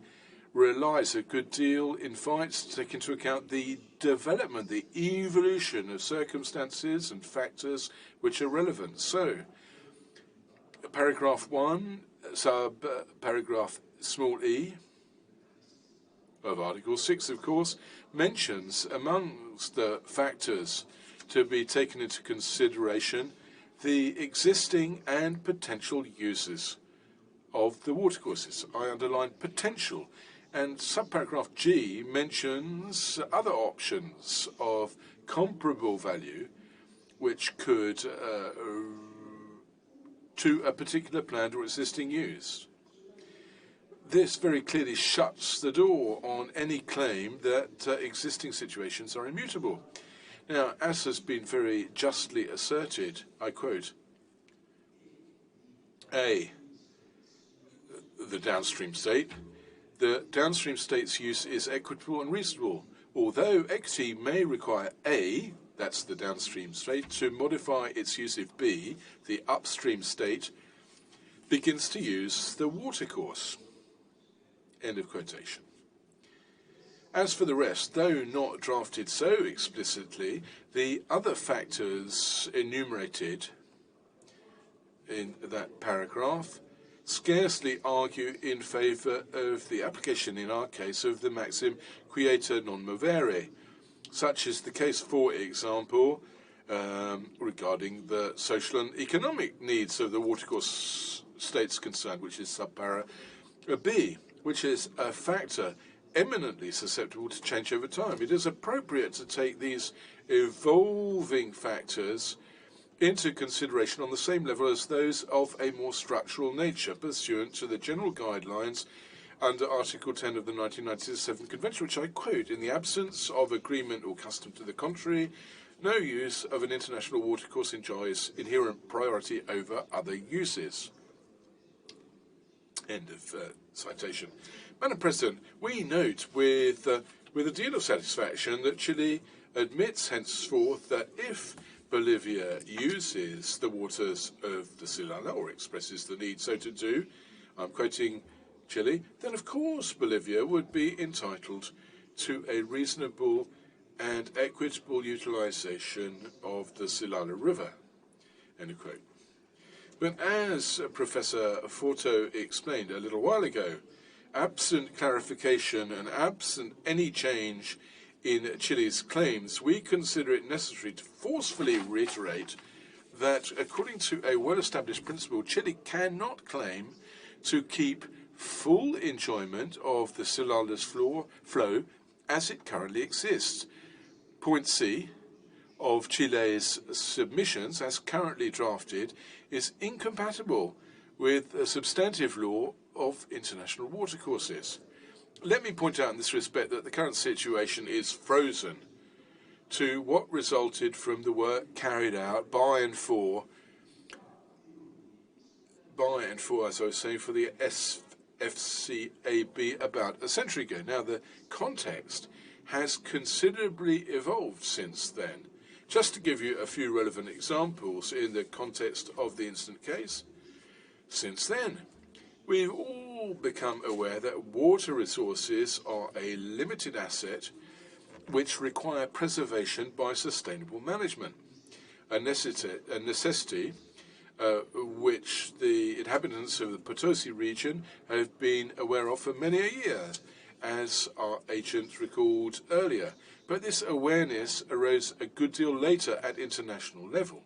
relies a good deal, invites to take into account the development, the evolution of circumstances and factors which are relevant. So, paragraph 1, paragraph small e of Article 6, of course, mentions amongst the factors to be taken into consideration the existing and potential uses of the watercourses. I underline potential. And subparagraph G mentions other options of comparable value which could, to a particular planned or existing use. This very clearly shuts the door on any claim that existing situations are immutable. Now, as has been very justly asserted, I quote, A, the downstream state. The downstream state's use is equitable and reasonable, although equity may require A, that's the downstream state, to modify its use if B, the upstream state, begins to use the watercourse. End of quotation. As for the rest, though not drafted so explicitly, the other factors enumerated in that paragraph scarcely argue in favour of the application, in our case, of the maxim quieta non movere. Such is the case, for example, regarding the social and economic needs of the watercourse states concerned, which is subpara B, which is a factor eminently susceptible to change over time. It is appropriate to take these evolving factors into consideration on the same level as those of a more structural nature, pursuant to the general guidelines under Article 10 of the 1997 Convention, which I quote, in the absence of agreement or custom to the contrary, no use of an international watercourse enjoys inherent priority over other uses. End of citation. Madam President, we note with a deal of satisfaction that Chile admits henceforth that if Bolivia uses the waters of the Silala, or expresses the need so to do, I'm quoting Chile, then of course Bolivia would be entitled to a reasonable and equitable utilization of the Silala River. End of quote. But as Professor Forto explained a little while ago, absent clarification and absent any change in Chile's claims, we consider it necessary to forcefully reiterate that, according to a well-established principle, Chile cannot claim to keep full enjoyment of the Silala's flow as it currently exists. Point C of Chile's submissions, as currently drafted, is incompatible with a substantive law of international watercourses. Let me point out in this respect that the current situation is frozen to what resulted from the work carried out by and for by and for, as I was saying, for the FCAB about a century ago. Now, the context has considerably evolved since then. Just to give you a few relevant examples in the context of the incident case, since then, we've all become aware that water resources are a limited asset which require preservation by sustainable management, a necessity which the inhabitants of the Potosi region have been aware of for many a year, as our agent recalled earlier. But this awareness arose a good deal later at international level.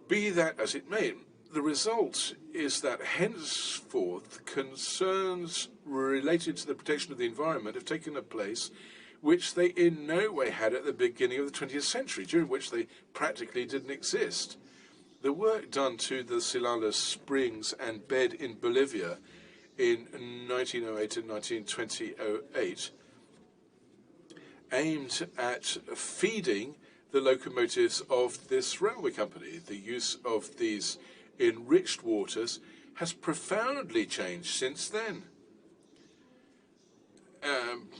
Be that as it may, the result is that henceforth concerns related to the protection of the environment have taken a place which they in no way had at the beginning of the 20th century, during which they practically didn't exist. The work done to the Silala springs and bed in Bolivia in 1908 and 1928 aimed at feeding the locomotives of this railway company. The use of these enriched waters has profoundly changed since then.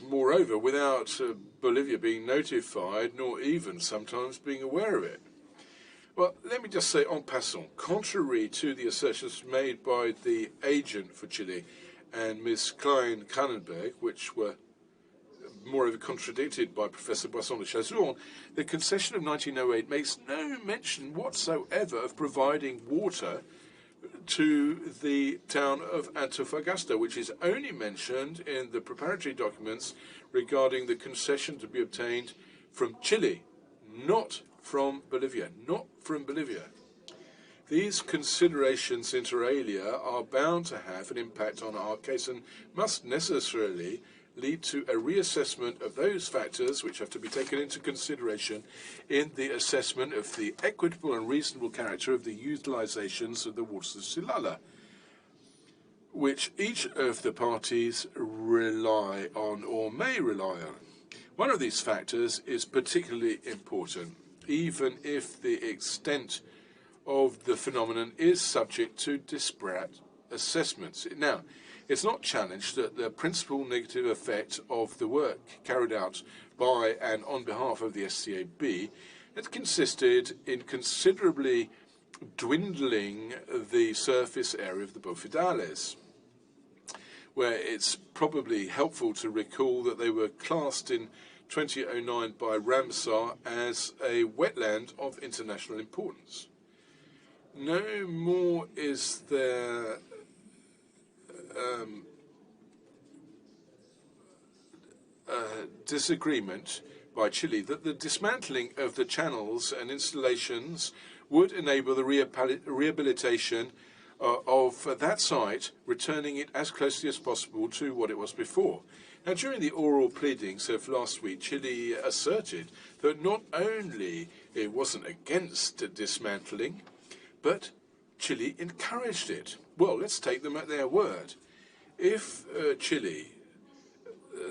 Moreover, without Bolivia being notified, nor even sometimes being aware of it. Well, let me just say en passant, contrary to the assertions made by the agent for Chile and Ms. Klein-Kannenberg, which were moreover contradicted by Professor Boisson de Chazouan, the concession of 1908 makes no mention whatsoever of providing water to the town of Antofagasta, which is only mentioned in the preparatory documents regarding the concession to be obtained from Chile, not from Bolivia. These considerations inter alia are bound to have an impact on our case and must necessarily lead to a reassessment of those factors which have to be taken into consideration in the assessment of the equitable and reasonable character of the utilizations of the waters of Silala, which each of the parties rely on or may rely on. One of these factors is particularly important, even if the extent of the phenomenon is subject to disparate assessments. Now, it's not challenged that the principal negative effect of the work carried out by and on behalf of the SCAB had consisted in considerably dwindling the surface area of the Bofidales, where it's probably helpful to recall that they were classed in 2009 by Ramsar as a wetland of international importance. No more is there disagreement by Chile that the dismantling of the channels and installations would enable the rehabilitation of that site, returning it as closely as possible to what it was before. Now, during the oral pleadings of last week, Chile asserted that not only it wasn't against dismantling, but Chile encouraged it. Well, let's take them at their word. If Chile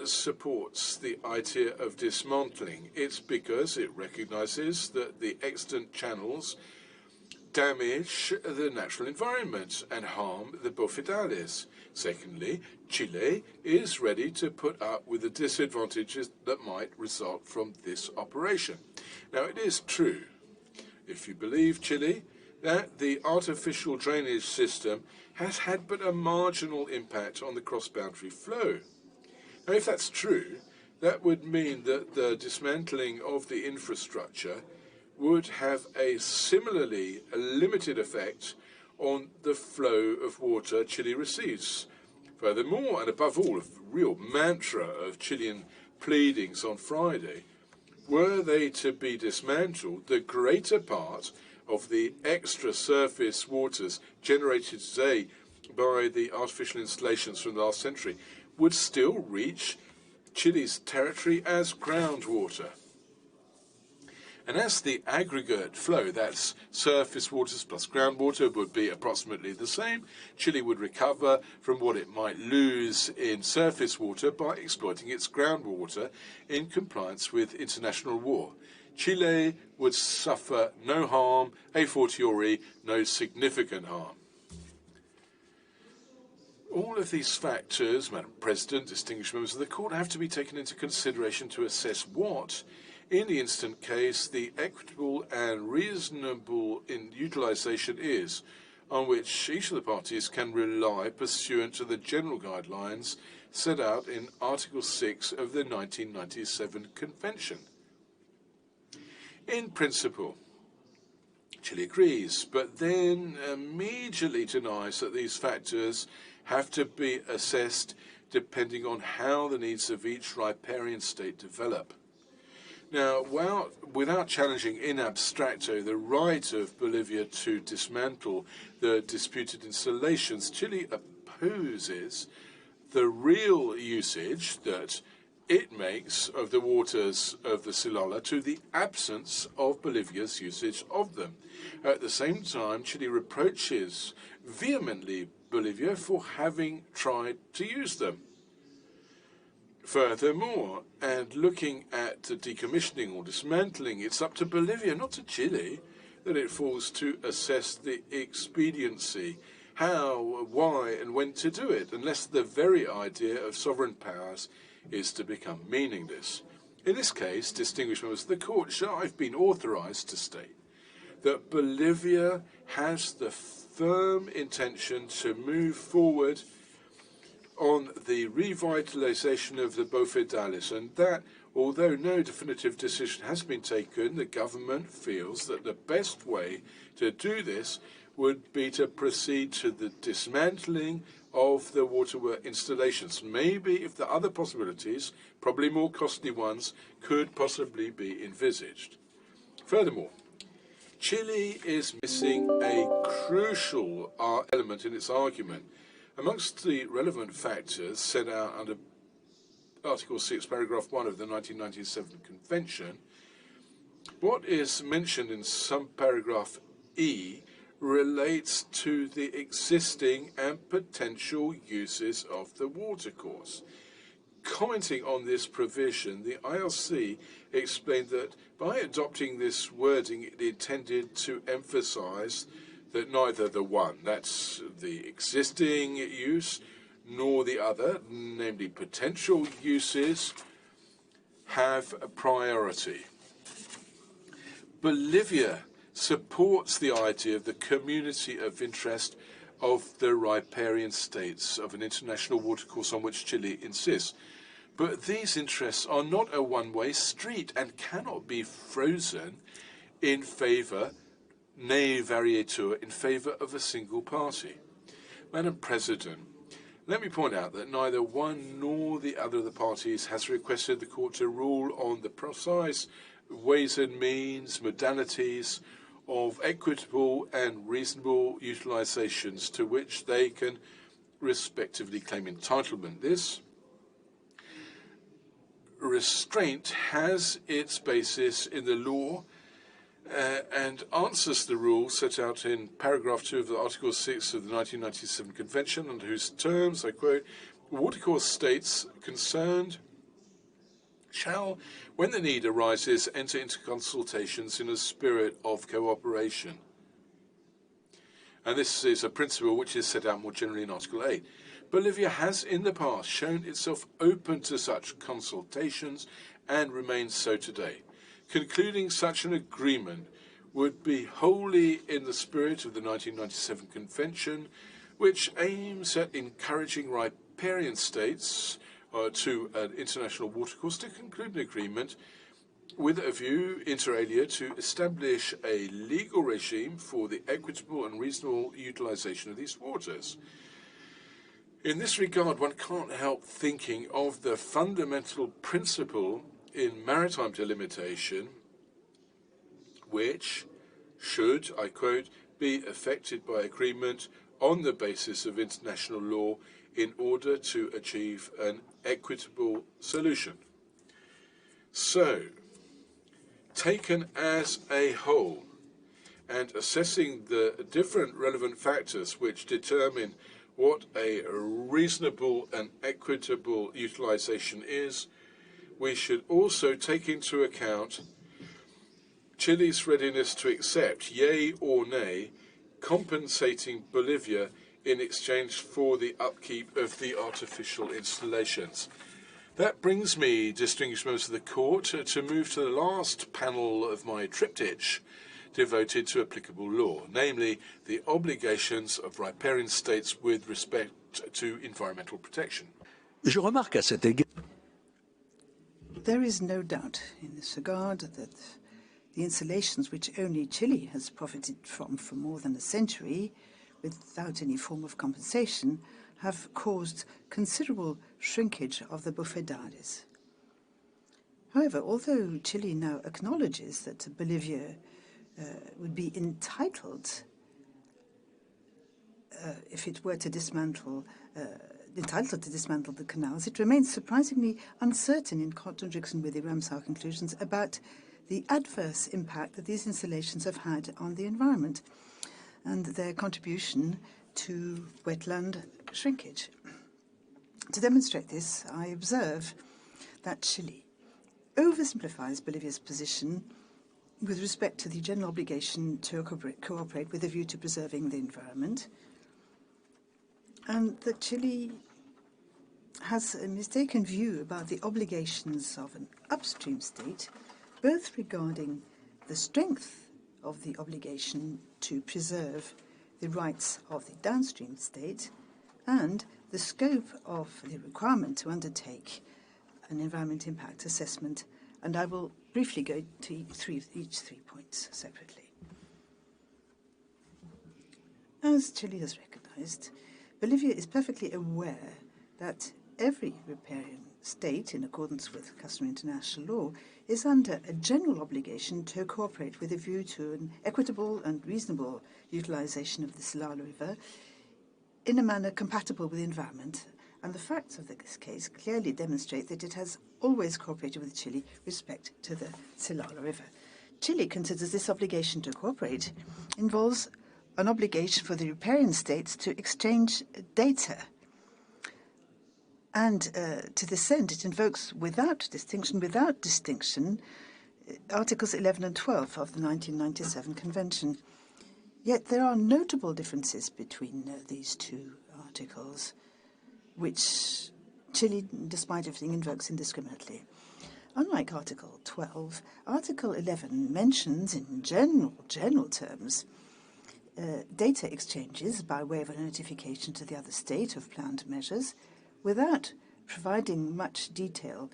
supports the idea of dismantling, it's because it recognizes that the extant channels damage the natural environment and harm the Bofidales. Secondly, Chile is ready to put up with the disadvantages that might result from this operation. Now, it is true, if you believe Chile, that the artificial drainage system has had but a marginal impact on the cross-boundary flow. Now, if that's true, that would mean that the dismantling of the infrastructure would have a similarly limited effect on the flow of water Chile receives. Furthermore, and above all, a real mantra of Chilean pleadings on Friday, were they to be dismantled, the greater part of the extra surface waters generated today by the artificial installations from the last century would still reach Chile's territory as groundwater. And as the aggregate flow, that's surface waters plus groundwater, would be approximately the same, Chile would recover from what it might lose in surface water by exploiting its groundwater in compliance with international law. Chile would suffer no harm, a fortiori, no significant harm. All of these factors, Madam President, distinguished members of the Court, have to be taken into consideration to assess what, in the instant case, the equitable and reasonable utilization is, on which each of the parties can rely pursuant to the general guidelines set out in Article 6 of the 1997 Convention. In principle, Chile agrees, but then immediately denies that these factors have to be assessed depending on how the needs of each riparian state develop. Now, without challenging in abstracto the right of Bolivia to dismantle the disputed installations, Chile opposes the real usage that it makes of the waters of the Silala to the absence of Bolivia's usage of them. At the same time, Chile reproaches vehemently Bolivia for having tried to use them. Furthermore, and looking at the decommissioning or dismantling, it's up to Bolivia, not to Chile, that it falls to assess the expediency, how, why, and when to do it, unless the very idea of sovereign powers is to become meaningless. In this case, distinguished members of the Court, I've been authorized to state that Bolivia has the firm intention to move forward on the revitalization of the Bofedales, and that, although no definitive decision has been taken, the government feels that the best way to do this would be to proceed to the dismantling of the waterworks installations. Maybe if the other possibilities, probably more costly ones, could possibly be envisaged. Furthermore, Chile is missing a crucial element in its argument. Amongst the relevant factors set out under Article 6, Paragraph 1 of the 1997 Convention, what is mentioned in some paragraph E relates to the existing and potential uses of the watercourse. Commenting on this provision, the ILC explained that by adopting this wording, it intended to emphasize that neither the one, that's the existing use, nor the other, namely potential uses, have a priority. Bolivia supports the idea of the community of interest of the riparian states of an international watercourse on which Chile insists. But these interests are not a one-way street and cannot be frozen in favor, ne varietur, in favor of a single party. Madam President, let me point out that neither one nor the other of the parties has requested the Court to rule on the precise ways and means, modalities of equitable and reasonable utilizations to which they can respectively claim entitlement. This restraint has its basis in the law and answers the rule set out in paragraph 2 of the Article 6 of the 1997 Convention, under whose terms, I quote, watercourse states concerned shall, when the need arises, enter into consultations in a spirit of cooperation. And this is a principle which is set out more generally in Article 8. Bolivia has in the past shown itself open to such consultations and remains so today. Concluding such an agreement would be wholly in the spirit of the 1997 Convention, which aims at encouraging riparian states to an international watercourse to conclude an agreement with a view, inter alia, to establish a legal regime for the equitable and reasonable utilization of these waters. In this regard, one can't help thinking of the fundamental principle in maritime delimitation, which should, I quote, be affected by agreement on the basis of international law in order to achieve an equitable solution. So, taken as a whole and assessing the different relevant factors which determine what a reasonable and equitable utilization is, we should also take into account Chile's readiness to accept, yea or nay, compensating Bolivia in exchange for the upkeep of the artificial installations. That brings me, distinguished members of the court, to move to the last panel of my triptych devoted to applicable law, namely the obligations of riparian states with respect to environmental protection. Je remarque à cet égard. There is no doubt in this regard that the installations which only Chile has profited from for more than a century, without any form of compensation, have caused considerable shrinkage of the bufedades. However, although Chile now acknowledges that Bolivia would be entitled, if it were to dismantle, the canals, it remains surprisingly uncertain, in contradiction with the Ramsar conclusions, about the adverse impact that these installations have had on the environment and their contribution to wetland shrinkage. To demonstrate this, I observe that Chile oversimplifies Bolivia's position with respect to the general obligation to cooperate with a view to preserving the environment, and that Chile has a mistaken view about the obligations of an upstream state, both regarding the strength of the obligation to preserve the rights of the downstream state and the scope of the requirement to undertake an environment impact assessment. And I will briefly go to each three points separately. As Chile has recognized, Bolivia is perfectly aware that every riparian state, in accordance with customary international law, is under a general obligation to cooperate with a view to an equitable and reasonable utilization of the Silala River in a manner compatible with the environment. And the facts of this case clearly demonstrate that it has always cooperated with Chile with respect to the Silala River. Chile considers this obligation to cooperate involves an obligation for the riparian states to exchange data. And to this end, it invokes without distinction, Articles 11 and 12 of the 1997 Convention. Yet there are notable differences between these two articles, which Chile, despite everything, invokes indiscriminately. Unlike Article 12, Article 11 mentions in general terms data exchanges by way of a notification to the other state of planned measures without providing much detail,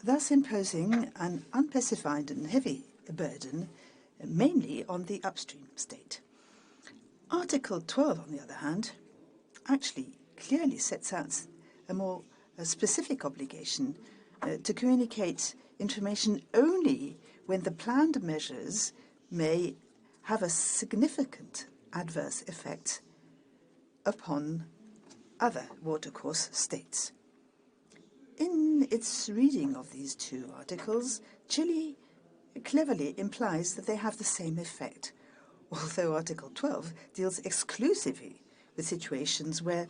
thus imposing an unspecified and heavy burden mainly on the upstream state. Article 12, on the other hand, actually clearly sets out a more specific obligation to communicate information only when the planned measures may have a significant adverse effect upon other watercourse states. In its reading of these two articles, Chile cleverly implies that they have the same effect, although Article 12 deals exclusively with situations where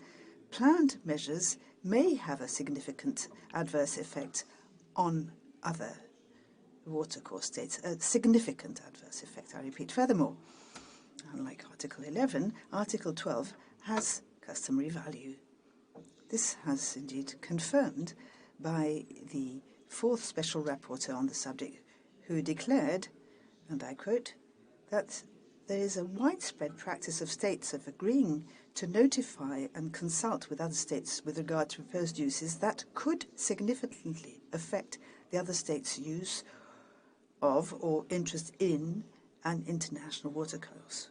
planned measures may have a significant adverse effect on other watercourse states, a significant adverse effect, I repeat. Furthermore, unlike Article 11, Article 12 has customary value. This has indeed confirmed by the fourth special rapporteur on the subject, who declared, and I quote, that there is a widespread practice of states of agreeing to notify and consult with other states with regard to proposed uses that could significantly affect the other state's use of or interest in an international watercourse.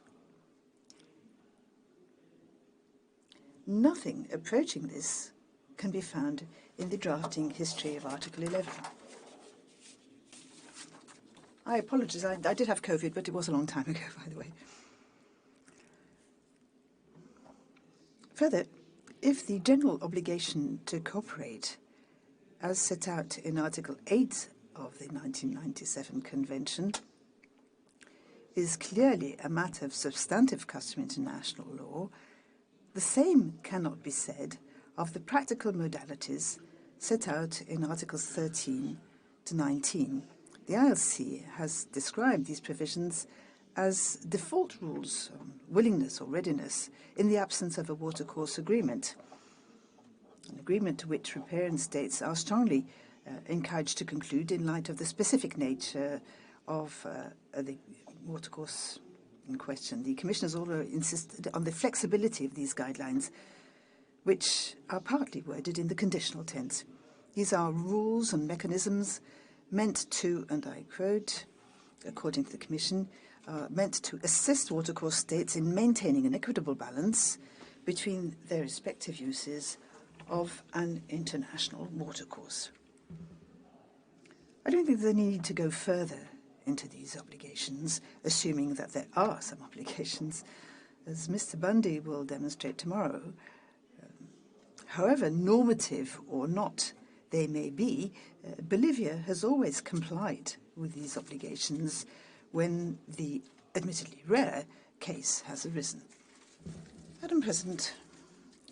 Nothing approaching this can be found in the drafting history of Article 11. I apologize, I did have COVID, but it was a long time ago, by the way. Further, if the general obligation to cooperate, as set out in Article 8 of the 1997 Convention is clearly a matter of substantive customary international law, the same cannot be said of the practical modalities set out in Articles 13 to 19. The ILC has described these provisions as default rules on willingness or readiness in the absence of a watercourse agreement, an agreement to which riparian states are strongly encouraged to conclude in light of the specific nature of the watercourse in question. The Commission has also insisted on the flexibility of these guidelines, which are partly worded in the conditional tense. These are rules and mechanisms meant to, and I quote, according to the Commission, meant to assist watercourse states in maintaining an equitable balance between their respective uses of an international watercourse. I don't think there's any need to go further into these obligations, assuming that there are some obligations, as Mr. Bundy will demonstrate tomorrow. However normative or not they may be, Bolivia has always complied with these obligations when the admittedly rare case has arisen. Madam President,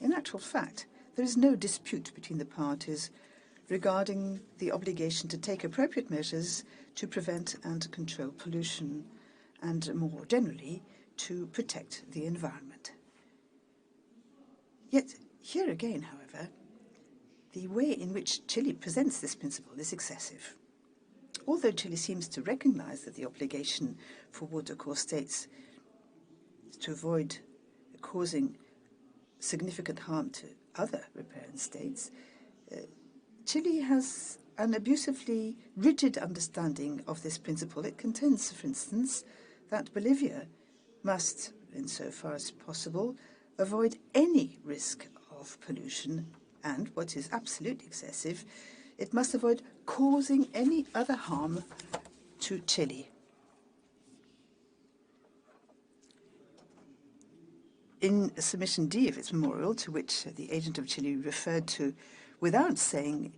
in actual fact, there is no dispute between the parties regarding the obligation to take appropriate measures to prevent and control pollution and, more generally, to protect the environment. Yet, here again, however, the way in which Chile presents this principle is excessive. Although Chile seems to recognize that the obligation for watercourse states is to avoid causing significant harm to other riparian states, Chile has an abusively rigid understanding of this principle. It contends, for instance, that Bolivia must, insofar as possible, avoid any risk of pollution and, what is absolutely excessive, it must avoid causing any other harm to Chile. In submission D of its memorial, to which the agent of Chile referred to without saying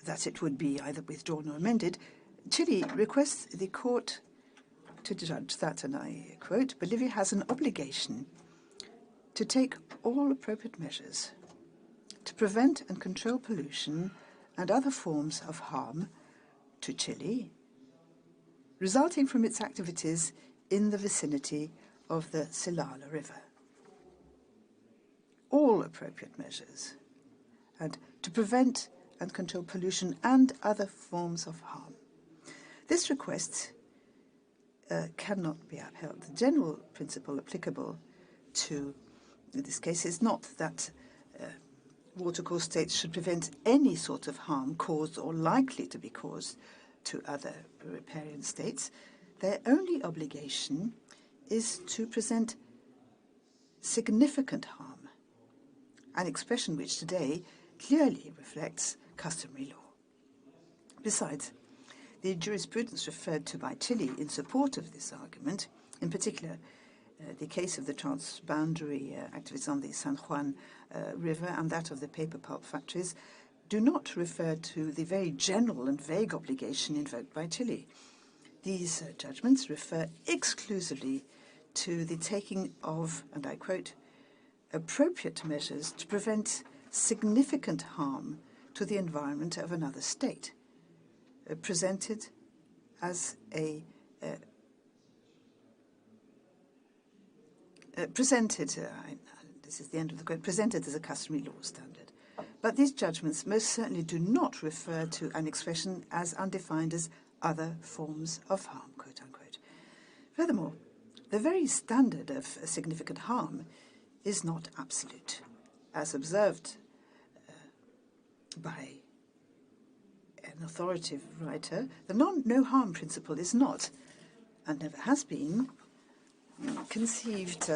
that it would be either withdrawn or amended, Chile requests the court to judge that, and I quote, Bolivia has an obligation to take all appropriate measures to prevent and control pollution and other forms of harm to Chile resulting from its activities in the vicinity of the Silala River. All appropriate measures, and to prevent and control pollution and other forms of harm. This request cannot be upheld. The general principle applicable to this case is not that watercourse states should prevent any sort of harm caused or likely to be caused to other riparian states. Their only obligation is to present significant harm, an expression which today clearly reflects customary law. Besides, the jurisprudence referred to by Chile in support of this argument, in particular the case of the transboundary activities on the San Juan River and that of the paper pulp factories, do not refer to the very general and vague obligation invoked by Chile. These judgments refer exclusively to the taking of, and I quote, appropriate measures to prevent significant harm to the environment of another state, presented as a this is the end of the quote, presented as a customary law standard. But these judgments most certainly do not refer to an expression as undefined as other forms of harm, quote unquote. Furthermore, the very standard of significant harm is not absolute. As observed by an authoritative writer, the no-harm principle is not, and never has been, conceived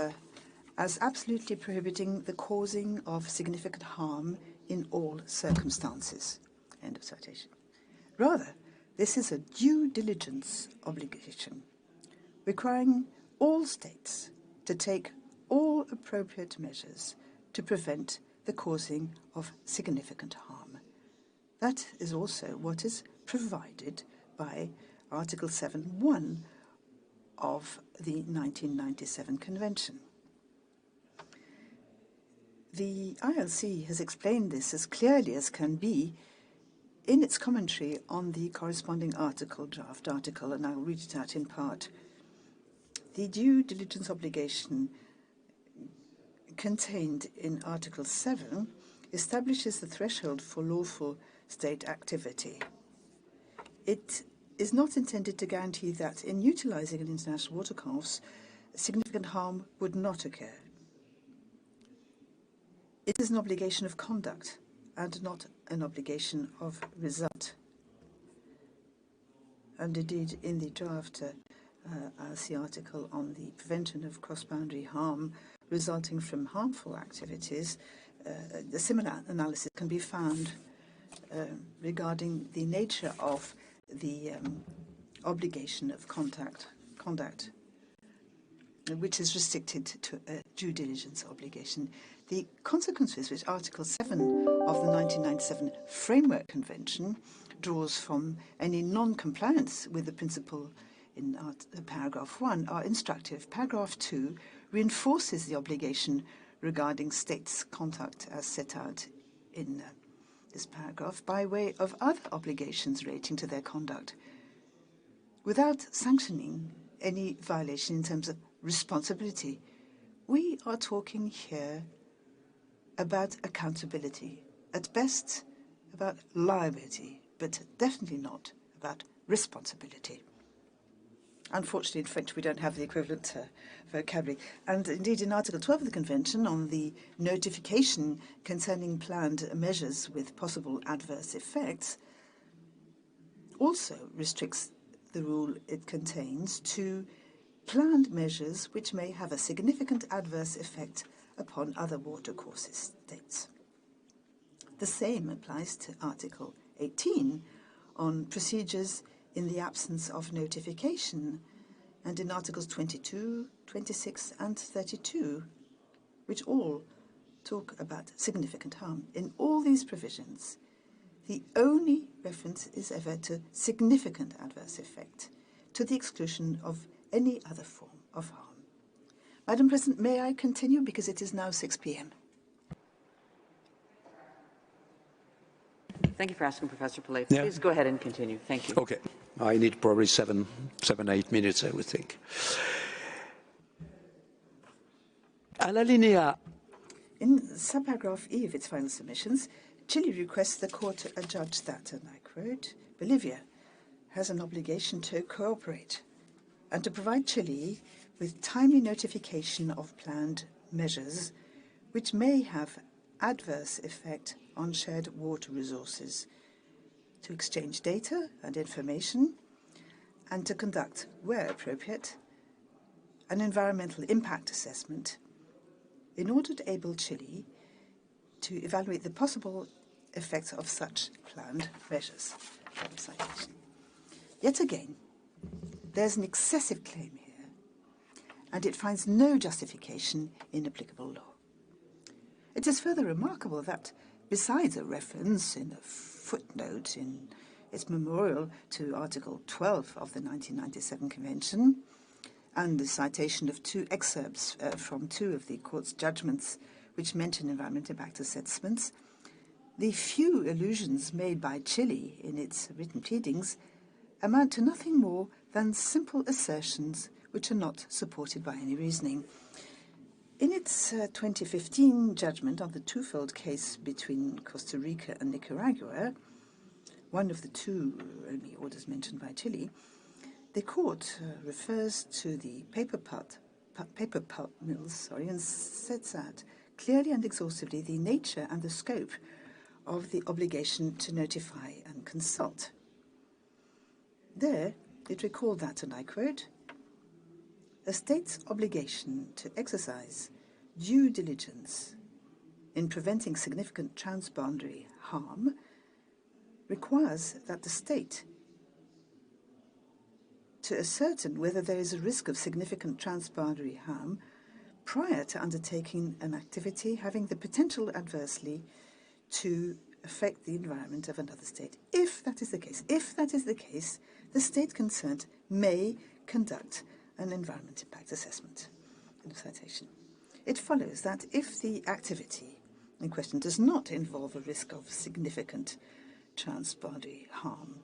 as absolutely prohibiting the causing of significant harm in all circumstances. End of citation. Rather, this is a due diligence obligation, requiring all states to take all appropriate measures to prevent the causing of significant harm That is also what is provided by Article 7.1 of the 1997 Convention. The ILC has explained this as clearly as can be in its commentary on the corresponding article, draft article, and I'll read it out in part. The due diligence obligation contained in Article 7 establishes the threshold for lawful state activity. It is not intended to guarantee that in utilizing an international watercourse, significant harm would not occur. It is an obligation of conduct and not an obligation of result. And indeed, in the draft ILC article on the prevention of cross-boundary harm resulting from harmful activities, a similar analysis can be found regarding the nature of the obligation of conduct, which is restricted to a due diligence obligation. The consequences which Article 7 of the 1997 Framework Convention draws from any non-compliance with the principle in paragraph 1 are instructive. Paragraph 2 reinforces the obligation regarding states' conduct as set out in this paragraph by way of other obligations relating to their conduct, without sanctioning any violation in terms of responsibility. We are talking here about accountability, at best about liability, but definitely not about responsibility. Unfortunately, in French, we don't have the equivalent vocabulary. And indeed, in Article 12 of the Convention on the notification concerning planned measures with possible adverse effects, also restricts the rule it contains to planned measures which may have a significant adverse effect upon other watercourses states. The same applies to Article 18 on procedures in the absence of notification, and in Articles 22, 26, and 32, which all talk about significant harm. In all these provisions, the only reference is ever to significant adverse effect, to the exclusion of any other form of harm. Madam President, may I continue, because it is now 6 p.m. Thank you for asking, Professor Pillay. Yeah. Please go ahead and continue. Thank you. Okay. I need probably 7, 8 minutes, I would think. À la linéa. In subparagraph E of its final submissions, Chile requests the court to adjudge that, and I quote, Bolivia has an obligation to cooperate and to provide Chile with timely notification of planned measures which may have adverse effect on shared water resources, to exchange data and information, and to conduct, where appropriate, an environmental impact assessment in order to enable Chile to evaluate the possible effects of such planned measures. Yet again, there's an excessive claim here, and it finds no justification in applicable law. It is further remarkable that, besides a reference in a footnote in its memorial to Article 12 of the 1997 Convention, and the citation of 2 excerpts from 2 of the Court's judgments which mention environmental impact assessments, the few allusions made by Chile in its written pleadings amount to nothing more than simple assertions which are not supported by any reasoning. In its 2015 judgment on the twofold case between Costa Rica and Nicaragua, one of the 2 only orders mentioned by Chile, the court refers to the paper pulp mills, and sets out clearly and exhaustively the nature and the scope of the obligation to notify and consult. There, it recalled that, and I quote, a state's obligation to exercise due diligence in preventing significant transboundary harm requires that the state, to ascertain whether there is a risk of significant transboundary harm prior to undertaking an activity having the potential adversely to affect the environment of another state. If that is the case, the state concerned may conduct an environment impact assessment. End of citation. It follows that if the activity in question does not involve a risk of significant transboundary harm,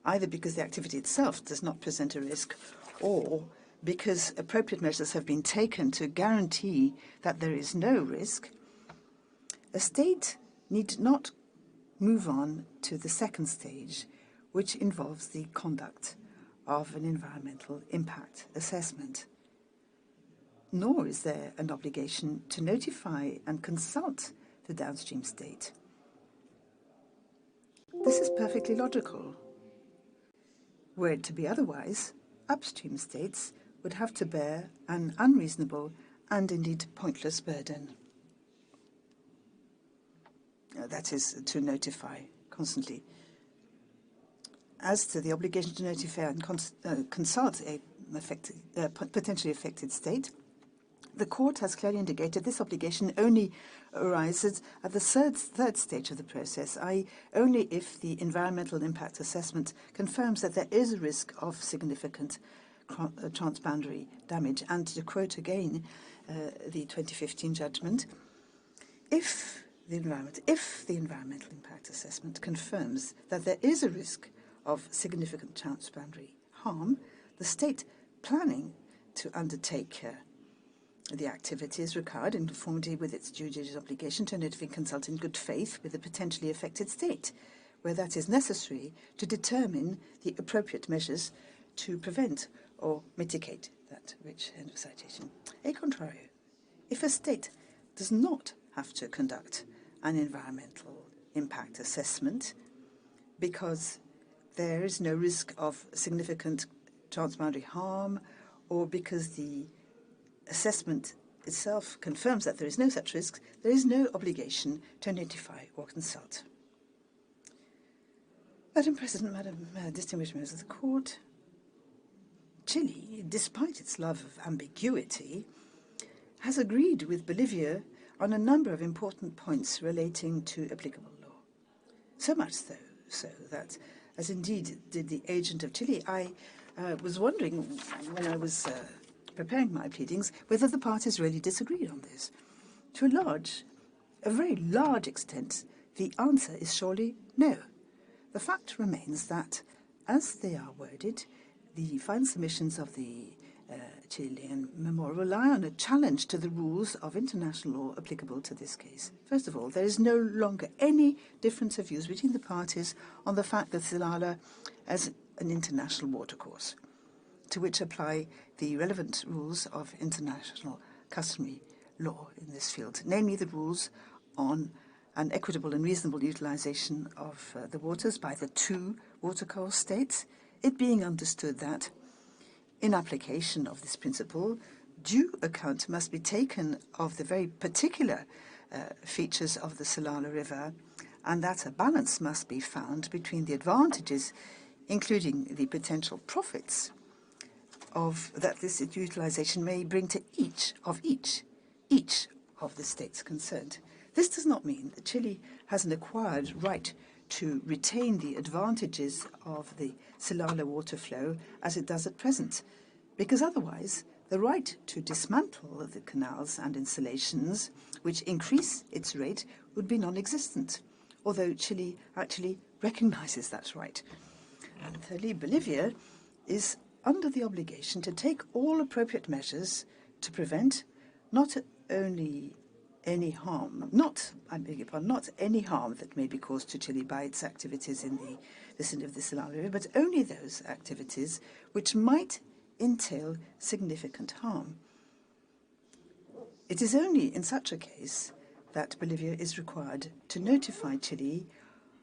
either because the activity itself does not present a risk or because appropriate measures have been taken to guarantee that there is no risk, a state need not move on to the second stage, which involves the conduct of an environmental impact assessment. Nor is there an obligation to notify and consult the downstream state. This is perfectly logical. Were it to be otherwise, upstream states would have to bear an unreasonable and indeed pointless burden. That is, to notify constantly. As to the obligation to notify and consult a potentially affected state, the court has clearly indicated this obligation only arises at the third stage of the process, i.e. only if the environmental impact assessment confirms that there is a risk of significant transboundary damage. And to quote again the 2015 judgment, if the environmental impact assessment confirms that there is a risk of significant transboundary harm, the state planning to undertake the activity is required in conformity with its due diligence obligation to notify and consult in good faith with the potentially affected state, where that is necessary to determine the appropriate measures to prevent or mitigate that which. End of citation. A contrario, if a state does not have to conduct an environmental impact assessment because there is no risk of significant transboundary harm, or because the assessment itself confirms that there is no such risk, there is no obligation to notify or consult. Madam President, distinguished members of the Court, Chile, despite its love of ambiguity, has agreed with Bolivia on a number of important points relating to applicable law. So much so that, as indeed did the agent of Chile, I was wondering when I was preparing my pleadings whether the parties really disagreed on this. To a very large extent, the answer is surely no. The fact remains that, as they are worded, the final submissions of the Chilean memorial rely on a challenge to the rules of international law applicable to this case. First of all, there is no longer any difference of views between the parties on the fact that Silala is an international watercourse, to which apply the relevant rules of international customary law in this field, namely the rules on an equitable and reasonable utilization of the waters by the two watercourse states, it being understood that, in application of this principle, due account must be taken of the very particular features of the Silala River, and that a balance must be found between the advantages, including the potential profits, that this utilization may bring to each of the states concerned. This does not mean that Chile has an acquired right to retain the advantages of the Silala water flow as it does at present, because otherwise the right to dismantle the canals and installations, which increase its rate, would be non-existent, although Chile actually recognizes that right. And thirdly, Bolivia is under the obligation to take all appropriate measures to prevent not only any harm, not any harm that may be caused to Chile by its activities in the vicinity of the Silala River, but only those activities which might entail significant harm. It is only in such a case that Bolivia is required to notify Chile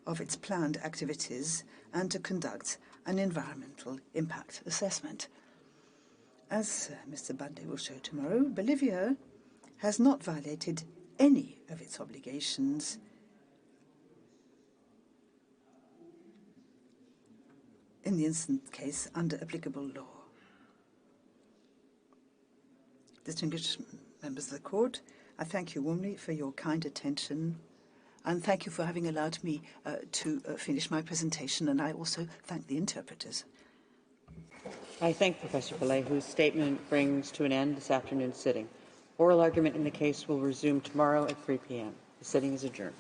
of its planned activities and to conduct an environmental impact assessment. As Mr. Bande will show tomorrow, Bolivia has not violated any of its obligations in the instant case under applicable law. Distinguished members of the Court, I thank you warmly for your kind attention. And thank you for having allowed me to finish my presentation, and I also thank the interpreters. I thank Professor Pillay, whose statement brings to an end this afternoon's sitting. Oral argument in the case will resume tomorrow at 3 p.m. The sitting is adjourned.